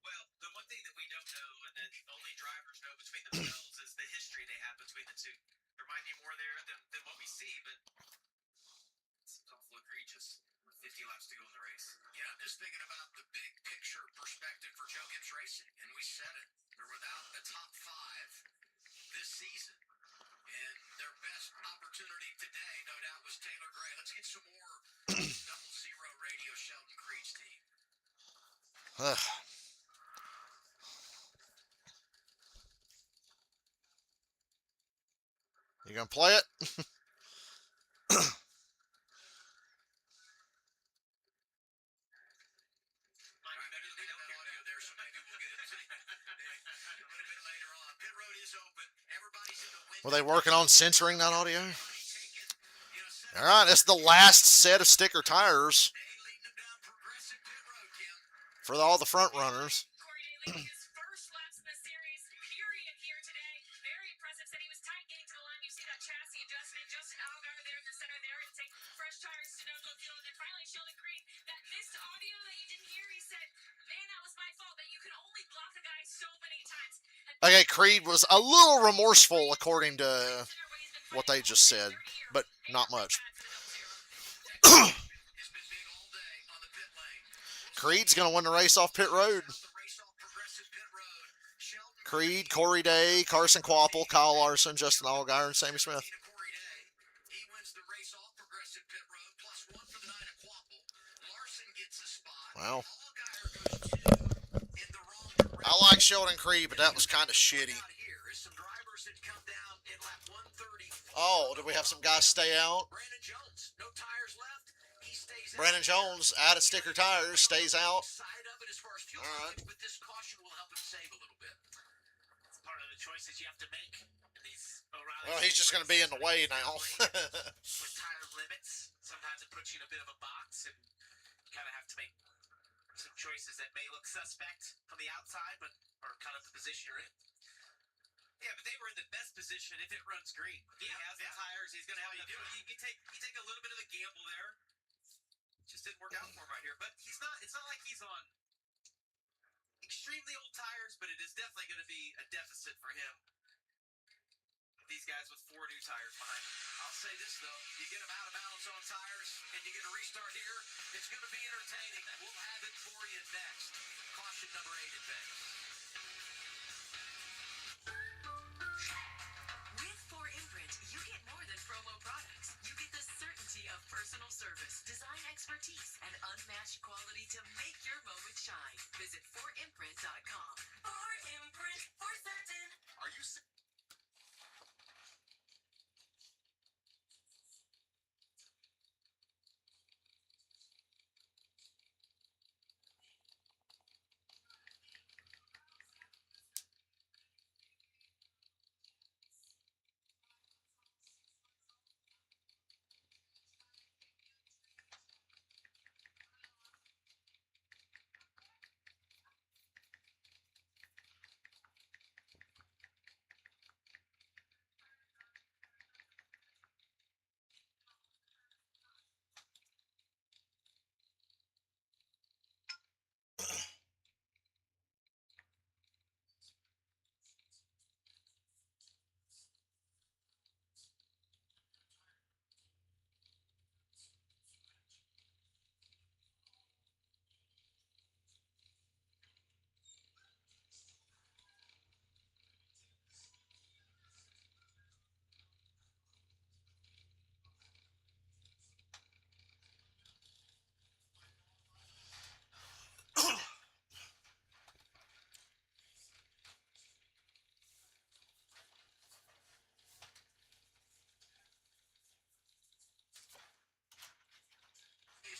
Well, the one thing that we don't know, and that only drivers know between themselves, is the history they have between the two. There might be more there than what we see, but it's awful egregious. 50 laps to go in the race. Yeah, I'm just thinking about the big picture perspective for Joe Gibbs Racing, and we said it. They're without a top 5 this season. And their best opportunity today, no doubt, was Taylor Gray. Let's get some more 00 Radio Sheldon Creed's team. You gonna play it? Were they working on censoring that audio? All right, that's the last set of sticker tires for all the front runners. Corey Day leading his first laps in the series, period, here today. Very impressive. Said he was tight getting to the line. You see that chassis adjustment. Justin Allgaier there in the center there to take fresh tires to no-go field. And then finally, Sheldon Creed, that missed audio that you didn't hear, he said, man, that was my fault, that you can only block a guy so many times. Okay, Creed was a little remorseful according to what they just said, but not much. Creed's going to win the race off pit road. Creed, Corey Day, Carson Quapple, Kyle Larson, Justin Allgaier, and Sammy Smith. He wins the race off progressive pit road, +1 for the 9 at Quapple. Larson gets a spot. Wow. Allgaier goes 2 in the wrong direction. I like Sheldon Creed, but that was kind of shitty. Here is some drivers that come down in lap 130. Oh, did we have some guys stay out? Brandon Jones, no tires left. He stays out. Brandon Jones, out of sticker tires, stays out. Side of it as far as fuel All right. mileage, but this caution will help him save a little bit. It's part of the choices you have to make in these O'Reilly. Well, he's just going to be in the way now. With tire limits, sometimes it puts you in a bit of a box, and you kind of have to make some choices that may look suspect from the outside, but are kind of the position you're in. Yeah, but they were in the best position if it runs green. He has the tires. He's going to have you do it. You take a little bit of a gamble there. Just didn't work out for him right here. But he's not. It's not like he's on extremely old tires, but it is definitely going to be a deficit for him. These guys with 4 new tires behind him. I'll say this, though. You get him out of balance on tires, and you get a restart here, it's going to be entertaining. We'll have it for you next. Caution number 8 in Vegas. With 4imprint, you get more than promo products. You get the certainty of personal service, design expertise, and unmatched quality to make your moment shine. Visit 4imprint.com. 4imprint, for certain. Are you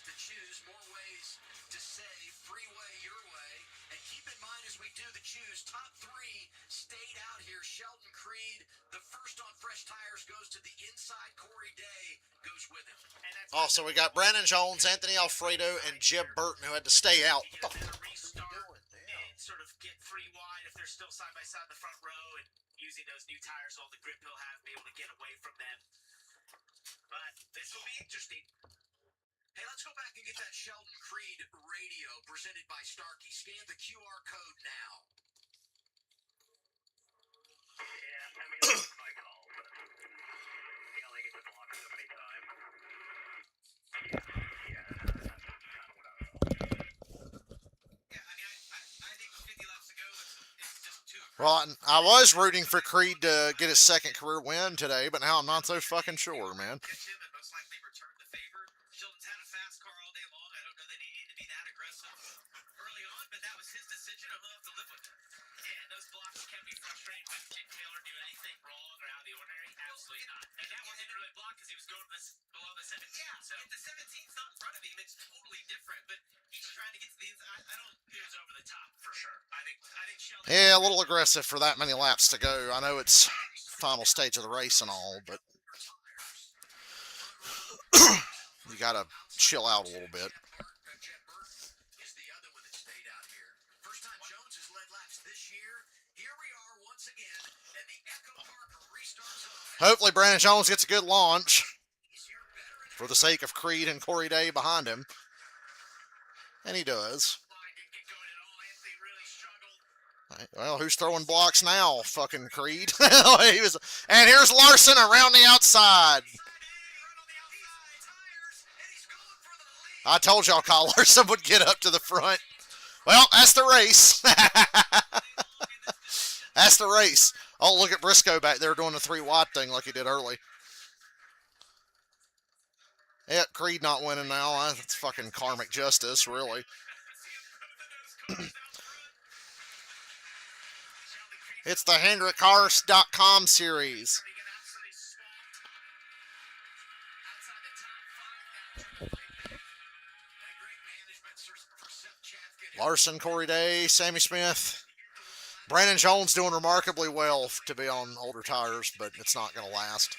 to choose, more ways to save, freeway your way, and keep in mind as we do the choose, top 3 stayed out here. Sheldon Creed, the first on fresh tires, goes to the inside. Corey Day goes with him. Oh, so we got Brandon Jones, Anthony Alfredo, and Jeb Burton who had to stay out. What the Get a restart in sort of get free wide if they're still side by side in the front row, and using those new tires, all the grip he'll have, be able to get away from them. But this will be interesting. Hey, let's go back and get that Sheldon Creed radio presented by Starkey. Scan the QR code now. Yeah, I mean, that's my call, but he only gets to block so many times. Yeah, that's kind of what I felt. Yeah, I mean, I think with 50 laps to go, it's just too Well, I was rooting for Creed to get his second career win today, but now I'm not so fucking sure, man. catch him and most likely return the favor. Sheldon's had a fast car all day long. I don't know that he needed to be that aggressive early on, but that was his decision, and we'll have to live with it. And those blocks can be frustrating, but did Taylor do anything wrong or out of the ordinary? Absolutely not. And that wasn't really blocked because he was going below the 17. Yeah, so if the 17's not in front of him, it's totally different. But he's trying to get to the inside. I don't think it was over the top for sure. I think Sheldon. Yeah, a little aggressive for that many laps to go. I know it's final stage of the race and all, but you gotta chill out a little bit. Jet Burton is the other one that stayed out here. First time Jones has led laps this year. Here we are once again, and the Echo Park restarts up. Hopefully Brandon Jones gets a good launch for the sake of Creed and Corey Day behind him. And he does. Well, who's throwing blocks now? Fucking Creed. And here's Larson around the outside. I told y'all Kyle Larson would get up to the front. Well, that's the race. That's the race. Oh, look at Briscoe back there doing the 3 wide thing like he did early. Yep, Creed not winning now. That's fucking karmic justice, really. It's the HendrickCars.com series. Larson, Corey Day, Sammy Smith. Brandon Jones doing remarkably well to be on older tires, but it's not going to last.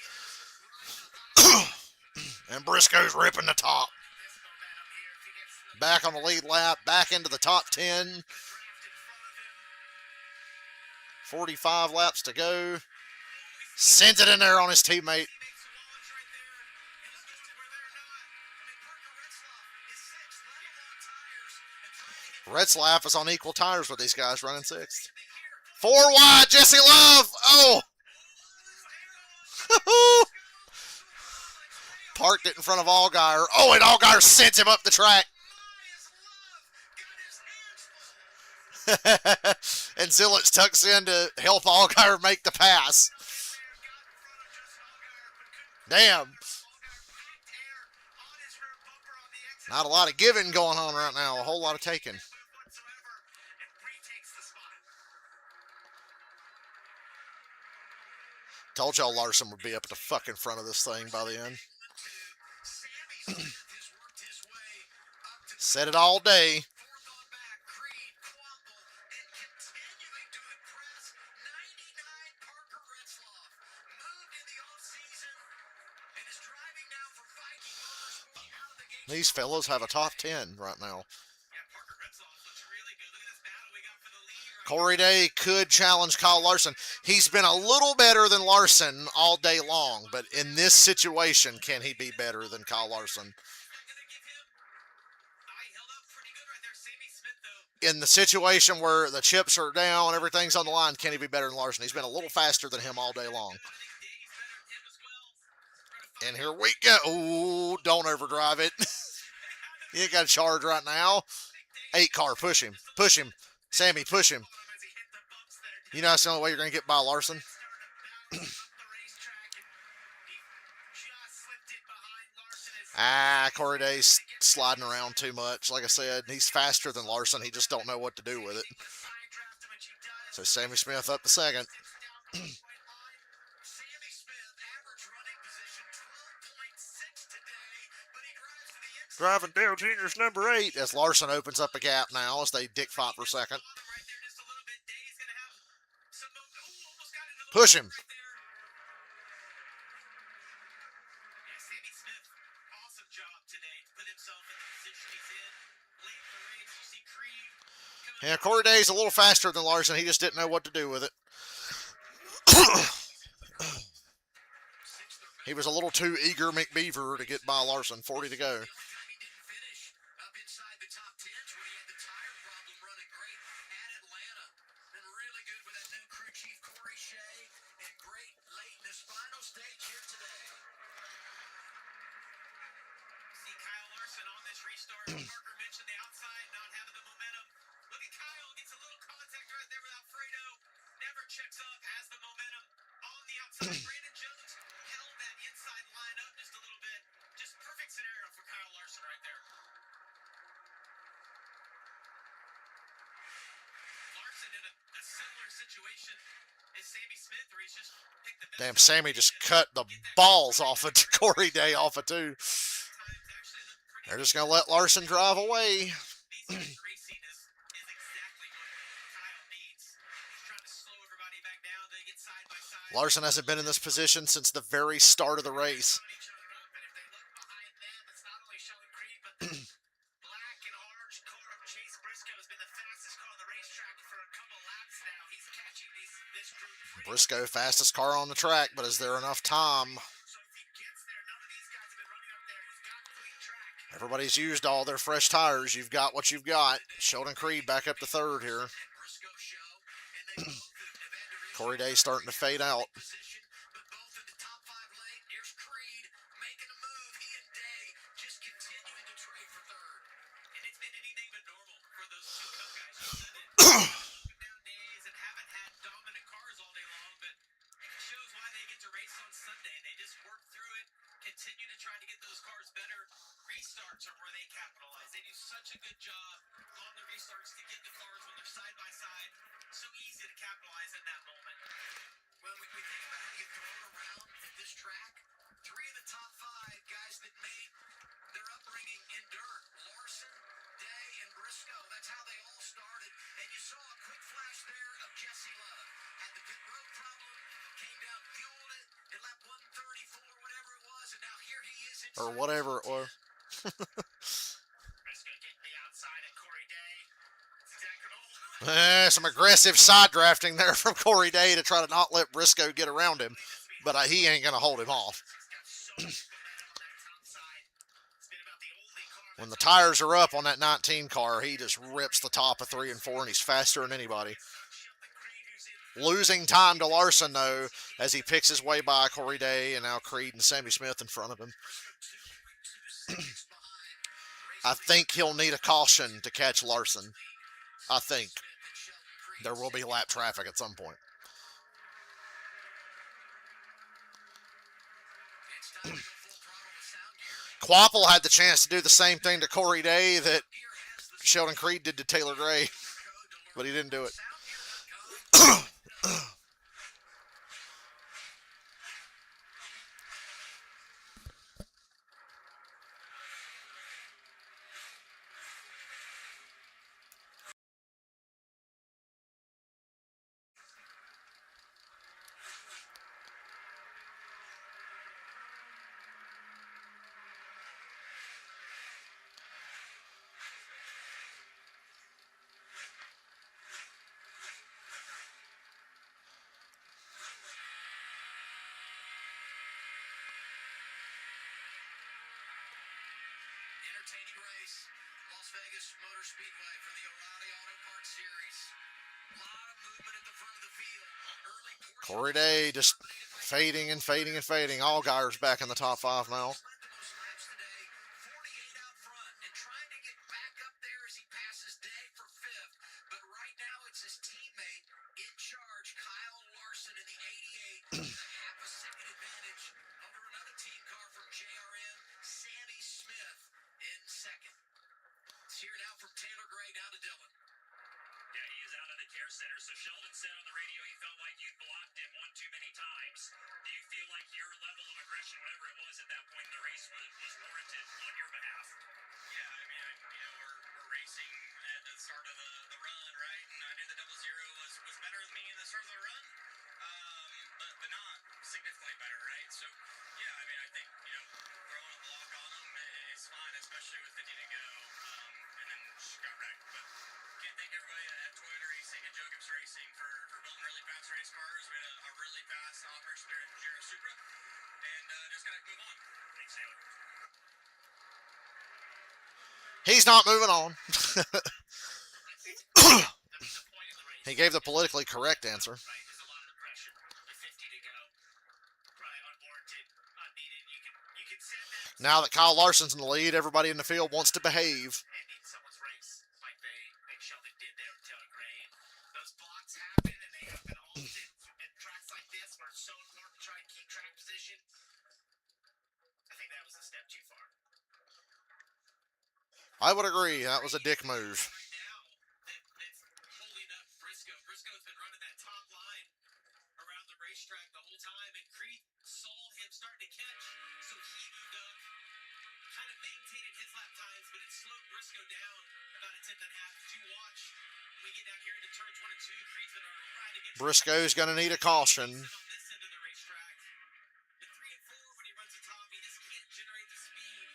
And Briscoe's ripping the top. Back on the lead lap, back into the top 10. 45 laps to go. Sends it in there on his teammate. Retzlaff is on equal tires with these guys running 6th. 4 wide, Jesse Love. Oh. Parked it in front of Allgaier. Oh, and Allgaier sends him up the track. And Zillich tucks in to help Allgaier make the pass. Damn. Not a lot of giving going on right now. A whole lot of taking. Told y'all Larson would be up at the fucking front of this thing by the end. Said it all day. These fellows have a top 10 right now. Corey Day could challenge Kyle Larson. He's been a little better than Larson all day long, but in this situation, can he be better than Kyle Larson? In the situation where the chips are down, everything's on the line, can he be better than Larson? He's been a little faster than him all day long. And here we go. Ooh, don't overdrive it. You ain't got to charge right now. 8 car, push him. Push him. Sammy, push him. You know that's the only way you're going to get by Larson? Corey Day's sliding around too much. Like I said, he's faster than Larson. He just don't know what to do with it. So Sammy Smith up to second. Driving Dale Jr.'s number 8 as Larson opens up a gap now as they dick fight for second. Push him. Yeah, Corey Day's a little faster than Larson. He just didn't know what to do with it. He was a little too eager McBeaver to get by Larson. 40 to go. Restart. Parker mentioned the outside not having the momentum. Look at Kyle, gets a little contact right there with Alfredo. Never checks up, has the momentum on the outside. Brandon Jones held that inside line up just a little bit. Just perfect scenario for Kyle Larson right there. Larson in a similar situation as Sammy Smith, where he's just picked the best. Damn, Sammy just cut the balls off of Corey Day off of two. They're just going to let Larson drive away. Larson hasn't been in this position since the very start of the race. Briscoe, fastest car on the track, but is there enough time? Everybody's used all their fresh tires. You've got what you've got. Sheldon Creed back up to third here. Corey Day starting to fade out. Continue to try to get those cars better. Restarts are where they capitalize. They do such a good job on the restarts to get the cars when they're side by side. So easy to capitalize in that moment. Well, we think about how you throw it around at this track. 3 of the top 5 guys that made their upbringing in dirt. Larson, Day, and Briscoe. That's how they all started. And you saw a quick flash there of Jesse Love. Had the pit road problem, came down, fueled it, at lap 134, whatever it was, and now here he is. Or whatever it was. Some aggressive side drafting there from Corey Day to try to not let Briscoe get around him. But he ain't going to hold him off. When the tires are up on that 19 car, he just rips the top of 3 and 4, and he's faster than anybody. Losing time to Larson, though, as he picks his way by Corey Day and now Creed and Sammy Smith in front of him. I think he'll need a caution to catch Larson. I think there will be lap traffic at some point. Quapple had the chance to do the same thing to Corey Day that Sheldon Creed did to Taylor Gray, but he didn't do it. Entertaining race, Las Vegas Motor Speedway for the O'Reilly Auto Parts Series. A lot of movement at the front of the field. Corey Day just fading and fading and fading. Allgaier's back in the top 5 now. Center. So Sheldon said on the radio he felt like you blocked him one too many times. Do you feel like your level of aggression, whatever it was at that point in the race, was warranted on your behalf? Yeah, I mean, we're racing at the start of the run, right? And I knew the 0-0 was better than me in the start of the run, but not significantly better, right? So, yeah, I mean, I think, throwing a block on him is fine, especially with 50 to go, and then just got wrecked. But can't thank everybody that Williams Racing for building really fast race cars. We had a really fast operation there at Pajero Supra, and just gotta move on. Thanks, Taylor. He's not moving on. The point of the race, He gave the politically correct answer. right, is a lot of the pressure. The 50 to go, probably unwarranted, unneeded. You can send that Now that Kyle Larson's in the lead, everybody in the field wants to behave. ending someone's race like Sheldon did there with Taylor Gray. And those blocks happen, and they happen often in tracks like this where it's so important to try and keep track position. I think that was a step too far. I would agree. That was a dick move. Right now, that's holding up Briscoe. Briscoe's been running that top line around the racetrack the whole time, and Creed saw him starting to catch, so he moved up, kind of maintained his lap times, but it slowed Briscoe down about a tenth and a half. As you watch, when we get down here into turn 22, Creed's been right against Briscoe's going to need a caution. on this end of the racetrack. The 3 and 4, when he runs the top, he just can't generate the speed.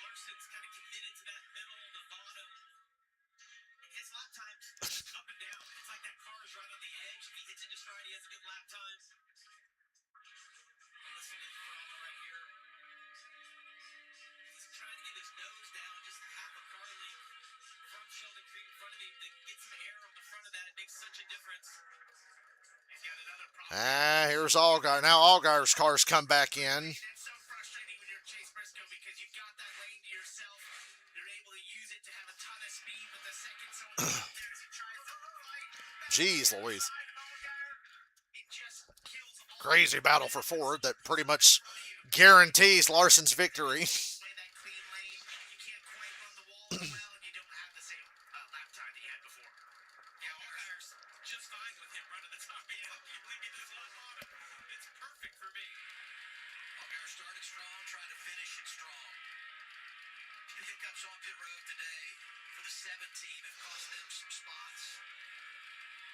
Larson's kind of committed to that middle and the bottom. His lap times up and down. It's like that car is right on the edge. If he hits it just right, he has a good lap time. Listen to the throttle right here. He's trying to get his nose down just half a car length from Sheldon Creed in front of him to get some air on the front of that. It makes such a difference. He's got another problem. Here's Allgaier. Now Allgaier's cars come back in. It's so frustrating when you're Chase Briscoe because you've got that lane to yourself. You're able to use it to have a ton of speed, but the second someone out there as he tries to fight, Jeez Louise. it just kills all Crazy battle for Ford that pretty much guarantees Larson's victory. play that clean lane. You can't quite run the wall as well, and you don't have the same lap time that you had before. Yeah, Allgaier's just fine with him running the top. Yeah, you leave this lap on him. It's perfect for me. Allgaier started strong, trying to finish it strong. Hiccups on pit road today for the 7 team have cost them some spots.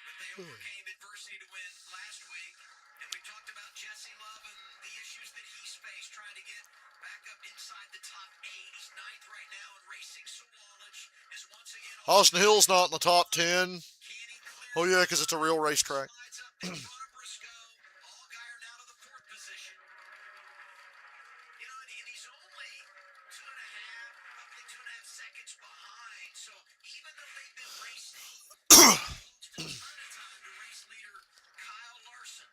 But they overcame adversity to win last week. And we talked about Jesse Love and the issues that he's faced trying to get back up inside the top 8. He's 9th right now in racing. Sawallich is once again Austin Hill's not in the top 10. Can he clear Oh yeah, because it's a real racetrack. slides up in front of Briscoe. Allgaier now to the 4th position. You know, and he's only 2.5 seconds behind. So even though they've been racing, still turning time to race leader Kyle Larson.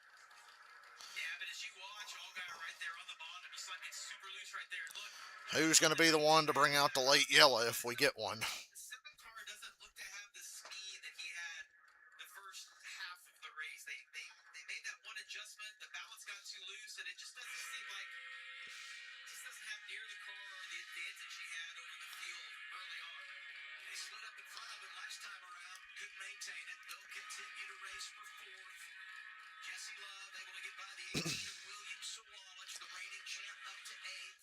Yeah, but as you watch, Allgaier right there on the bottom, he's like it's super loose right there. Look, Who's going to be the one to bring out the late yellow if we get one? the 7 car doesn't look to have the speed that he had the first half of the race. They made that one adjustment, the balance got too loose, and it just doesn't seem like just doesn't have near the car or the advantage he had over the field early on. They slid up in front of him last time around. Couldn't maintain it. They'll continue to race for 4th. Jesse Love able to get by the 18 of William Sawallich, the reigning champ, up to 8th.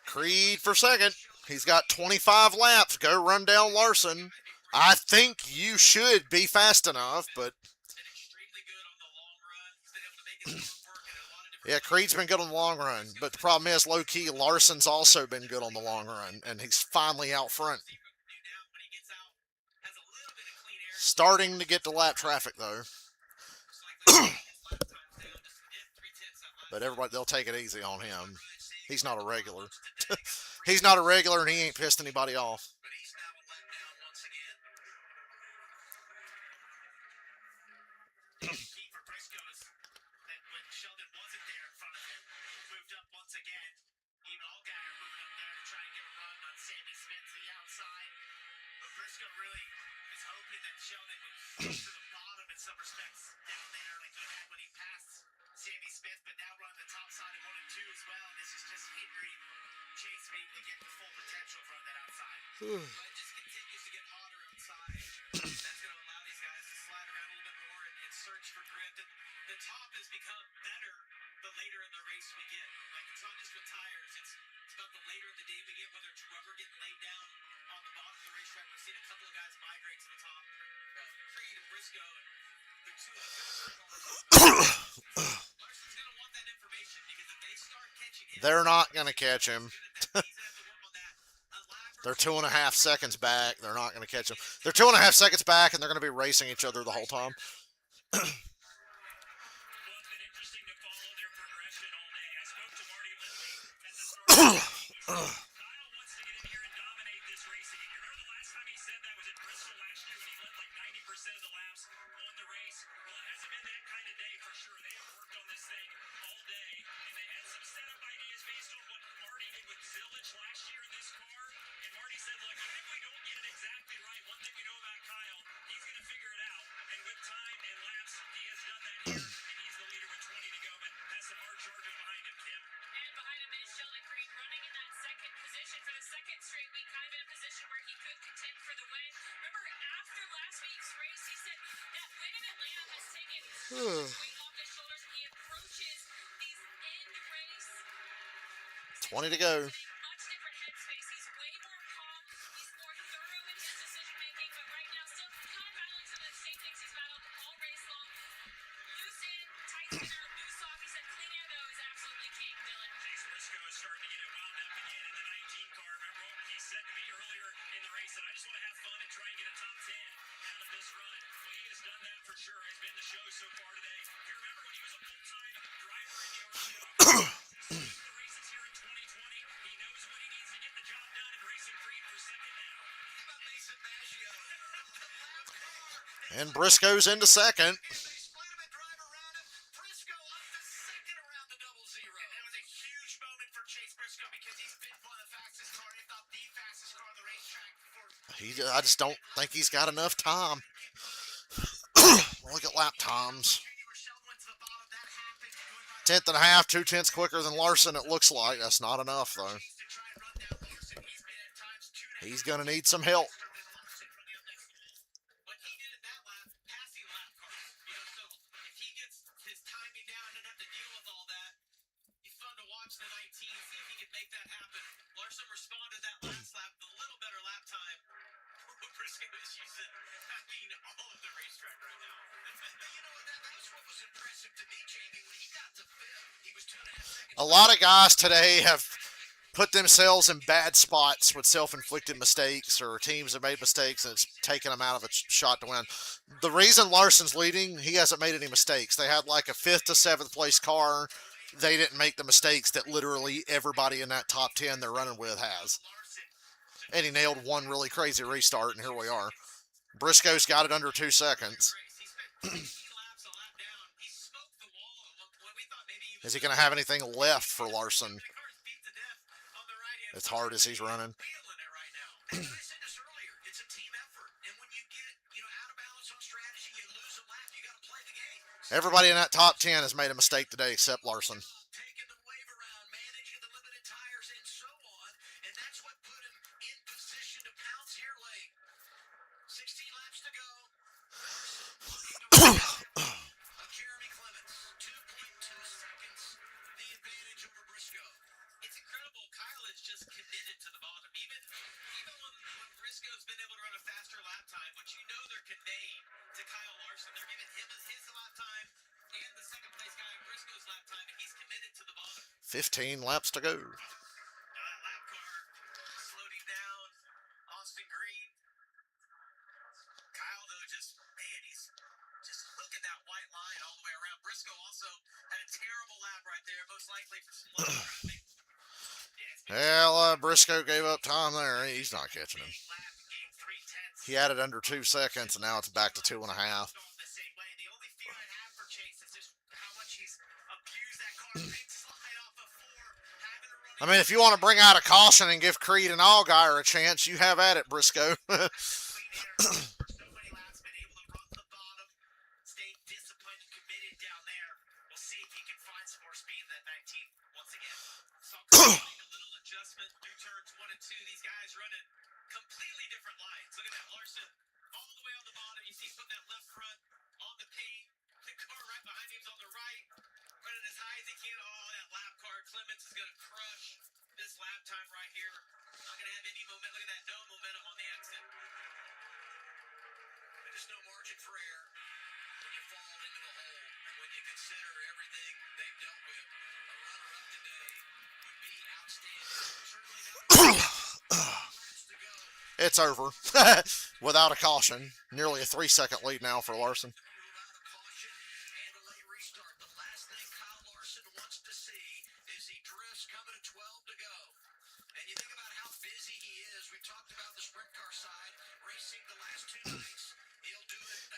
Creed for 2nd. He's got 25 laps. Go run down Larson. I think you should be fast enough, but Been extremely good on the long run. He's been able to make his arm work in a lot of different yeah, Creed's been good on the long run. But the problem is, low key, Larson's also been good on the long run, and he's finally out front. See what he can do now when he gets out. Has a little bit of clean air. Starting to get to lap traffic though, Most likely his lap times down just 3/10 that lap but everybody they'll take it easy on him. time. He's not a regular. Today, He's not a regular, and he ain't pissed anybody off. But he's now a lap down once again. key for Briscoe is that when Sheldon wasn't there in front of him, he moved up once again. Even Allgaier moving up there to try and get a run on Sammy Smith to the outside. But Briscoe really is hoping that Sheldon would get to the bottom in some respects down there like he had when he passed Sammy Smith, but now run the top side of 1 and 2 as well. This is just hindering Chase being to get the full potential from that outside. But it just continues to get hotter outside. That's going to allow these guys to slide around a little bit more and search for grip. And the top has become better the later in the race we get. Like it's not just with tires, it's about the later in the day we get, whether it's rubber getting laid down on the bottom of the racetrack. We've seen a couple of guys migrate to the top. Creed and Briscoe, and they're 2 of the faster cars. Larson's going to want that information because if they start catching him, They're not gonna catch him. he's going to have to work on that. A lap They're 2.5 seconds back. They're not going to catch them. They're 2.5 seconds back, and they're going to be racing each other the whole time. Well, it's been interesting to follow their progression all day. I spoke to Marty Lindley at the start of the meeting. He said, Kyle wants to get in here and dominate this race again. You remember the last time he said that was at Bristol last year when he led like 90% of the laps, won the race? Well, it hasn't been that kind of day for sure. They have worked on this thing all day, and they had some setup ideas based on what Marty did with Zillage last year in this car. And Marty said, look, even if we don't get it exactly right, one thing we know about Kyle, he's going to figure it out. And with time and laps, he has done that here, and he's the leader with 20 to go, but has some hard chargers behind him, Kim. And behind him is Sheldon Creed running in that second position for the second straight week, kind of in a position where he could contend for the win. Remember, after last week's race, he said that win in Atlanta has taken weight off his shoulders, and he approaches these end race 20 to go. in a much different headspace. He's way more calm. He's more thorough in his decision making, but right now still kind of battling some of the same things he's battled all race long. Loose in, tight center, loose off. He said clean air though is absolutely king, Dylan. Chase Briscoe is starting to get it wound up again in the 19 car. Remember what he said to me earlier in the race that I just want to have fun and try and get a top 10 out of this run. Well, he has done that for sure. Has been the show so far today. You remember when he was a full-time driver in the RCO? The races here in 2020. He knows what he needs to get the job done in racing Creed for second now. How about Mason Maggio? And Briscoe's into second. They split him and drive around him. Briscoe up to second around the double zero. And that was a huge moment for Chase Briscoe because he's been one of the fastest cars, if not the fastest car on the racetrack for I just don't think he's got enough time. Look at lap times. where Sheldon went to the bottom. That happened going right Tenth and a half, 2 tenths quicker than Larson, it looks like. That's not enough, though. to try and run down Larson. He's been at times 2.5 He's going to need some help. faster than Larson running up next to him. But he did it that lap, passing lap cars. You know, so if he gets his timing down and doesn't have to deal with all that, he's fun to watch the 19, see if he can make that happen. Larson responded that last lap with a little better lap time. Briscoe is using, all of the racetrack right now. But you know what? That was what was impressive to me, Jamie. When he got to fifth, he was 2.5 seconds. A lot of guys today have put themselves in bad spots with self-inflicted mistakes, or teams have made mistakes and it's taken them out of a shot to win. The reason Larson's leading, he hasn't made any mistakes. They had like a 5th to 7th place car. They didn't make the mistakes that literally everybody in that top 10 they're running with has. And he nailed one really crazy restart, and here we are. Briscoe's got it under 2 seconds. He spent 16 laps a lap down. He smoked the wall when we thought maybe he was Is he going to have anything left for Larson? the car's beat to death on the right-hand As side. hard as he's running. Feeling it right now. And I said this earlier. It's a team effort. And when you get, out of balance on strategy, you lose a lap, you got to play the game. Everybody in that top 10 has made a mistake today except Larson. Taking the wave around, managing the limited tires, and so on. And that's what put him in position to pounce here late. 16 laps to go. Jeremy Clements, 2.2 seconds. The advantage over Briscoe. It's incredible. Kyle is just committed to the bottom. Even when Briscoe's been able to run a faster lap time, which you know they're conveying to Kyle Larson. They're giving him his lap time and the second place guy Briscoe's lap time, and he's committed to the bottom. 15 laps to go. Lap car slowed him down. Austin Green. Kyle, though, he's just hooking that white line all the way around. Briscoe also had a terrible lap right there, most likely for some low traffic. Well, Briscoe gave up time there. He's not catching him. Lap gained 3/10. He had it under 2 seconds, and now it's back to 2.5. Going the same way. The only fear I'd have for Chase is just how much he's abused that car. Big slide off of 4, having to run I mean, if you want to bring out a caution and give Creed and Allgaier a chance, you have at it, Briscoe. clean air for so many laps, been able to run the bottom, stay disciplined, committed down there. We'll see if he can find some more speed in that 19 once again. Saw Chris make a little adjustment through turns 1 and 2. These guys running completely different lines. Look at that, Larson all the way on the bottom. You see him putting that left front on the paint. The car right behind him's on the right, running as high as he can. Oh, that lap car. Clements is going to crush this lap time right here. Not going to have any momentum. Look at that, no momentum on the exit. There's no margin for error when you fall into the hole. And when you consider everything they've dealt with, a runner-up today would be outstanding. Certainly not laps to It's over. Without a caution. Nearly a 3-second lead now for Larson.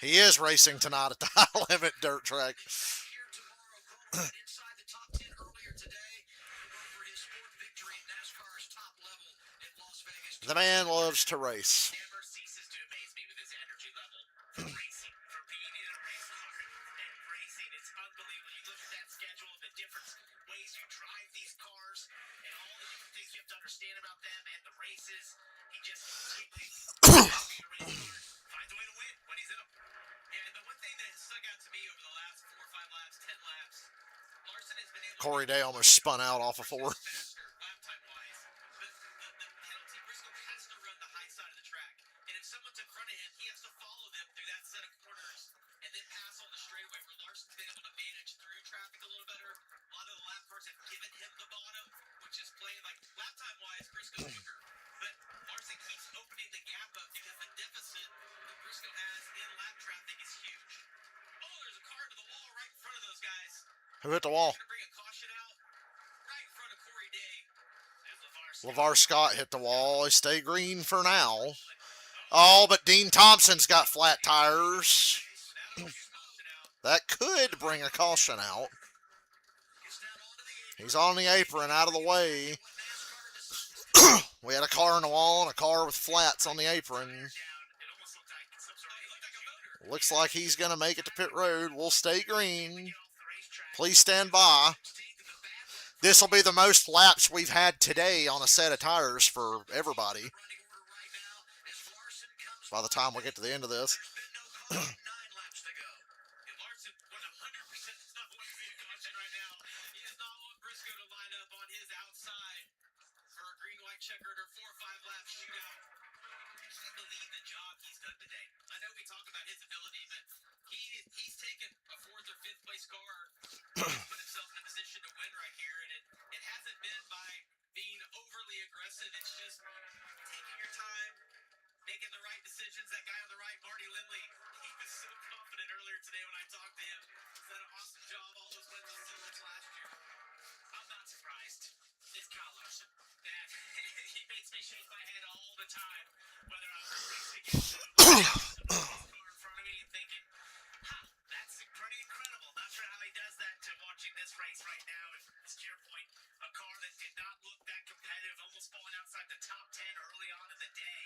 He is racing tonight at the high limit dirt track. The man loves to race. Never ceases to amaze me with his energy level. For racing, for being in a race car. And racing, it's unbelievable. You look at that schedule and the different ways you drive these cars and all the different things you have to understand about them and the races. He just finds a way to win when he's in them. Yeah, and the one thing that has stuck out to me over the last 4 or 5 laps, 10 laps, Larson has been able Corey Day almost spun out off of 4. lap time wise. But the penalty, Briscoe has to run the high side of the track. And if someone's in front of him, he has to follow them through that set of corners and then pass on the straightaway where Larson's been able to manage through traffic a little better. A lot of the lap cars have given him the bottom, which is playing like lap time wise, Briscoe's quicker. But Larson keeps opening the gap up because the deficit that Briscoe has in lap traffic is huge. Oh, there's a car to the wall right in front of those guys. Who hit the wall? Gonna bring a caution out right in front of Corey Day. As LeVar Scott hit the wall. They stay green for now. Oh, but Dean Thompson's got flat tires. That could bring a caution out. He's on the apron, out of the way. We had a car in the wall and a car with flats on the apron. Looks like he's going to make it to pit road. We'll stay green. Please stand by. This will be the most laps we've had today on a set of tires for everybody. By the time we get to the end of this. checkered or 4 or 5 lap shootout. I can't believe the job he's done today. I know we talk about his ability, but he's taken a 4th or 5th place car, put himself in a position to win right here, and it hasn't been by being overly aggressive. It's just taking your time, making the right decisions. That guy on the right, Marty Lindley, he was so confident earlier today when I talked to him. He's done an awesome job. All those wins on so much last year. I'm not surprised. It's Kyle Larson. He makes me shake my head all the time, whether I'm racing against him or car in front of me and thinking, that's pretty incredible. Not sure how he does that to watching this race right now. And to your point, a car that did not look that competitive, almost falling outside the top 10 early on in the day,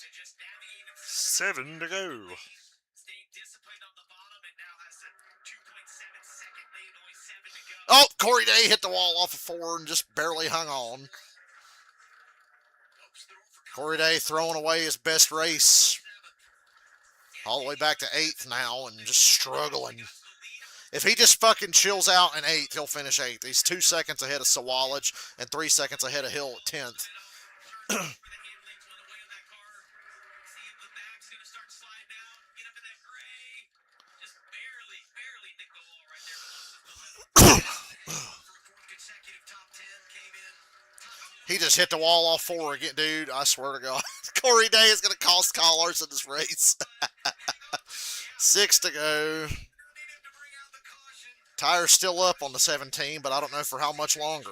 to just navigate himself. 7 to go. Staying disciplined on the bottom and now has a 2.7-second lead, only 7 to go. Oh, Corey Day hit the wall off of 4 and just barely hung on. Corey Day throwing away his best race. All the way back to 8th now and just struggling. If he just fucking chills out in 8th, he'll finish 8th. He's 2 seconds ahead of Sawalich and 3 seconds ahead of Hill at 10th. He just hit the wall off 4 again, dude. I swear to God. Corey Day is going to cost Kyle Larson this race. 6 to go. Tire's still up on the 17, but I don't know for how much longer.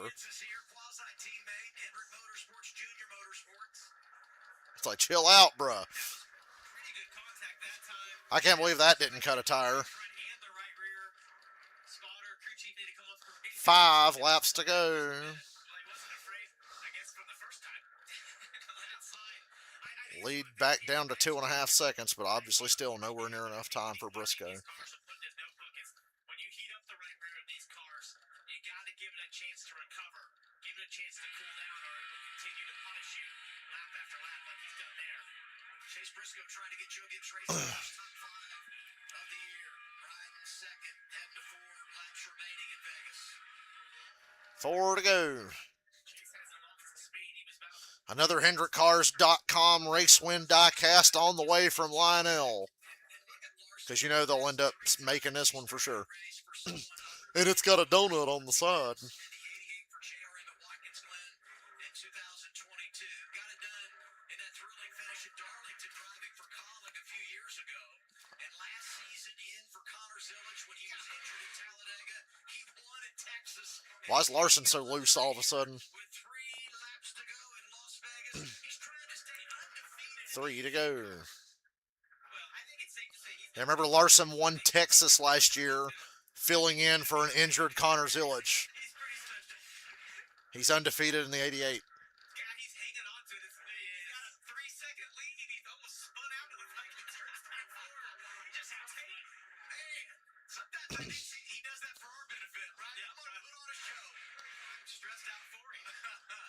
It's like, chill out, bruh. I can't believe that didn't cut a tire. 5 laps to go. Lead back down to 2.5 seconds, but obviously still nowhere near enough time for Briscoe. When you heat up the right rear of these cars, you got to give it a chance to recover, give it a chance to cool down, or it will continue to punish you lap after lap like he's done there. Chase Briscoe trying to get Joe Gibbs racing first top 5 of the year, riding second, heading to 4 laps remaining in Vegas. 4 to go. Chase hasn't lost the speed. He was about Another HendrickCars.com race win diecast on the way from Lionel. Because you know they'll end up making this one for sure. And it's got a donut on the side. Why is Larson so loose all of a sudden? With 3 laps to go in Las Vegas, he's trying to stay undefeated. 3 to go. Well, I think it's safe to say he's I remember Larson won Texas last year, filling in for an injured Connor Zilic. pretty special. He's undefeated in the 88. Yeah, he's hanging on to it. He's got a 3-second lead. He's almost spun out to the right in turns 3 and 4. Just take. Hey, sometimes I think he does that for our benefit, right? I'm going to put on a show. I'm stressed out for him.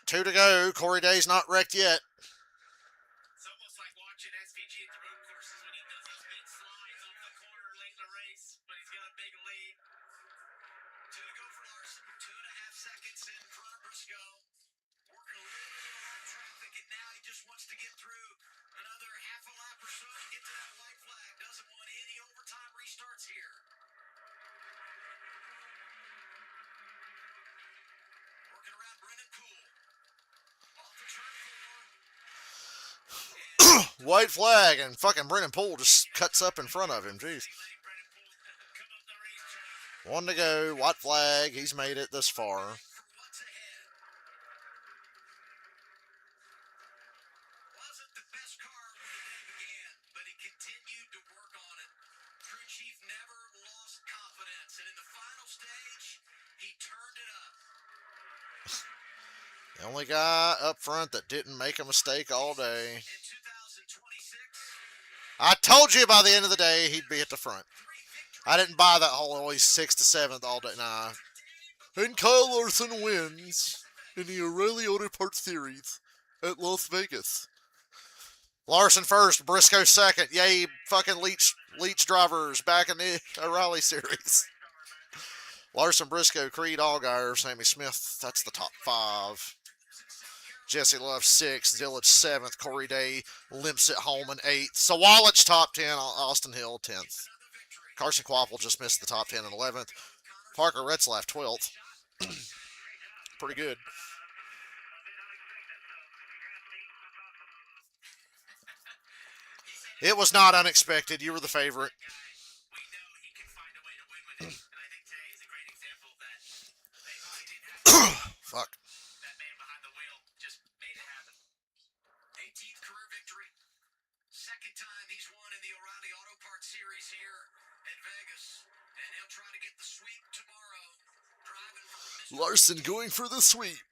2 to go. Corey Day's not wrecked yet. It's almost like watching SVG at the road courses when he does those big slides off the corner late in the race, but he's got a big lead. 2 to go for Larson. 2.5 seconds in front of Briscoe. Working a little bit of hard traffic, and now he just wants to get through another half a lap or so and get to that white flag. Doesn't want any overtime restarts here. Working around Brennan Poole. Off the turn 4. White flag, and fucking Brennan Poole just cuts up in front of him. Jeez. Letting Brennan Poole come up the racetrack. 1 to go. White flag. He's made it this far. For what's ahead. Wasn't the best car when the day began, but he continued to work on it. Crew chief never lost confidence, and in the final stage, he turned it up. The only guy up front that didn't make a mistake all day. In 2026, I told you by the end of the day he'd be at the front. 3 victories. I didn't buy that whole always 6th to 7th all day. Nah. And Kyle Larson wins in the O'Reilly Auto Parts Series at Las Vegas. Larson first, Briscoe second. Yay, fucking Leach drivers back in the O'Reilly Series. Larson, Briscoe, Creed, Allgaier, Sammy Smith. That's the top 5. Jesse Love 6th, Zilic 7th, Corey Day limps it home in 8th. Sawalich top 10, Austin Hill 10th. Carson Quapple just missed the top 10 in 11th. Parker Retzlaff 12th. Pretty good. It was not unexpected. You were the favorite. We know he can find a way to win with it, and I think today is a great example of that. They didn't have Fuck. that man behind the wheel just made it happen. 18th career victory. Second time he's won in the O'Reilly Auto Parts Series here in Vegas. And he'll try to get the sweep tomorrow. Driving for Mr. Larson going for the sweep.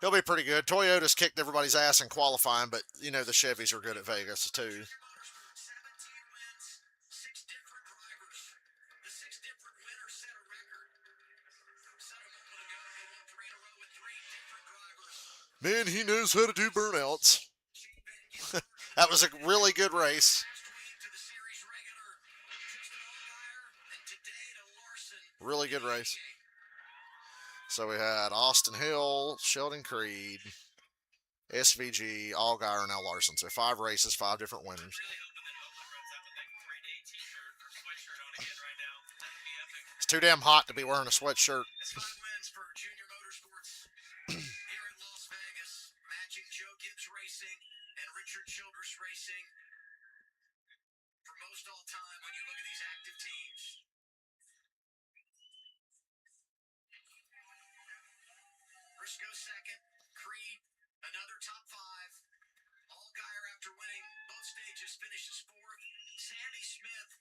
He'll be pretty good. Toyota's kicked everybody's ass in qualifying, but you know the Chevys are good at Vegas too. Motorsports, 17 wins, 6 different drivers. The 6 different winners set a record. Set a moment ago, they won 3 in a row with 3 different drivers. Man, he knows how to do burnouts. That was a really good race. Last week to the series regular, Tristan Allgaier, and today to Larson. Really good race. So we had Austin Hill, Sheldon Creed, SVG, Allgaier, and now Larson. So 5 races, 5 different winners. Really hoping that Oakland runs out with like 3-day t-shirt or sweatshirt on again right now. That would be epic. It's too damn hot to be wearing a sweatshirt. That's 5 wins for Junior Motorsports here in Las Vegas, matching Joe Gibbs Racing and Richard Childress Racing for most all time when you look at these active teams. Briscoe second, Creed another top 5. Allgaier after winning both stages finishes 4th. Sammy Smith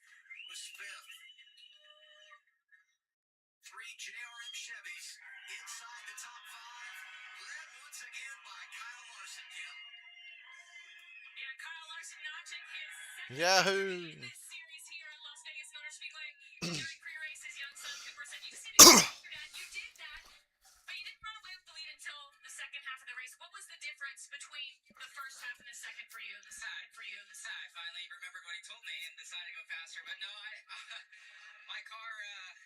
was 5th. 3 JRM Chevys inside the top 5, led once again by Kyle Larson, Kim. Yeah, Kyle Larson notching his second Yahoo! victory in this series here at Las Vegas Motor Speedway. During pre-race, his young son Cooper said, "You just need to get after that. You did that, but you didn't run away with the lead until the second half of the race. What was the difference between the first half and the second for you, and the second for you, and the I second?" finally remembered what he told me and decided to go faster. But no, my car,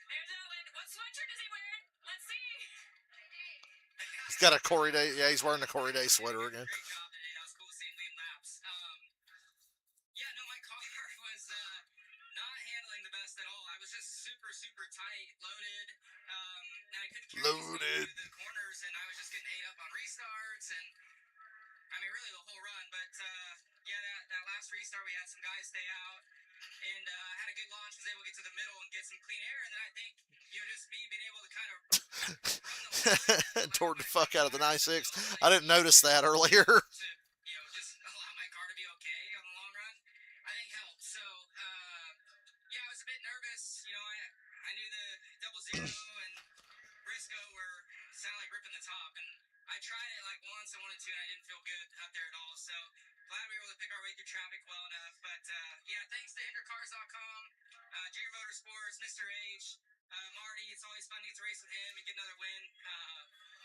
Ladies and gentlemen, what sweatshirt is he wearing? Let's see. He's got a Corey Day. Yeah, he's wearing the Corey Day sweater again. great job today. That was cool seeing lead laps. Yeah, no, my car was not handling the best at all. I was just super, super tight, loaded, and I couldn't carry Loaded. through the corners, and I was just getting ate up on restarts, and I mean, really the whole run. But yeah, that last restart, we had some guys stay out, and I had a good launch, was able to get to the middle and get some clean air, and then I think just me being able to kind of run the Toward the fuck out of the 96. I didn't notice that earlier. to, just allow my car to be okay on the long run, I think helped. So, yeah, I was a bit nervous. I knew the double zero and Briscoe were sound like ripping the top, and I tried it like once, I wanted to, and I didn't feel good out there at all. So glad we were able to pick our way through traffic well enough. But yeah, thanks to HinderCars.com, Junior Motorsports, Mr. H, Marty. It's always fun to get to race with him and get another win.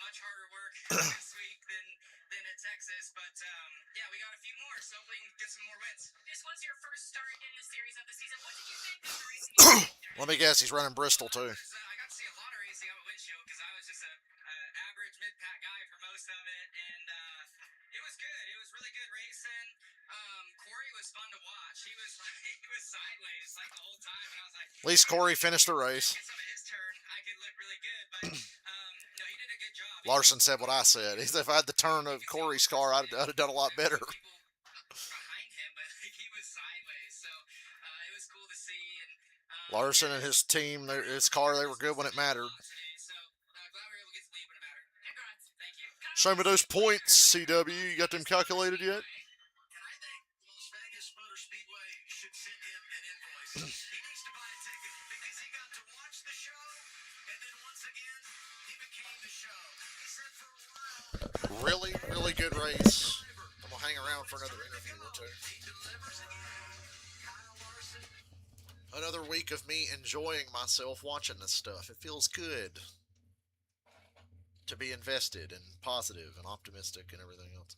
Much harder work this week than at Texas, but yeah, we got a few more, so hopefully we can get some more wins. This was your first start in the series of the season. What did you think of the racing? Let me guess, he's running Bristol too. I got to see a lot of racing on windshield because I was just a average mid-pack guy for most of it, and it was good. It was really good racing. Corey was fun to watch. He was sideways like the whole time, and I was like, At least Corey finished the race. get some of his turn, I could look really good, but no, he did a good job. Larson said what I said. He said if I had the turn of Corey's car, I'd have done a lot better. People behind him, but he was sideways, so it was cool to see. And Larson and his team, his car, they were good when it mattered. so glad we were able to get to lead when it mattered. Congrats. Thank you. Show me those points, CW. You got them calculated yet? And I think Las Vegas Motor Speedway should send him an invoice. He needs to buy a ticket because he got to watch the show, and then once again, he became the show. He said for a while, Really, really good race. I'm going to hang around for another interview or two. he delivers again. Kyle Larson. Another week of me enjoying myself watching this stuff. It feels good to be invested and positive and optimistic and everything else.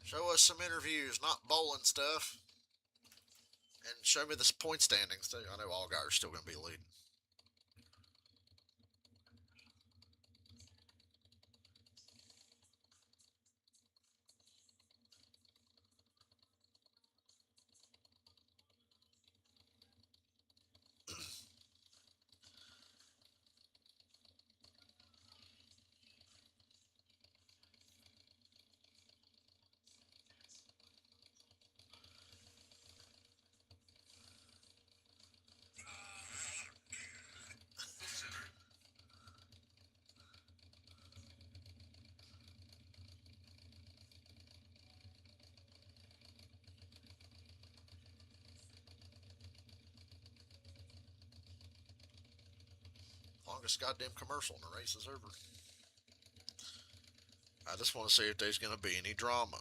Show us some interviews, not bowling stuff. And show me the point standings, too. I know Allgaier's still going to be leading. Longest goddamn commercial and the race is over. I just want to see if there's going to be any drama.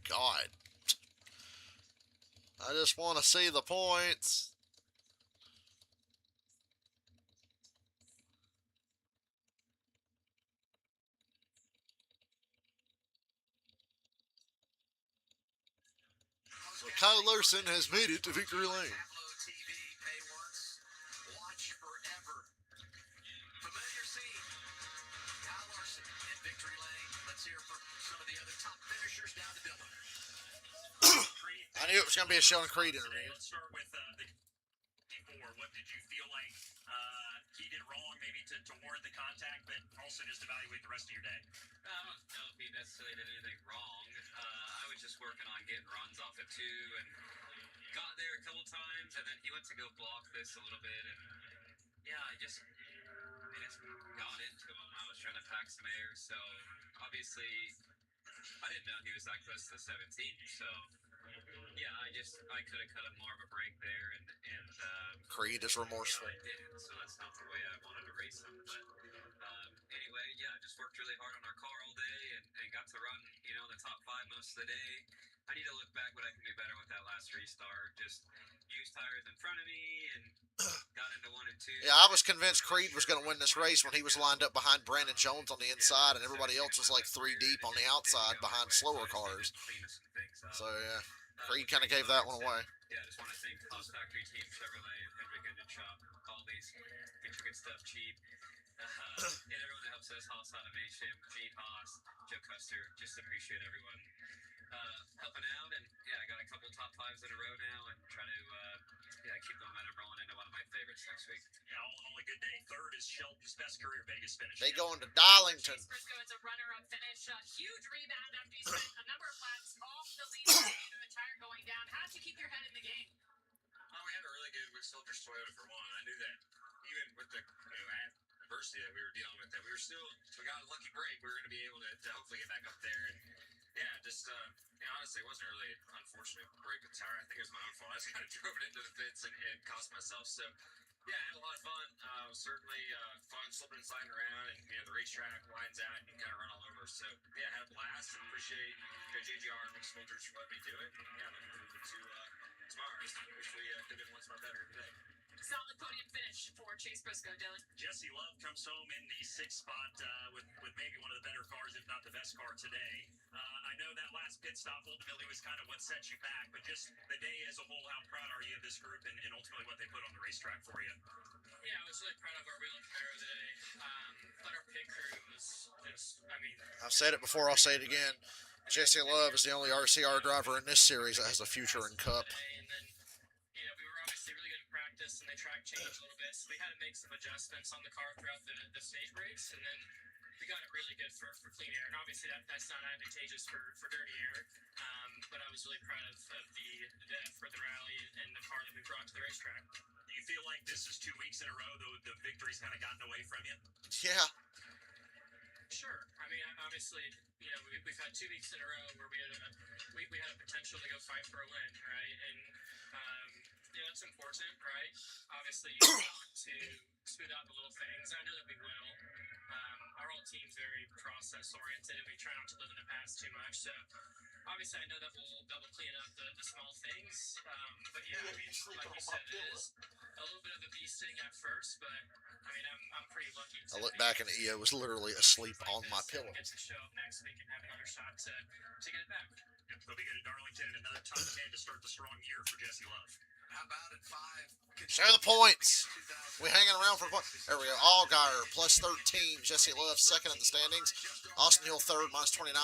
God. I just want to see the points. So Kyle Larson has made it to victory lane. Tableau TV, pay once, watch forever. Familiar scene. Kyle Larson in victory lane. Let's hear from some of the other top finishers down to Dillon. I knew it was going to be a Sheldon Creed interview. Let's start with the before. What did you feel like he did wrong, maybe to warrant the contact, but also just evaluate the rest of your day? I don't know if he necessarily did anything wrong. I was just working on getting runs off the two and got there a couple times, and then he went to go block this a little bit, and yeah, I just got into him. I was trying to pack some air, so obviously I didn't know he was that close to the 17, so yeah, I could have cut him more of a break there, and Creed is remorseful. I didn't, so that's not the way I wanted to race him. But anyway, yeah, just worked really hard on our car all day and got to run, the top 5 most of the day. I need to look back what I can do better with that last restart. Just use tires in front of me and got into 1 and 2. Yeah, I was convinced Creed was going to win this race when he was lined up behind Brandon Jones on the inside, and everybody else was like 3 deep on the outside behind slower cars. So, yeah, Creed kind of gave that one away. Yeah, I just want to thank House Factory Team, Chevrolet, and Hendrick Engine Shop, Aldi's, get your good stuff cheap. And everyone that helps us, Haas Automation, Gene Haas, Joe Custer, just appreciate everyone helping out. And yeah, I got a couple top 5s in a row now and try to keep the momentum rolling into one of my favorites next week. Yeah, all in all, a good day. Third is Shelton's best career Vegas finish. They go into Darlington. Chase Briscoe, it's a runner-up finish. A huge rebound after he spent a number of laps off the lead and the tire going down. How did you keep your head in the game? We had a really good with Soldiers Toyota for one. I knew that even with the adversity that we were dealing with, that we got a lucky break. We were going to be able to hopefully get back up there. And yeah, just honestly, it wasn't really an unfortunate break with the tire. I think it was my own fault. I just kind of drove it into the fence and cost myself. So yeah, I had a lot of fun. Certainly fun slipping and sliding around, and the racetrack lines out and you kind of run all over. So yeah, I had a blast. And appreciate JGR and Mixed Soldiers for letting me do it. And yeah, looking forward to tomorrow. Wish we could have been once more better today. Solid podium finish for Chase Briscoe, Dylan. Jesse Love comes home in the 6th spot with maybe one of the better cars, if not the best car today. I know that last pit stop ultimately was kind of what set you back, but just the day as a whole, how proud are you of this group and ultimately what they put on the racetrack for you? Yeah, I was really proud of our wheel and Carro today. But our pit crew was just, I've said it before, I'll say it again. Jesse Love is the only RCR driver in this series that has a future in Cup. And then, we were obviously really good in practice, and they track changed a little bit, so we had to make some adjustments on the car throughout the stage breaks, and then we got it really good for clean air. And obviously that's not advantageous for dirty air, but I was really proud of the effort, the rally, and the car that we brought to the racetrack. Do you feel like this is 2 weeks in a row, though the victory's kind of gotten away from you? Yeah. Sure. Obviously, we've had 2 weeks in a row where we had a potential to go fight for a win, right? And that's important, right? Obviously, you want to smooth out the little things. I know that we will. Our whole team's very process oriented, and we try not to live in the past too much. So obviously, I know that we'll clean up the small things. But yeah, like you said, it is a little bit of a bee sting at first, but I'm pretty lucky. I look back and EO was literally asleep on my pillow. Get to show up next week and have another shot to get it back. Yep, they'll be good at Darlington and another top 10 to start the strong year for Jesse Love. How about at 5? Share the points. We hanging around for points. There we go. Allgaier plus 13. Jesse Love second in the standings. Austin Hill third, minus 29.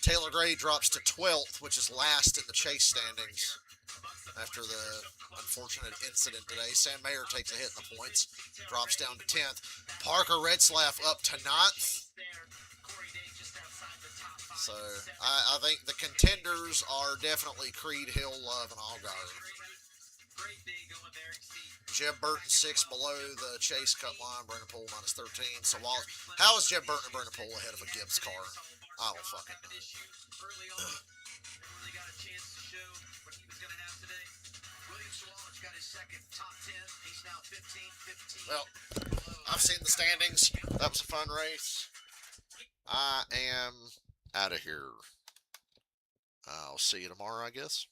Taylor Gray drops to 12th, which is last in the chase standings after the unfortunate incident today. Sam Mayer takes a hit in the points, drops down to 10th. Parker Retzlaff up to 9th. So I think the contenders are definitely Creed, Hill, Love, and Allgaier. Jeb Burton 6 below the Chase Cup line. Brennan Poole minus 13. So how is Jeb Burton and Brennan Poole ahead of a Gibbs car? I don't fucking know. Well, I've seen the standings. That was a fun race. I am out of here. I'll see you tomorrow, I guess.